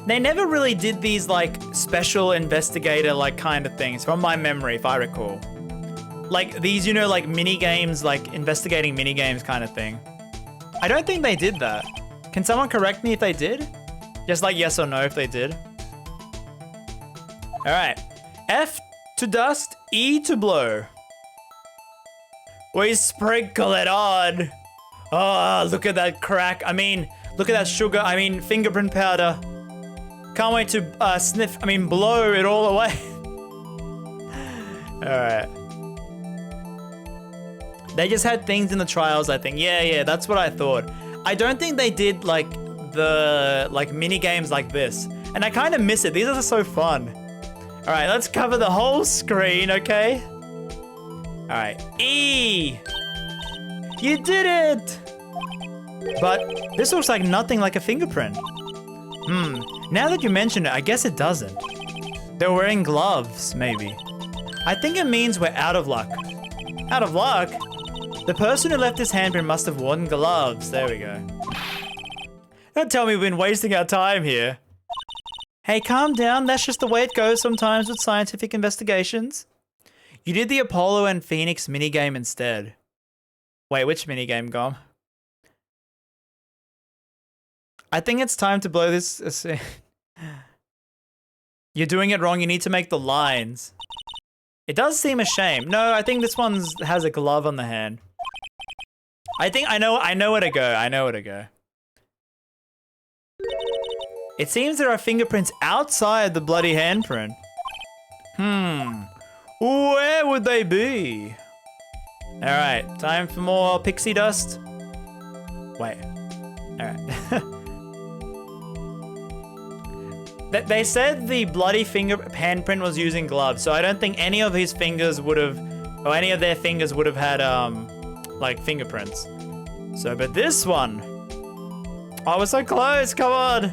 they never really did these like special investigator like kind of things from my memory, if I recall. Like these, you know, like mini games, like investigating mini games kind of thing. I don't think they did that. Can someone correct me if they did? Just like yes or no if they did. All right, F to dust, E to blow. We sprinkle it on. Oh, look at that crack. I mean, look at that sugar. I mean, fingerprint powder. Can't wait to blow it all away. All right. They just had things in the trials, I think. Yeah, that's what I thought. I don't think they did like the mini games like this. And I kind of miss it. These are so fun. All right, let's cover the whole screen, okay? All right, E. You did it. But this looks like nothing like a fingerprint. Now that you mention it, I guess it doesn't. They're wearing gloves, maybe. I think it means we're out of luck. Out of luck? The person who left his handprint must have worn gloves. There we go. Don't tell me we've been wasting our time here. Hey, calm down. That's just the way it goes sometimes with scientific investigations. You did the Apollo and Phoenix minigame instead. Wait, which minigame, Gom? I think it's time to blow this. You're doing it wrong. You need to make the lines. It does seem a shame. No, I think this one has a glove on the hand. I think I know where to go. I know where to go. It seems there are fingerprints outside the bloody handprint. Where would they be? All right, time for more pixie dust. Wait. All right. They said the bloody handprint was using gloves, so I don't think any of his fingers would have, or any of their fingers would have had, like fingerprints. So, but this one. Oh, we're so close. Come on.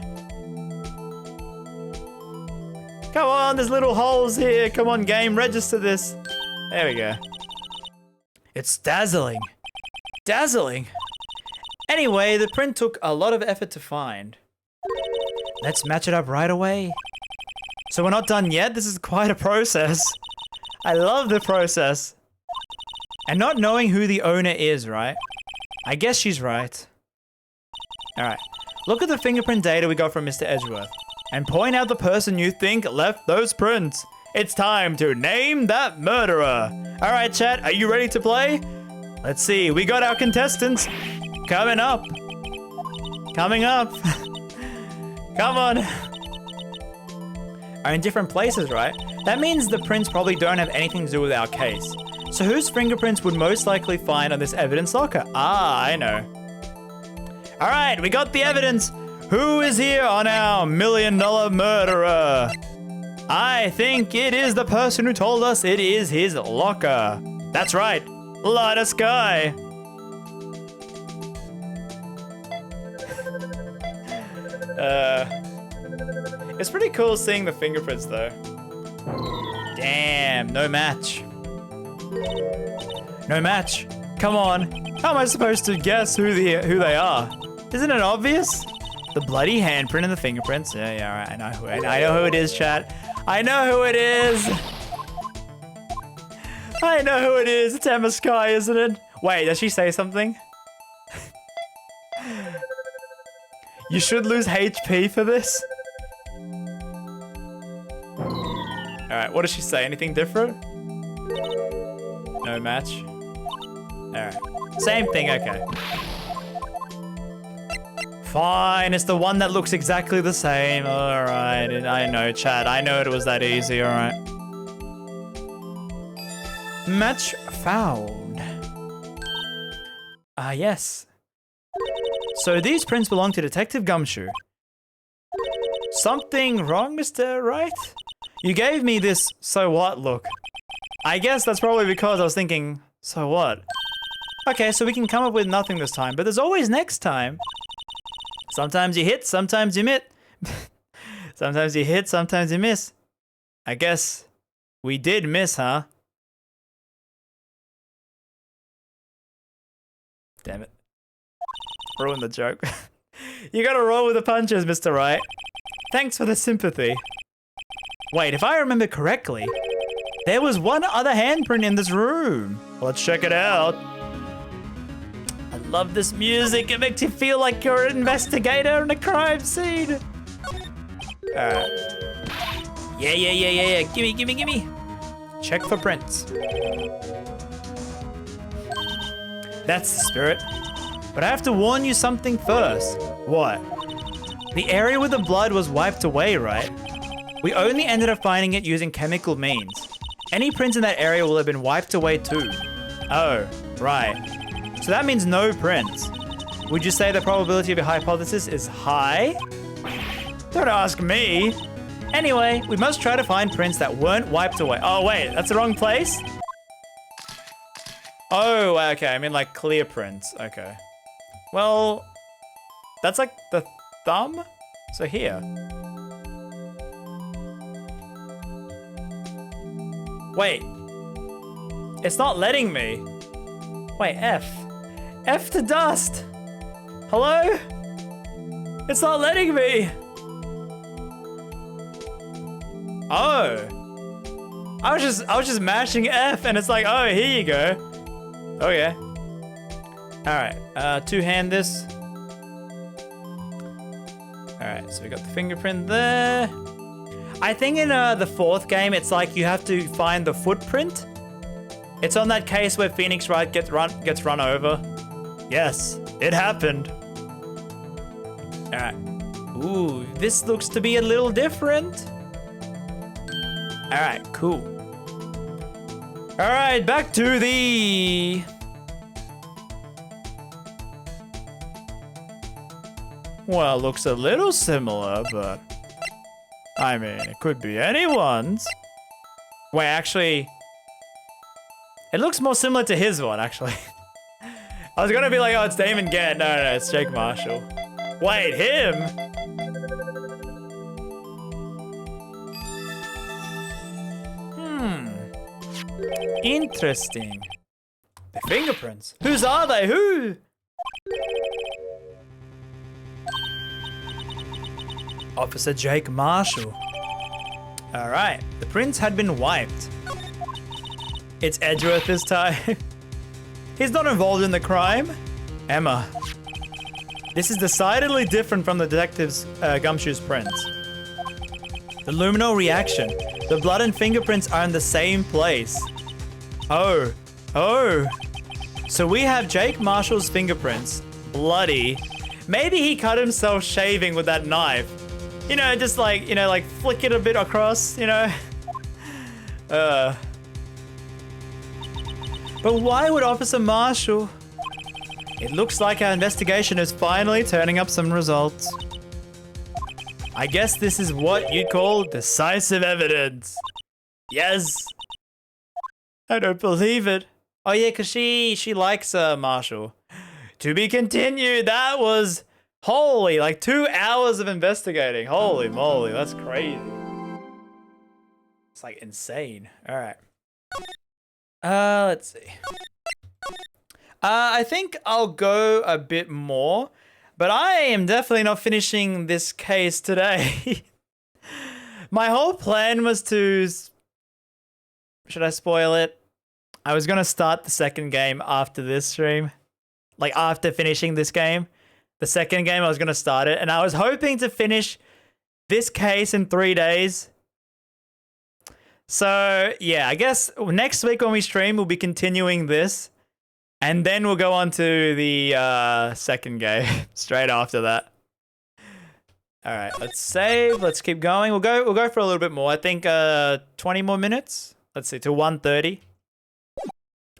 Come on, there's little holes here. Come on, game, register this. There we go. It's dazzling. Dazzling. Anyway, the print took a lot of effort to find. Let's match it up right away. So we're not done yet? This is quite a process. I love the process. And not knowing who the owner is, right? I guess she's right. Alright. Look at the fingerprint data we got from Mr. Edgeworth. And point out the person you think left those prints. It's time to name that murderer. Alright, chat, are you ready to play? Let's see, we got our contestants. Coming up. Coming up. Come on. Are in different places, right? That means the prints probably don't have anything to do with our case. So whose fingerprints would most likely find on this evidence locker? Ah, I know. All right, we got the evidence. Who is here on our $1 million murderer? I think it is the person who told us it is his locker. That's right, Lighter Sky. It's pretty cool seeing the fingerprints though. Damn, no match. No match. Come on. How am I supposed to guess who they are? Isn't it obvious? The bloody handprint and the fingerprints. Yeah, all right. I know who it is, chat. I know who it is. I know who it is. It's Emma Sky, isn't it? Wait, does she say something? You should lose HP for this. All right, what does she say? Anything different? No match. All right, same thing, okay. Fine, it's the one that looks exactly the same. All right, I know, chat. I know it was that easy, all right. Match found. Ah, yes. So these prints belong to Detective Gumshoe. Something wrong, Mr. Wright? You gave me this so what look. I guess that's probably because I was thinking, so what? Okay, so we can come up with nothing this time, but there's always next time. Sometimes you hit, sometimes you miss. Sometimes you hit, sometimes you miss. I guess we did miss, huh? Damn it. Ruined the joke. You gotta roll with the punches, Mr. Wright. Thanks for the sympathy. Wait, if I remember correctly, there was one other handprint in this room. Let's check it out. I love this music. It makes you feel like you're an investigator in a crime scene. Alright. Yeah. Gimme. Check for prints. That's the spirit. But I have to warn you something first. What? The area with the blood was wiped away, right? We only ended up finding it using chemical means. Any prints in that area will have been wiped away too. Oh, right. So that means no prints. Would you say the probability of your hypothesis is high? Don't ask me. Anyway, we must try to find prints that weren't wiped away. Oh wait, that's the wrong place? Oh, okay, I mean like clear prints, okay. Well, that's like the thumb? So here. Wait, it's not letting me. Wait, F. F to dust. Hello? It's not letting me. Oh. I was just mashing F and it's like, oh, here you go. Okay. All right, two-hand this. All right, so we got the fingerprint there. I think in the fourth game, it's like you have to find the footprint. It's on that case where Phoenix Wright gets run over. Yes, it happened. All right. Ooh, this looks to be a little different. Alright, cool. Alright, back to the... Well, looks a little similar, but... I mean, it could be anyone's. Wait, actually... It looks more similar to his one, actually. I was gonna be like, oh, it's Damon Gant. No, it's Jake Marshall. Wait, him? Interesting. The fingerprints. Whose are they? Who? Officer Jake Marshall. Alright, the prints had been wiped. It's Edgeworth this time. He's not involved in the crime. Emma. This is decidedly different from the detective's gumshoe's prints. The luminol reaction. The blood and fingerprints are in the same place. Oh. So we have Jake Marshall's fingerprints. Bloody. Maybe he cut himself shaving with that knife. You know, just like, you know, like flick it a bit across, you know? But why would Officer Marshall? It looks like our investigation is finally turning up some results. I guess this is what you'd call decisive evidence. Yes. I don't believe it. Oh yeah, cause she likes Marshall. To be continued. That was holy, like 2 hours of investigating. Holy moly, that's crazy. It's like insane. All right. Let's see. I think I'll go a bit more, but I am definitely not finishing this case today. My whole plan was to... Should I spoil it? I was gonna start the second game after this stream. Like after finishing this game. The second game I was gonna start it, and I was hoping to finish this case in 3 days. So, yeah, I guess next week when we stream, we'll be continuing this. And then we'll go on to the second game straight after that. All right, let's save. Let's keep going. We'll go for a little bit more. I think 20 more minutes. Let's see, to 1:30.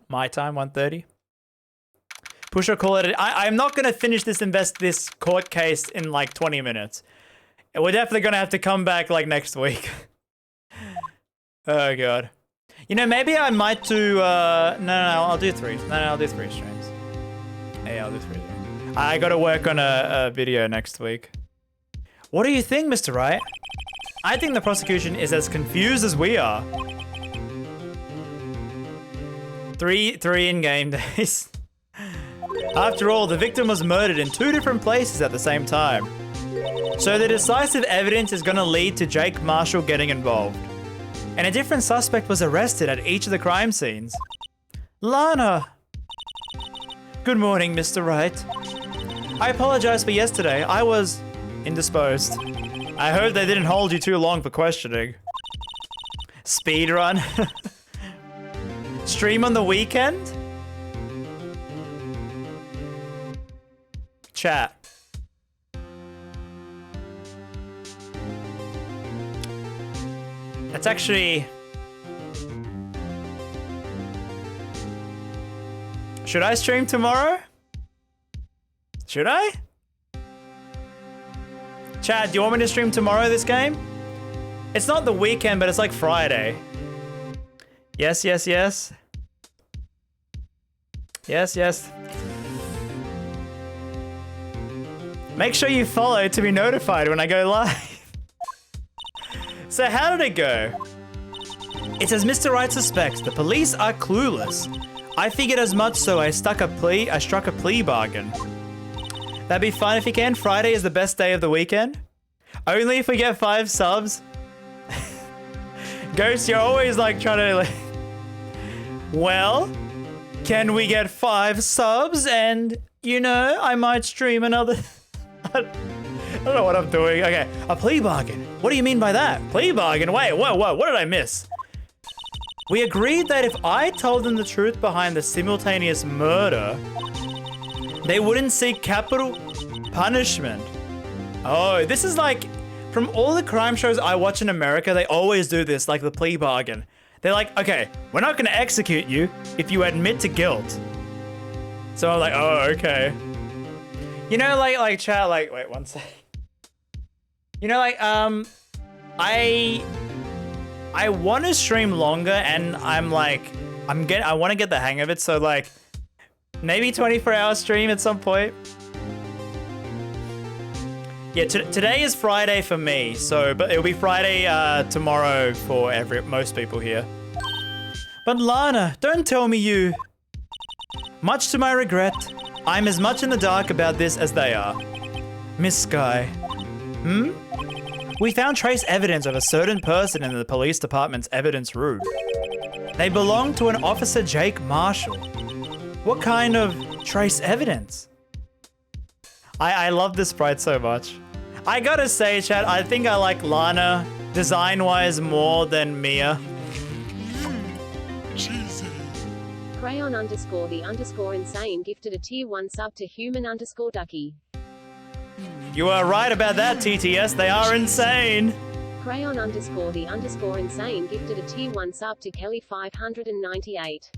My time, 1:30. Push or call it. I'm not going to finish this court case in like 20 minutes. We're definitely going to have to come back like next week. Oh god. You know, maybe I might do no, I'll do 3. No, I'll do 3 streams. Hey, I'll do 3. I gotta work on a video next week. What do you think, Mr. Wright? I think the prosecution is as confused as we are. 3 in-game days. After all, the victim was murdered in 2 different places at the same time. So the decisive evidence is gonna lead to Jake Marshall getting involved. And a different suspect was arrested at each of the crime scenes. Lana! Good morning, Mr. Wright. I apologize for yesterday. I was indisposed. I heard they didn't hold you too long for questioning. Speedrun. Stream on the weekend? Chat. That's actually... Should I stream tomorrow? Should I? Chad, do you want me to stream tomorrow this game? It's not the weekend, but it's like Friday. Yes, yes, yes. Yes, yes. Make sure you follow to be notified when I go live. So how did it go? It says Mr. Wright suspects the police are clueless. I figured as much, so I struck a plea bargain. That'd be fine if you can. Friday is the best day of the weekend. Only if we get 5 subs. Ghost, you're always like trying to like... Well, can we get 5 subs and, you know, I might stream another... I don't know what I'm doing. Okay, a plea bargain. What do you mean by that? Plea bargain? Wait, whoa, what did I miss? We agreed that if I told them the truth behind the simultaneous murder, they wouldn't seek capital punishment. Oh, this is like From all the crime shows I watch in America, they always do this, like the plea bargain. They're like, okay, we're not gonna execute you if you admit to guilt. So I'm like, oh, okay. You know, like chat, like, wait, one sec. You know, like, I want to stream longer, and I'm like, I want to get the hang of it. So like, maybe 24-hour stream at some point. Yeah, today is Friday for me, so but it'll be Friday tomorrow for most people here. But Lana, don't tell me you. Much to my regret, I'm as much in the dark about this as they are. Miss Sky. We found trace evidence of a certain person in the police department's evidence room. They belong to an Officer Jake Marshall. What kind of trace evidence? I love this sprite so much. I gotta say, chat, I think I like Lana design-wise more than Mia. Crayon _the _ gifted a tier 1 sub to human _ducky. You are right about that, TTS. They are insane. Crayon _ the _ gifted a tier 1 sub to Kelly 598.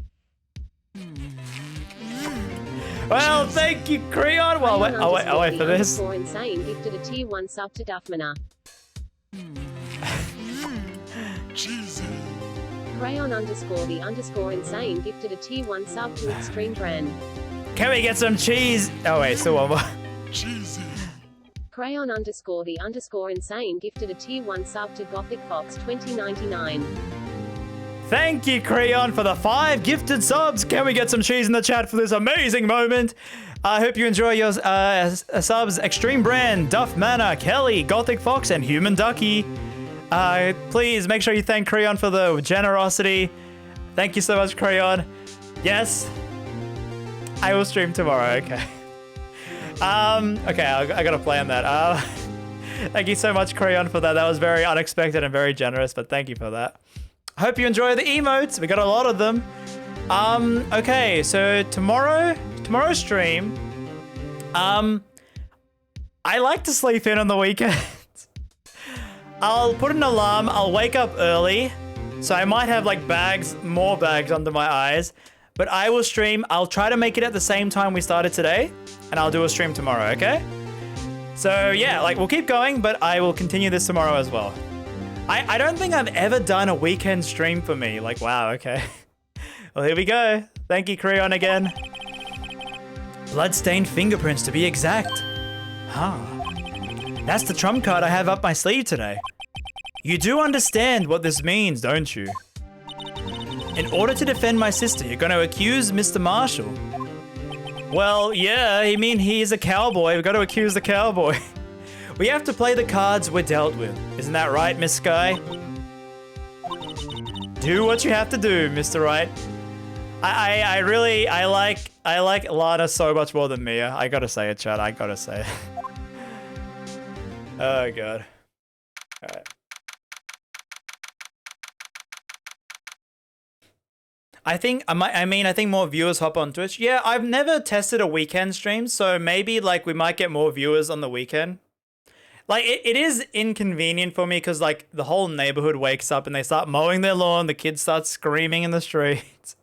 Well, thank you, Creon. Well, I'll wait for this. Insane gifted a tier 1 sub to Duffmana. Crayon _ the _ insane gifted a tier 1 sub to Extreme Brand. Can we get some cheese? Oh wait, still one more. Crayon _ the _ insane gifted a tier 1 sub to Gothic Fox 2099. Thank you, Creon, for the 5 gifted subs. Can we get some cheese in the chat for this amazing moment? I hope you enjoy your subs. Extreme Brand, Duff Manor, Kelly, Gothic Fox, and Human Ducky. Please make sure you thank Creon for the generosity. Thank you so much, Creon. Yes, I will stream tomorrow. Okay. Okay, I gotta plan that. Thank you so much, Creon, for that. That was very unexpected and very generous, but thank you for that. Hope you enjoy the emotes. We got a lot of them. Okay, so tomorrow's stream. I like to sleep in on the weekends. I'll put an alarm. I'll wake up early, so I might have like more bags under my eyes. But I will stream. I'll try to make it at the same time we started today, and I'll do a stream tomorrow. Okay? So yeah, like we'll keep going, but I will continue this tomorrow as well. I don't think I've ever done a weekend stream for me. Like, wow, okay. Well, here we go. Thank you, Creon, again. Bloodstained fingerprints, to be exact. Huh. That's the trump card I have up my sleeve today. You do understand what this means, don't you? In order to defend my sister, you're going to accuse Mr. Marshall. Well, yeah, I mean, he's a cowboy. We've got to accuse the cowboy. We have to play the cards we're dealt with. Isn't that right, Miss Sky? Do what you have to do, Mr. Right. I like Lana so much more than Mia. I gotta say it, chat. I gotta say it. Oh god. Alright. I think more viewers hop on Twitch. Yeah, I've never tested a weekend stream, so maybe like we might get more viewers on the weekend. Like, it is inconvenient for me because, like, the whole neighborhood wakes up and they start mowing their lawn. The kids start screaming in the streets.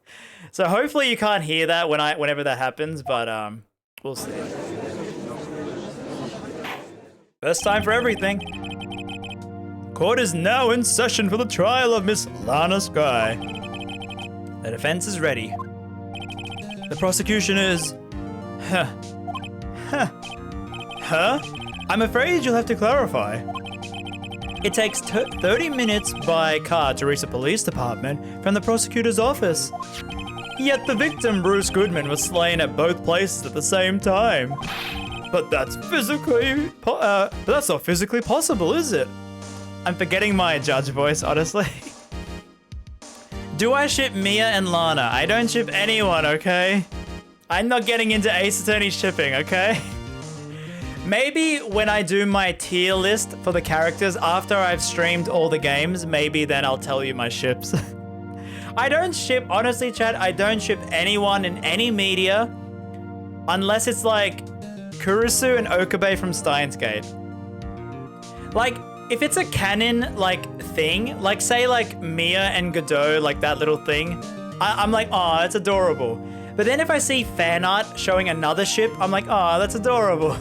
So hopefully you can't hear that whenever that happens, but we'll see. First time for everything. Court is now in session for the trial of Miss Lana Sky. The defense is ready. The prosecution is... Huh? I'm afraid you'll have to clarify. It takes 30 minutes by car to reach the police department from the prosecutor's office. Yet the victim, Bruce Goodman, was slain at both places at the same time. But that's not physically possible, is it? I'm forgetting my judge voice, honestly. Do I ship Mia and Lana? I don't ship anyone, okay? I'm not getting into Ace Attorney shipping, okay? Maybe when I do my tier list for the characters after I've streamed all the games, maybe then I'll tell you my ships. I don't ship, honestly, chat, I don't ship anyone in any media unless it's like Kurisu and Okabe from Steins Gate. Like, if it's a canon, like, thing, like, say, like, Mia and Godot, like, that little thing, I'm like, oh, it's adorable. But then if I see fan art showing another ship, I'm like, oh, that's adorable.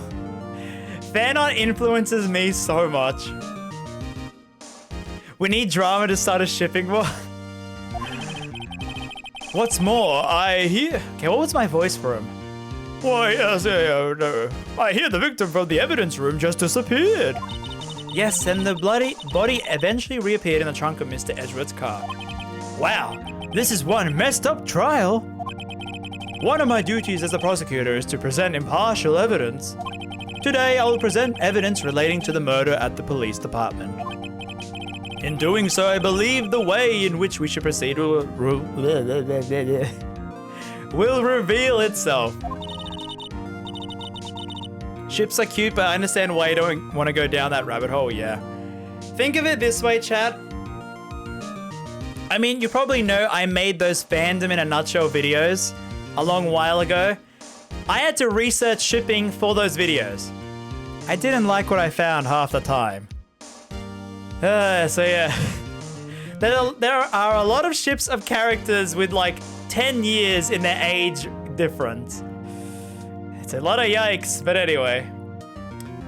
Fan art influences me so much. We need drama to start a shipping war. What's more, I hear... Okay, what was my voice for him? Why, yes, no. I hear the victim from the evidence room just disappeared. Yes, and the bloody body eventually reappeared in the trunk of Mr. Edgeworth's car. Wow, this is one messed up trial. One of my duties as a prosecutor is to present impartial evidence. Today, I will present evidence relating to the murder at the police department. In doing so, I believe the way in which we should proceed will reveal itself. Ships are cute, but I understand why you don't want to go down that rabbit hole, yeah. Think of it this way, chat. I mean, you probably know I made those fandom in a nutshell videos a long while ago. I had to research shipping for those videos. I didn't like what I found half the time. So yeah. There are a lot of ships of characters with like 10 years in their age difference. It's a lot of yikes, but anyway.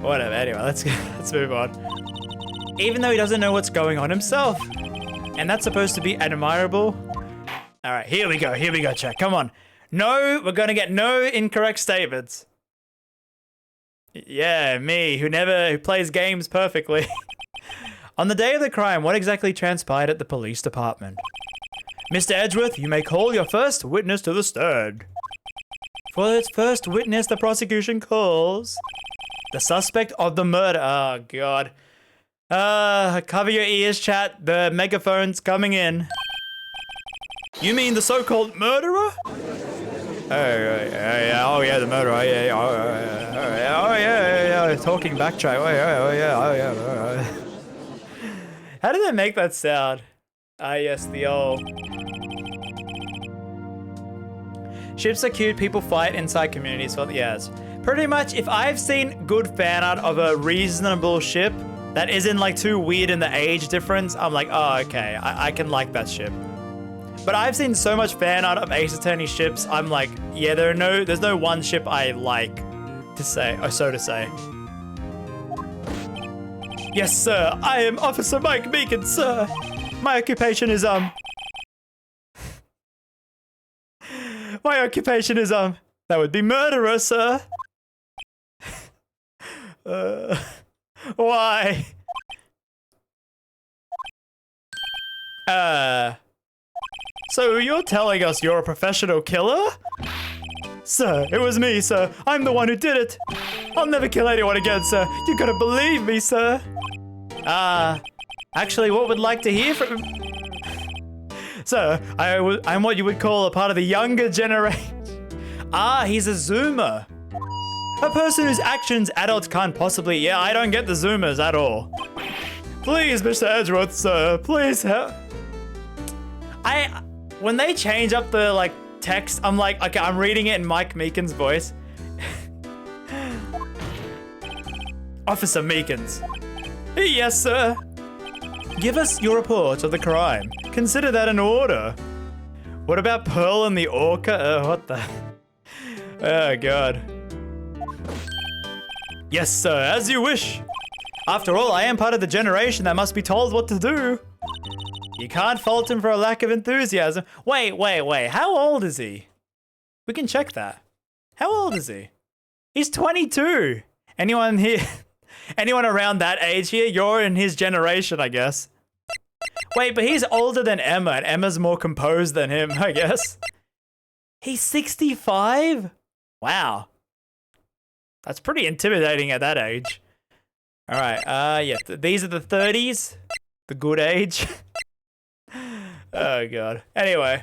Whatever, anyway, let's move on. Even though he doesn't know what's going on himself. And that's supposed to be admirable. All right, here we go, chat, come on. No, we're gonna get no incorrect statements. Yeah, me, who plays games perfectly. On the day of the crime, what exactly transpired at the police department? Mr. Edgeworth, you may call your first witness to the stand. For its first witness, the prosecution calls the suspect of the murder. Oh, God. Cover your ears, chat. The megaphone's coming in. You mean the so-called murderer? Oh, yeah, the murderer. Oh, yeah. Talking backtrack. Oh, yeah. How did they make that sound? Ah, yes, the old. Ships are cute, people fight inside communities for the years. Pretty much, if I've seen good fan art of a reasonable ship that isn't like too weird in the age difference, I'm like, oh, okay, I can like that ship. But I've seen so much fan art of Ace Attorney ships, I'm like, yeah, there's no one ship I like to say, or so to say. Yes, sir. I am Officer Mike Meekin, sir. My occupation is, My occupation is, that would be murderer, sir. Why? So you're telling us you're a professional killer? Sir, it was me, sir. I'm the one who did it. I'll never kill anyone again, sir. You gotta believe me, sir. Actually, what would like to hear from... Sir, I'm what you would call a part of the younger generation. He's a Zoomer. A person whose actions adults can't possibly... Yeah, I don't get the Zoomers at all. Please, Mr. Edgeworth, sir, please help. When they change up the, like, text, I'm like, okay, I'm reading it in Mike Meekin's voice. Officer Meekins. Yes, sir. Give us your report of the crime. Consider that an order. What about Pearl and the Orca? What the... Oh, God. Yes, sir, as you wish. After all, I am part of the generation that must be told what to do. You can't fault him for a lack of enthusiasm. Wait. How old is he? We can check that. How old is he? He's 22. Anyone here? Anyone around that age here? You're in his generation, I guess. Wait, but he's older than Emma, and Emma's more composed than him, I guess. He's 65? Wow. That's pretty intimidating at that age. All right, yeah, these are the 30s. The good age. Oh, God. Anyway.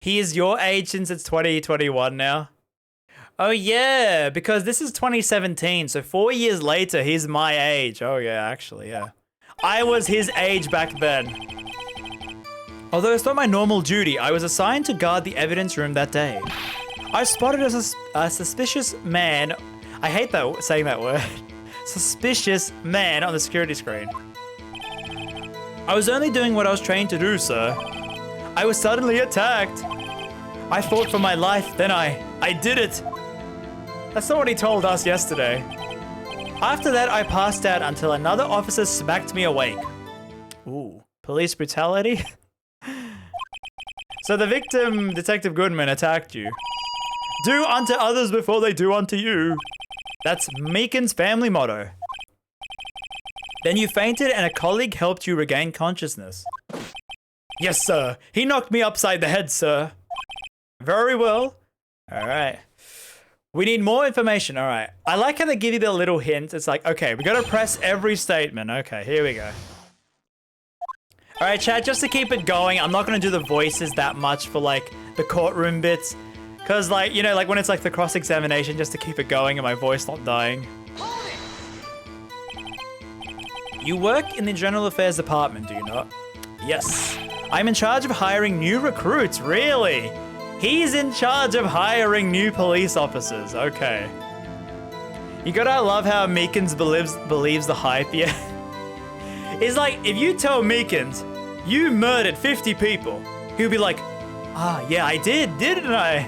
He is your age since it's 2021 now. Oh, yeah, because this is 2017, so 4 years later, he's my age. Oh, yeah, actually, yeah. I was his age back then. Although it's not my normal duty, I was assigned to guard the evidence room that day. I spotted a suspicious man. I hate that saying that word. Suspicious man on the security screen. I was only doing what I was trained to do, sir. I was suddenly attacked. I fought for my life, then I did it. That's not what he told us yesterday. After that, I passed out until another officer smacked me awake. Ooh, police brutality? So the victim, Detective Goodman, attacked you. Do unto others before they do unto you. That's Meekin's family motto. Then you fainted and a colleague helped you regain consciousness. Yes, sir. He knocked me upside the head, sir. Very well. All right. We need more information. All right. I like how they give you the little hint. It's like, okay, we got to press every statement. Okay, here we go. All right, chat, just to keep it going, I'm not going to do the voices that much for like the courtroom bits. Because like, you know, like when it's like the cross-examination, just to keep it going and my voice not dying. You work in the General Affairs Department, do you not? Yes. I'm in charge of hiring new recruits, really? He's in charge of hiring new police officers, okay. You gotta love how Meekins believes the hype, yeah? It's like, if you tell Meekins, you murdered 50 people, he'll be like, ah, yeah, I did, didn't I?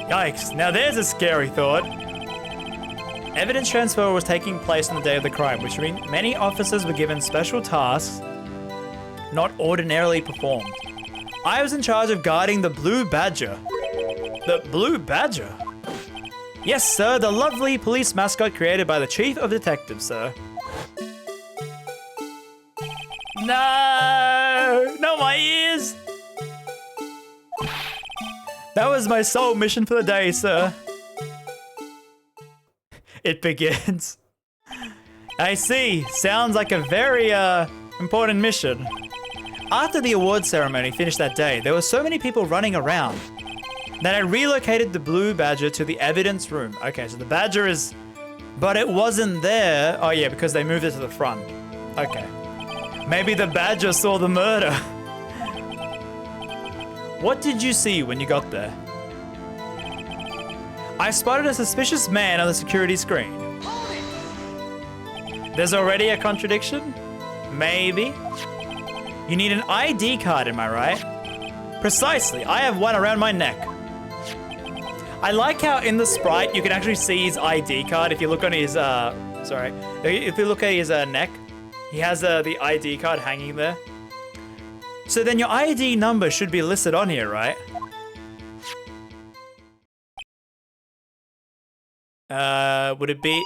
Yikes, now there's a scary thought. Evidence transfer was taking place on the day of the crime, which means many officers were given special tasks not ordinarily performed. I was in charge of guarding the Blue Badger. The Blue Badger? Yes, sir, the lovely police mascot created by the Chief of Detectives, sir. No! Not my ears! That was my sole mission for the day, sir. It begins. I see. Sounds like a very, important mission. After the award ceremony finished that day, there were so many people running around that I relocated the Blue Badger to the evidence room. Okay, so the Badger is... But it wasn't there. Oh yeah, because they moved it to the front. Okay. Maybe the Badger saw the murder. What did you see when you got there? I spotted a suspicious man on the security screen. There's already a contradiction? Maybe. You need an ID card, am I right? Precisely, I have one around my neck. I like how in the sprite you can actually see his ID card if you look on his, if you look at his neck, he has the ID card hanging there. So then your ID number should be listed on here, right? Would it be?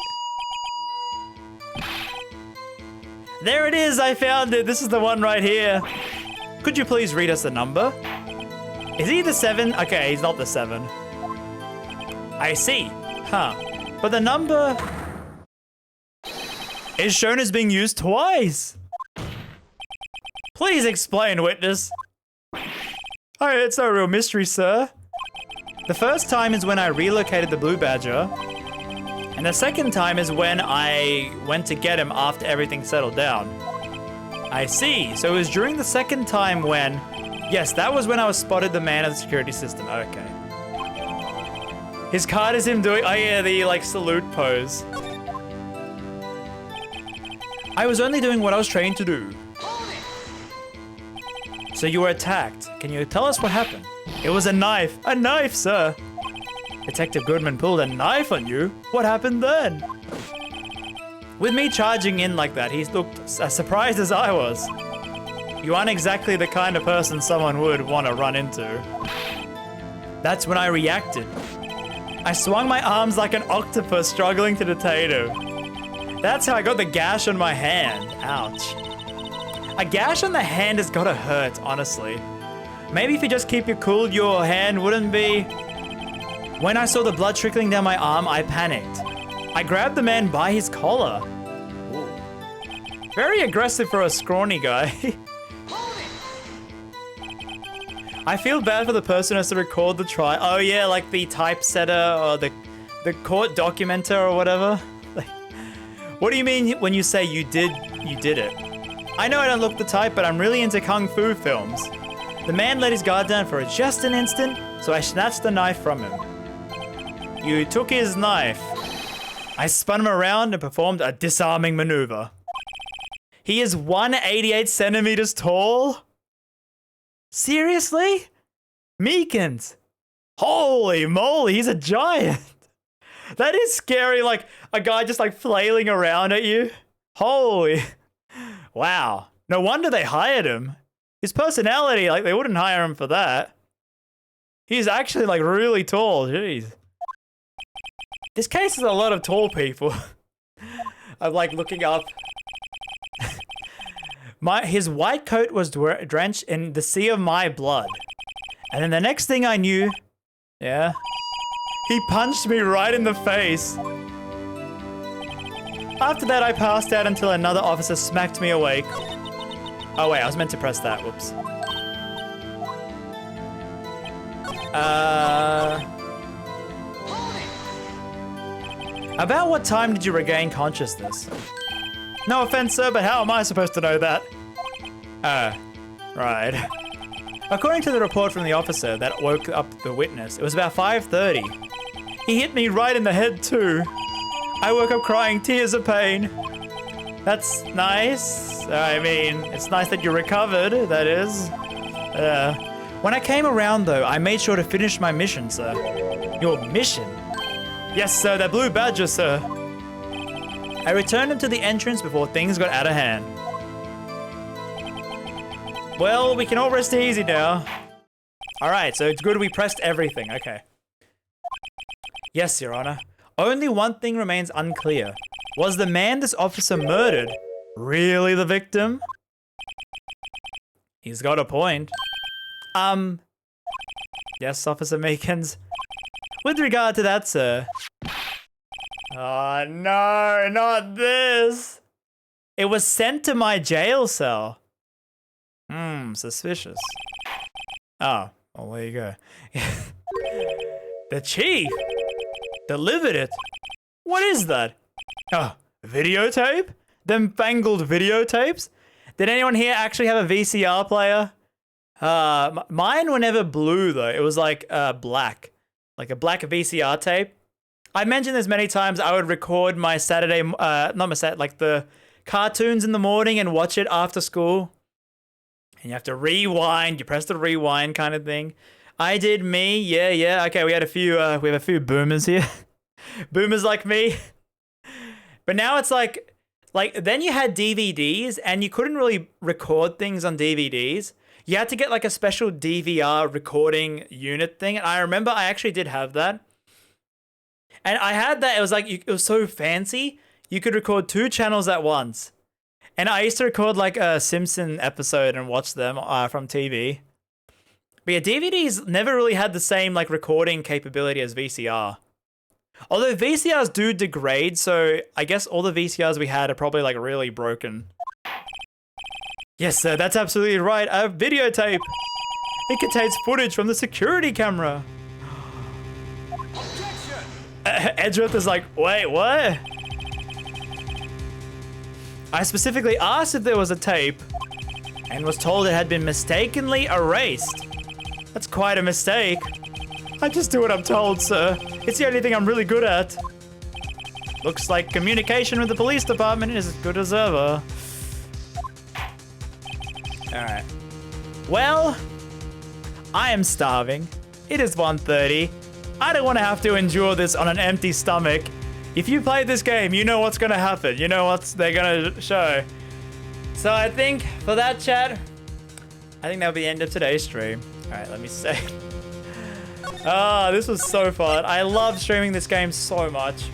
There it is, I found it. This is the one right here. Could you please read us the number? Is he the 7? Okay, he's not the 7. I see. Huh. But the number is shown as being used twice. Please explain, witness. Oh, it's no real mystery, sir. The first time is when I relocated the Blue Badger. And the second time is when I went to get him after everything settled down. I see. So it was during the second time when... Yes, that was when I was spotted the man of the security system. Okay. His card is him doing... Oh yeah, the like salute pose. I was only doing what I was trained to do. So you were attacked. Can you tell us what happened? It was a knife. A knife, sir. Detective Goodman pulled a knife on you? What happened then? With me charging in like that, he looked as surprised as I was. You aren't exactly the kind of person someone would want to run into. That's when I reacted. I swung my arms like an octopus struggling to detain him. That's how I got the gash on my hand. Ouch. A gash on the hand has gotta hurt, honestly. Maybe if you just keep your cool, your hand wouldn't be... When I saw the blood trickling down my arm, I panicked. I grabbed the man by his collar. Ooh. Very aggressive for a scrawny guy. I feel bad for the person who has to record the trial. Oh yeah, like the typesetter or the court documenter or whatever. Like, what do you mean when you say you did it? I know I don't look the type, but I'm really into kung fu films. The man let his guard down for just an instant, so I snatched the knife from him. You took his knife. I spun him around and performed a disarming maneuver. He is 188 centimeters tall? Seriously? Meekins. Holy moly, he's a giant. That is scary, like a guy just like flailing around at you. Holy. Wow. No wonder they hired him. His personality, like they wouldn't hire him for that. He's actually like really tall, jeez. This case is a lot of tall people. I'm like looking up. His white coat was drenched in the sea of my blood. And then the next thing I knew, yeah, he punched me right in the face. After that, I passed out until another officer smacked me awake. Oh wait, I was meant to press that, whoops. About what time did you regain consciousness? No offense, sir, but how am I supposed to know that? Right. According to the report from the officer that woke up the witness, it was about 5:30. He hit me right in the head too. I woke up crying tears of pain. That's nice. I mean, it's nice that you recovered, that is. When I came around though, I made sure to finish my mission, sir. Your mission? Yes, sir, that blue badger, sir. I returned him to the entrance before things got out of hand. Well, we can all rest easy now. Alright, so it's good we pressed everything, okay. Yes, Your Honor. Only one thing remains unclear. Was the man this officer murdered really the victim? He's got a point. Yes, Officer Meekins. With regard to that, sir. Oh, no, not this. It was sent to my jail cell. Suspicious. Oh, well, there you go. The chief delivered it. What is that? Oh, videotape? Them fangled videotapes? Did anyone here actually have a VCR player? Mine were never blue though. It was like black. Like a black VCR tape. I mentioned this many times. I would record my Saturday, like the cartoons in the morning and watch it after school. And you have to rewind. You press the rewind kind of thing. I did me. Yeah. Okay, we have a few boomers here. Boomers like me. But now it's like then you had DVDs and you couldn't really record things on DVDs. You had to get like a special DVR recording unit thing. And I remember I actually did have that. And I had that. It was like, it was so fancy. You could record 2 channels at once. And I used to record like a Simpson episode and watch them from TV. But yeah, DVDs never really had the same like recording capability as VCR. Although VCRs do degrade, so I guess all the VCRs we had are probably like really broken. Yes, sir, that's absolutely right. A videotape. It contains footage from the security camera. Edgeworth is like, wait, what? I specifically asked if there was a tape and was told it had been mistakenly erased. That's quite a mistake. I just do what I'm told, sir. It's the only thing I'm really good at. Looks like communication with the police department is as good as ever. Alright. Well, I am starving. It is 1:30. I don't want to have to endure this on an empty stomach. If you played this game, you know what's going to happen. You know what they're going to show. So I think for that, chat, I think that'll be the end of today's stream. Alright, let me say. This was so fun. I love streaming this game so much.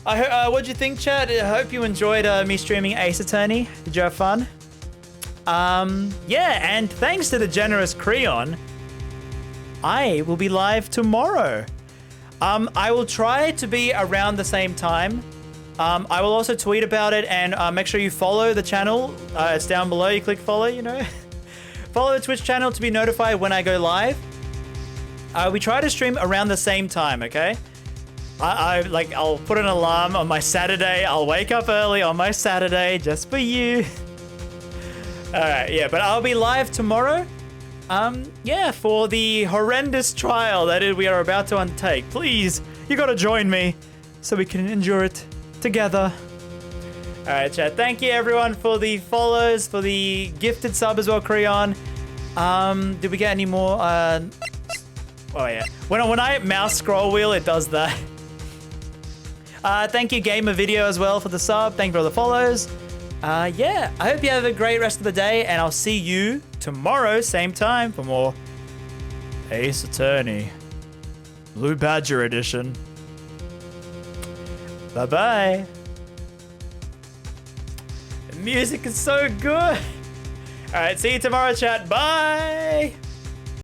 What'd you think, chat? I hope you enjoyed me streaming Ace Attorney. Did you have fun? Yeah, and thanks to the generous Creon, I will be live tomorrow. I will try to be around the same time. I will also tweet about it and make sure you follow the channel. It's down below. You click follow, you know. Follow the Twitch channel to be notified when I go live. We try to stream around the same time, okay? I'll put an alarm on my Saturday. I'll wake up early on my Saturday just for you. Alright, yeah, but I'll be live tomorrow. Yeah, for the horrendous trial that we are about to undertake. Please, you gotta join me so we can endure it together. Alright, chat. Thank you everyone for the follows, for the gifted sub as well, Creon. Did we get any more? Oh yeah. When I mouse scroll wheel, it does that. Thank you, Gamer Video, as well for the sub. Thank you for all the follows. Yeah, I hope you have a great rest of the day, and I'll see you tomorrow, same time, for more Ace Attorney Blue Badger Edition. Bye-bye. The music is so good. All right, see you tomorrow, chat. Bye.